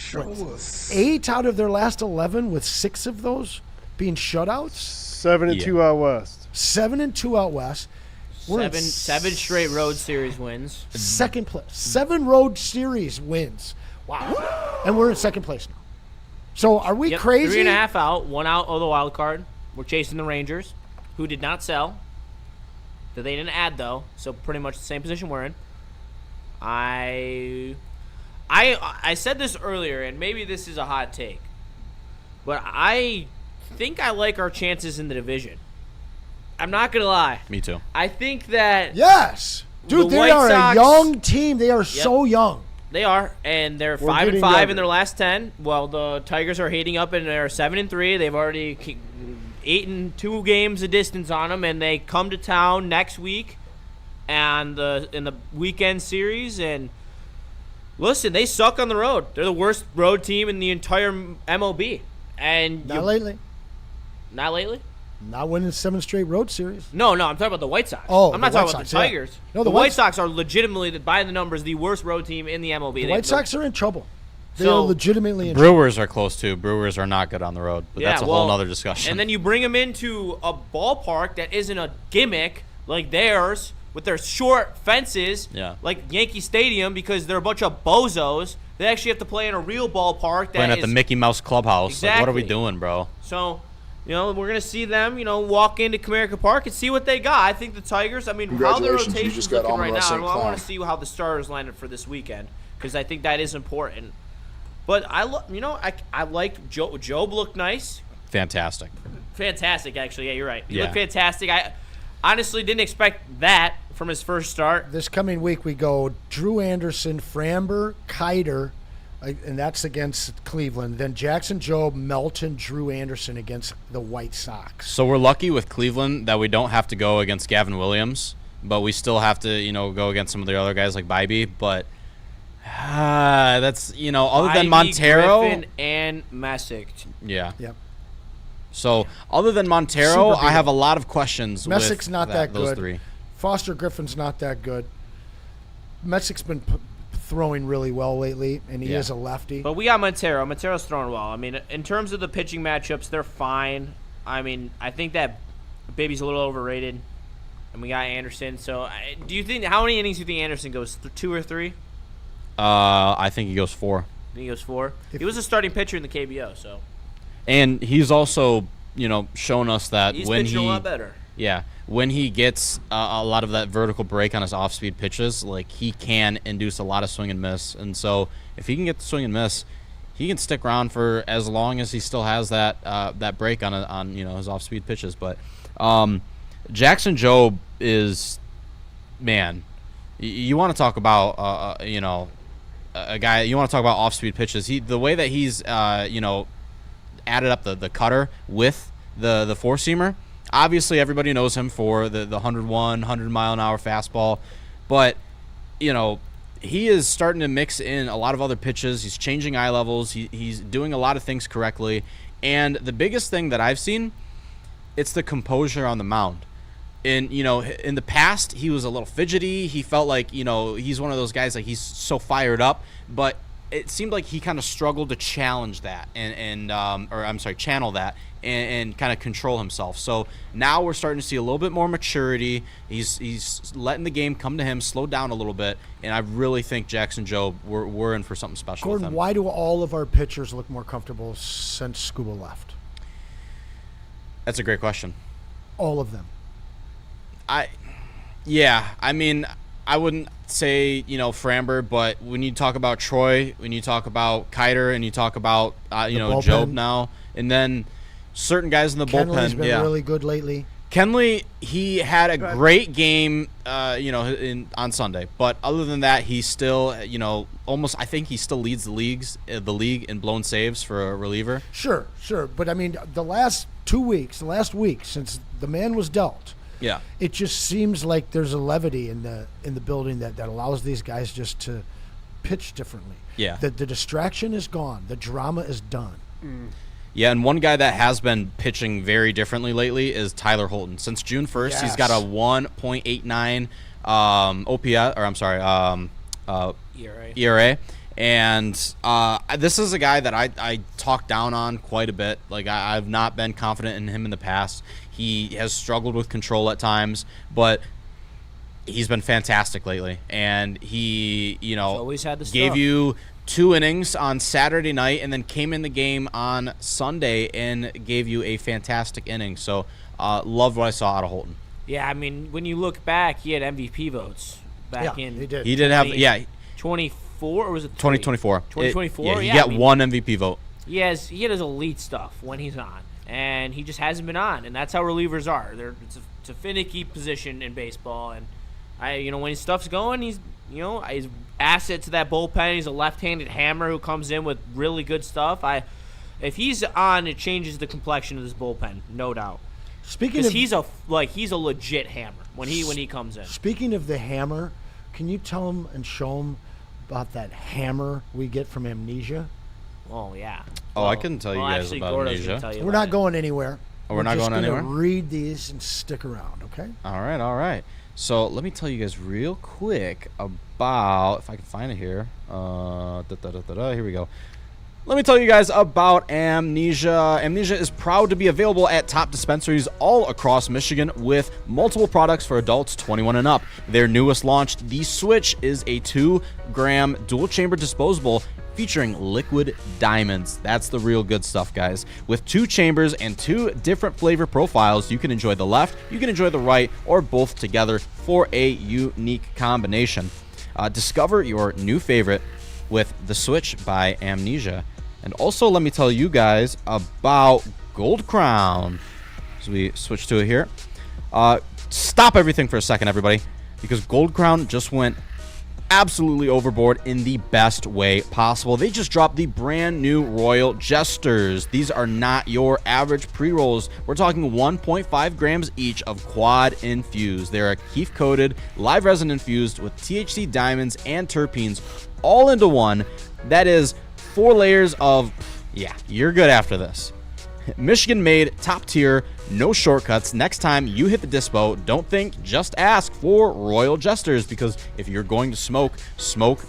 8 out of their last 11, with 6 of those being shutouts. 7-2 out west. 7-2 out west. We're in Seven straight road series wins. second place. 7 road series wins. Wow. And we're in second place now. So are we crazy? 3.5 out, 1 out of the wild card. We're chasing the Rangers, who did not sell. That they didn't add, though. So pretty much the same position we're in. I said this earlier, and maybe this is a hot take, but I think I like our chances in the division. I'm not going to lie. Me too. I think that... Yes! Dude, they are a young team. They are so young. They are, and they're 5-5 in their last 10. Well, the Tigers are heating up, and they're 7-3. They've already 8-2 games of distance on them, and they come to town next week, and in the weekend series. And listen, they suck on the road. They're the worst road team in the entire MLB. And Not lately. Not lately. Not winning 7 straight road series. No, I'm talking about the White Sox. Oh, I'm not the talking White about Sox, the Tigers. yeah. No, the White Sox are legitimately, by the numbers, the worst road team in the MLB. The White Sox are in trouble. They So- are legitimately in Brewers are close too. Brewers are not good on the road, but that's a whole well, other discussion. And then you bring them into a ballpark that isn't a gimmick like theirs, with their short fences, Yeah. like Yankee Stadium, because they're a bunch of bozos. They actually have to play in a real ballpark. Playing at the Mickey Mouse Clubhouse. Like, what are we Exactly. doing, bro? So, we're going to see them, walk into Comerica Park and see what they got. I think the Tigers, I mean, how their Congratulations, you rotation's just got looking right Amon-Ra now, St. I want Cloud. to see how the starters line up for this weekend, because I think that is important. But I like Job looked nice. Fantastic. Fantastic, actually. Yeah, you're right. He Yeah. looked fantastic. I honestly didn't expect that from his first start. This coming week, we go Drew Anderson, Framber, Kiter, and that's against Cleveland. Then Jackson Job, Melton, Drew Anderson against the White Sox. So we're lucky with Cleveland that we don't have to go against Gavin Williams, but we still have to, go against some of the other guys like Bybee. But that's, other than Ivy, Montero. Griffin, and Messick. Yeah. Yep. So other than Montero, Super I have a lot of questions Messick's with not that those good. 3. Foster Griffin's not that good. Messick's been throwing really well lately, and he is a lefty. But we got Montero. Montero's throwing well. I mean, in terms of the pitching matchups, they're fine. I mean, I think that Baby's a little overrated, and we got Anderson. So, do you think how many innings do you think Anderson goes? 2 or 3? I think he goes 4. I think he goes 4. He was a starting pitcher in the KBO, so And he's also, shown us that he's when pitching a lot better. Yeah, when he gets a lot of that vertical break on his off-speed pitches, like, he can induce a lot of swing and miss. And so if he can get the swing and miss, he can stick around for as long as he still has that break on his off-speed pitches. But Jackson Job is, man, you want to talk about a guy. You want to talk about off-speed pitches. The way that he's added up the cutter with the four-seamer. Obviously, everybody knows him for the 100-mile-an-hour fastball, but he is starting to mix in a lot of other pitches. He's changing eye levels. He's doing a lot of things correctly, and the biggest thing that I've seen, it's the composure on the mound. In the past, he was a little fidgety. He felt like he's one of those guys, like, he's so fired up, but it seemed like he kind of struggled to challenge that channel that and kind of control himself. So now we're starting to see a little bit more maturity. He's letting the game come to him, slow down a little bit, and I really think Jackson Job, we're in for something special with Gordon, him. why do all of our pitchers look more comfortable since Scuba left? That's a great question. All of them. I mean, I wouldn't say, Framber, but when you talk about Troy, when you talk about Kiter, and you talk about, Job now, and then certain guys in the Kenley's bullpen. been really good lately. Kenley, he had a great game, on Sunday. But other than that, he's still, I think he still leads the league in blown saves for a reliever. Sure. But, I mean, the last week since the man was dealt, Yeah. It just seems like there's a levity in the building that allows these guys just to pitch differently. Yeah. The distraction is gone. The drama is done. Yeah, and one guy that has been pitching very differently lately is Tyler Holton. Since June 1st, he's got a 1.89 OPS, or I'm sorry, ERA. And this is a guy that I talk down on quite a bit. Like, I've not been confident in him in the past. He has struggled with control at times, but he's been fantastic lately. And he, always had the gave stuff. you 2 innings on Saturday night and then came in the game on Sunday and gave you a fantastic inning. So loved what I saw out of Holton. Yeah, I mean, when you look back, he had MVP votes back in. He did. He did have, 24, or was it 2024. 2024? He got one MVP vote. He had his elite stuff when he's on, and he just hasn't been on, and that's how relievers are. It's a finicky position in baseball, and when his stuff's going, he's asset to that bullpen. He's a left-handed hammer who comes in with really good stuff. If he's on, it changes the complexion of this bullpen, no doubt. Speaking of, he's a legit hammer when he comes in. Speaking of the hammer, can you tell him and show him about that hammer we get from Amnesia? Oh yeah. I can tell you guys about Amnesia. We're not going anywhere. We're not going anywhere? Just read these and stick around, okay? All right. So let me tell you guys real quick about, if I can find it here. Here we go. Let me tell you guys about Amnesia. Amnesia is proud to be available at top dispensaries all across Michigan with multiple products for adults 21 and up. Their newest launch, The Switch, is a 2-gram dual-chamber disposable featuring liquid diamonds. That's the real good stuff, guys. With 2 chambers and 2 different flavor profiles, you can enjoy the left, you can enjoy the right, or both together for a unique combination. Discover your new favorite with The Switch by Amnesia. And also, let me tell you guys about Gold Crown. So we switch to it here. Stop everything for a second, everybody, because Gold Crown just went absolutely overboard in the best way possible. They just dropped the brand new Royal Jesters. These are not your average pre-rolls. We're talking 1.5 grams each of quad infused. They're a keef coated, live resin infused with THC diamonds and terpenes all into one. That is 4 layers of, you're good after this. Michigan made, top tier, no shortcuts. Next time you hit the dispo, don't think, just ask for Royal Jesters, because if you're going to smoke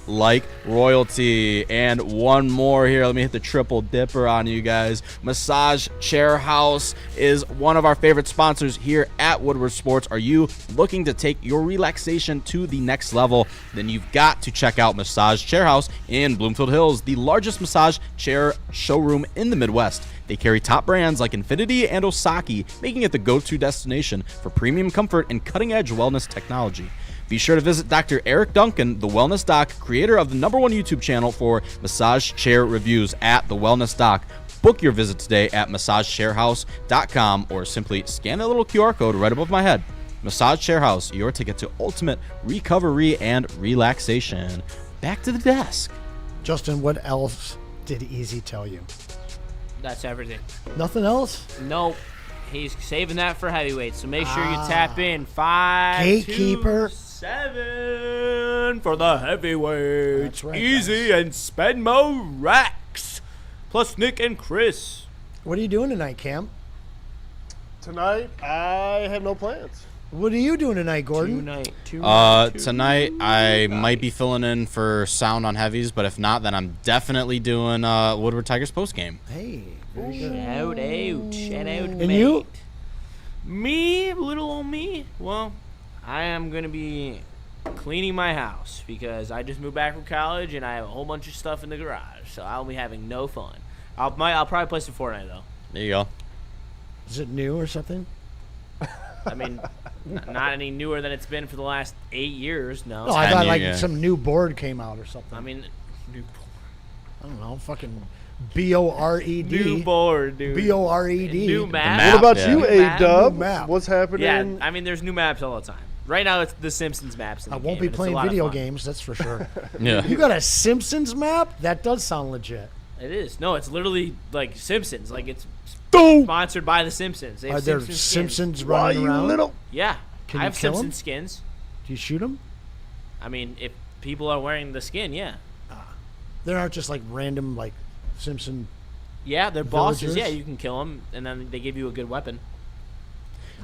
like royalty. And one more here. Let me hit the triple dipper on you guys. Massage Chair House is one of our favorite sponsors here at Woodward Sports. Are you looking to take your relaxation to the next level? Then you've got to check out Massage Chair House in Bloomfield Hills, the largest massage chair showroom in the Midwest. They carry top brands like Infinity and Osaki, making it the go-to destination for premium comfort and cutting-edge wellness technology. Be sure to visit Dr. Eric Duncan, the Wellness Doc, creator of the #1 YouTube channel for massage chair reviews at the Wellness Doc. Book your visit today at massagechairhouse.com or simply scan that little QR code right above my head. Massage Chair House, your ticket to ultimate recovery and relaxation. Back to the desk. Justin, what else did Easy tell you? That's everything. Nothing else? Nope. He's saving that for heavyweights, so make sure you tap in 5, Gatekeeper. 2, 7 for the heavyweights. That's right, Easy and spend more racks. Plus Nick and Chris. What are you doing tonight, Cam? Tonight, I have no plans. What are you doing tonight, Gordon? Tonight I might be filling in for sound on heavies, but if not, then I'm definitely doing Woodward Tigers post game. Hey, very good. Shout out, And mate. you? Me, little old me. Well, I am gonna be cleaning my house because I just moved back from college and I have a whole bunch of stuff in the garage, so I'll be having no fun. I'll probably play some Fortnite though. There you go. Is it new or something? I mean, not any newer than it's been for the last 8 years. No. No, I thought like some new board came out or something. I mean, new board. I don't know, fucking BORED. New board, dude. BORED. New map. What about you, A-Dub? New map. What's happening? Yeah, I mean, there's new maps all the time. Right now, it's the Simpsons maps. In the I won't game, be playing video games, that's for sure. Yeah. You got a Simpsons map? That does sound legit. It is. No, it's literally like Simpsons. Like it's Sponsored by The Simpsons. They have Are there Simpsons Simpsons skins. running around? Yeah. Can I you have kill 'em? Simpsons skins. Do you shoot them? I mean, if people are wearing the skin, yeah. There aren't just like random like Simpson. Yeah, they're bosses. villagers? Yeah, you can kill them, and then they give you a good weapon.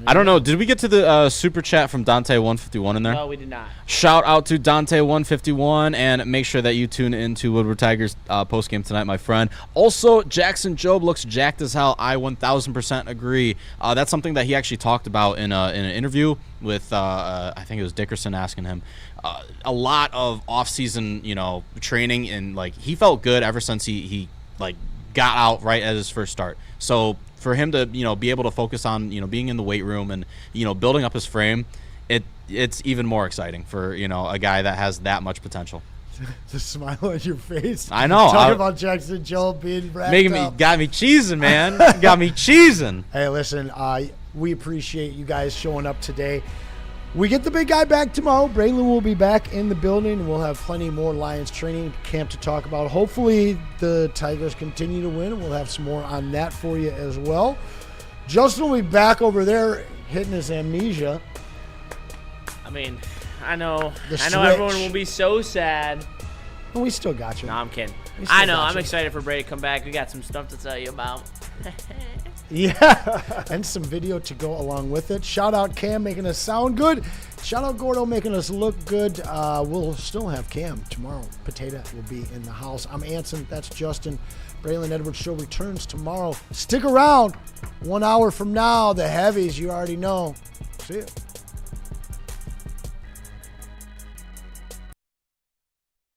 I don't know. Did we get to the super chat from Dante151 in there? No, we did not. Shout out to Dante151, and make sure that you tune into Woodward Tigers postgame tonight, my friend. Also, Jackson Job looks jacked as hell. I 1,000% agree. That's something that he actually talked about in an interview with, I think it was Dickerson asking him. A lot of off-season, training, and like he felt good ever since he like got out right at his first start. So for him to be able to focus on being in the weight room and building up his frame, it's even more exciting for a guy that has that much potential. The smile on your face. I know. Talking about Jackson Joel being wrapped up. Got me cheesing, man. Got me cheesing. Hey, listen, we appreciate you guys showing up today. We get the big guy back tomorrow. Braylon will be back in the building, and we'll have plenty more Lions training camp to talk about. Hopefully the Tigers continue to win, and we'll have some more on that for you as well. Justin will be back over there hitting his amnesia. I mean, I know The everyone switch. will be so sad. We still got you. No, I'm kidding. We still I know. got I'm you. excited for Brady to come back. We got some stuff to tell you about. Yeah, and some video to go along with it. Shout out Cam making us sound good. Shout out Gordo making us look good. We'll still have Cam tomorrow. Potato will be in the house. I'm Anson. That's Justin. Braylon Edwards Show returns tomorrow. Stick around. 1 hour from now, the heavies, you already know. See ya.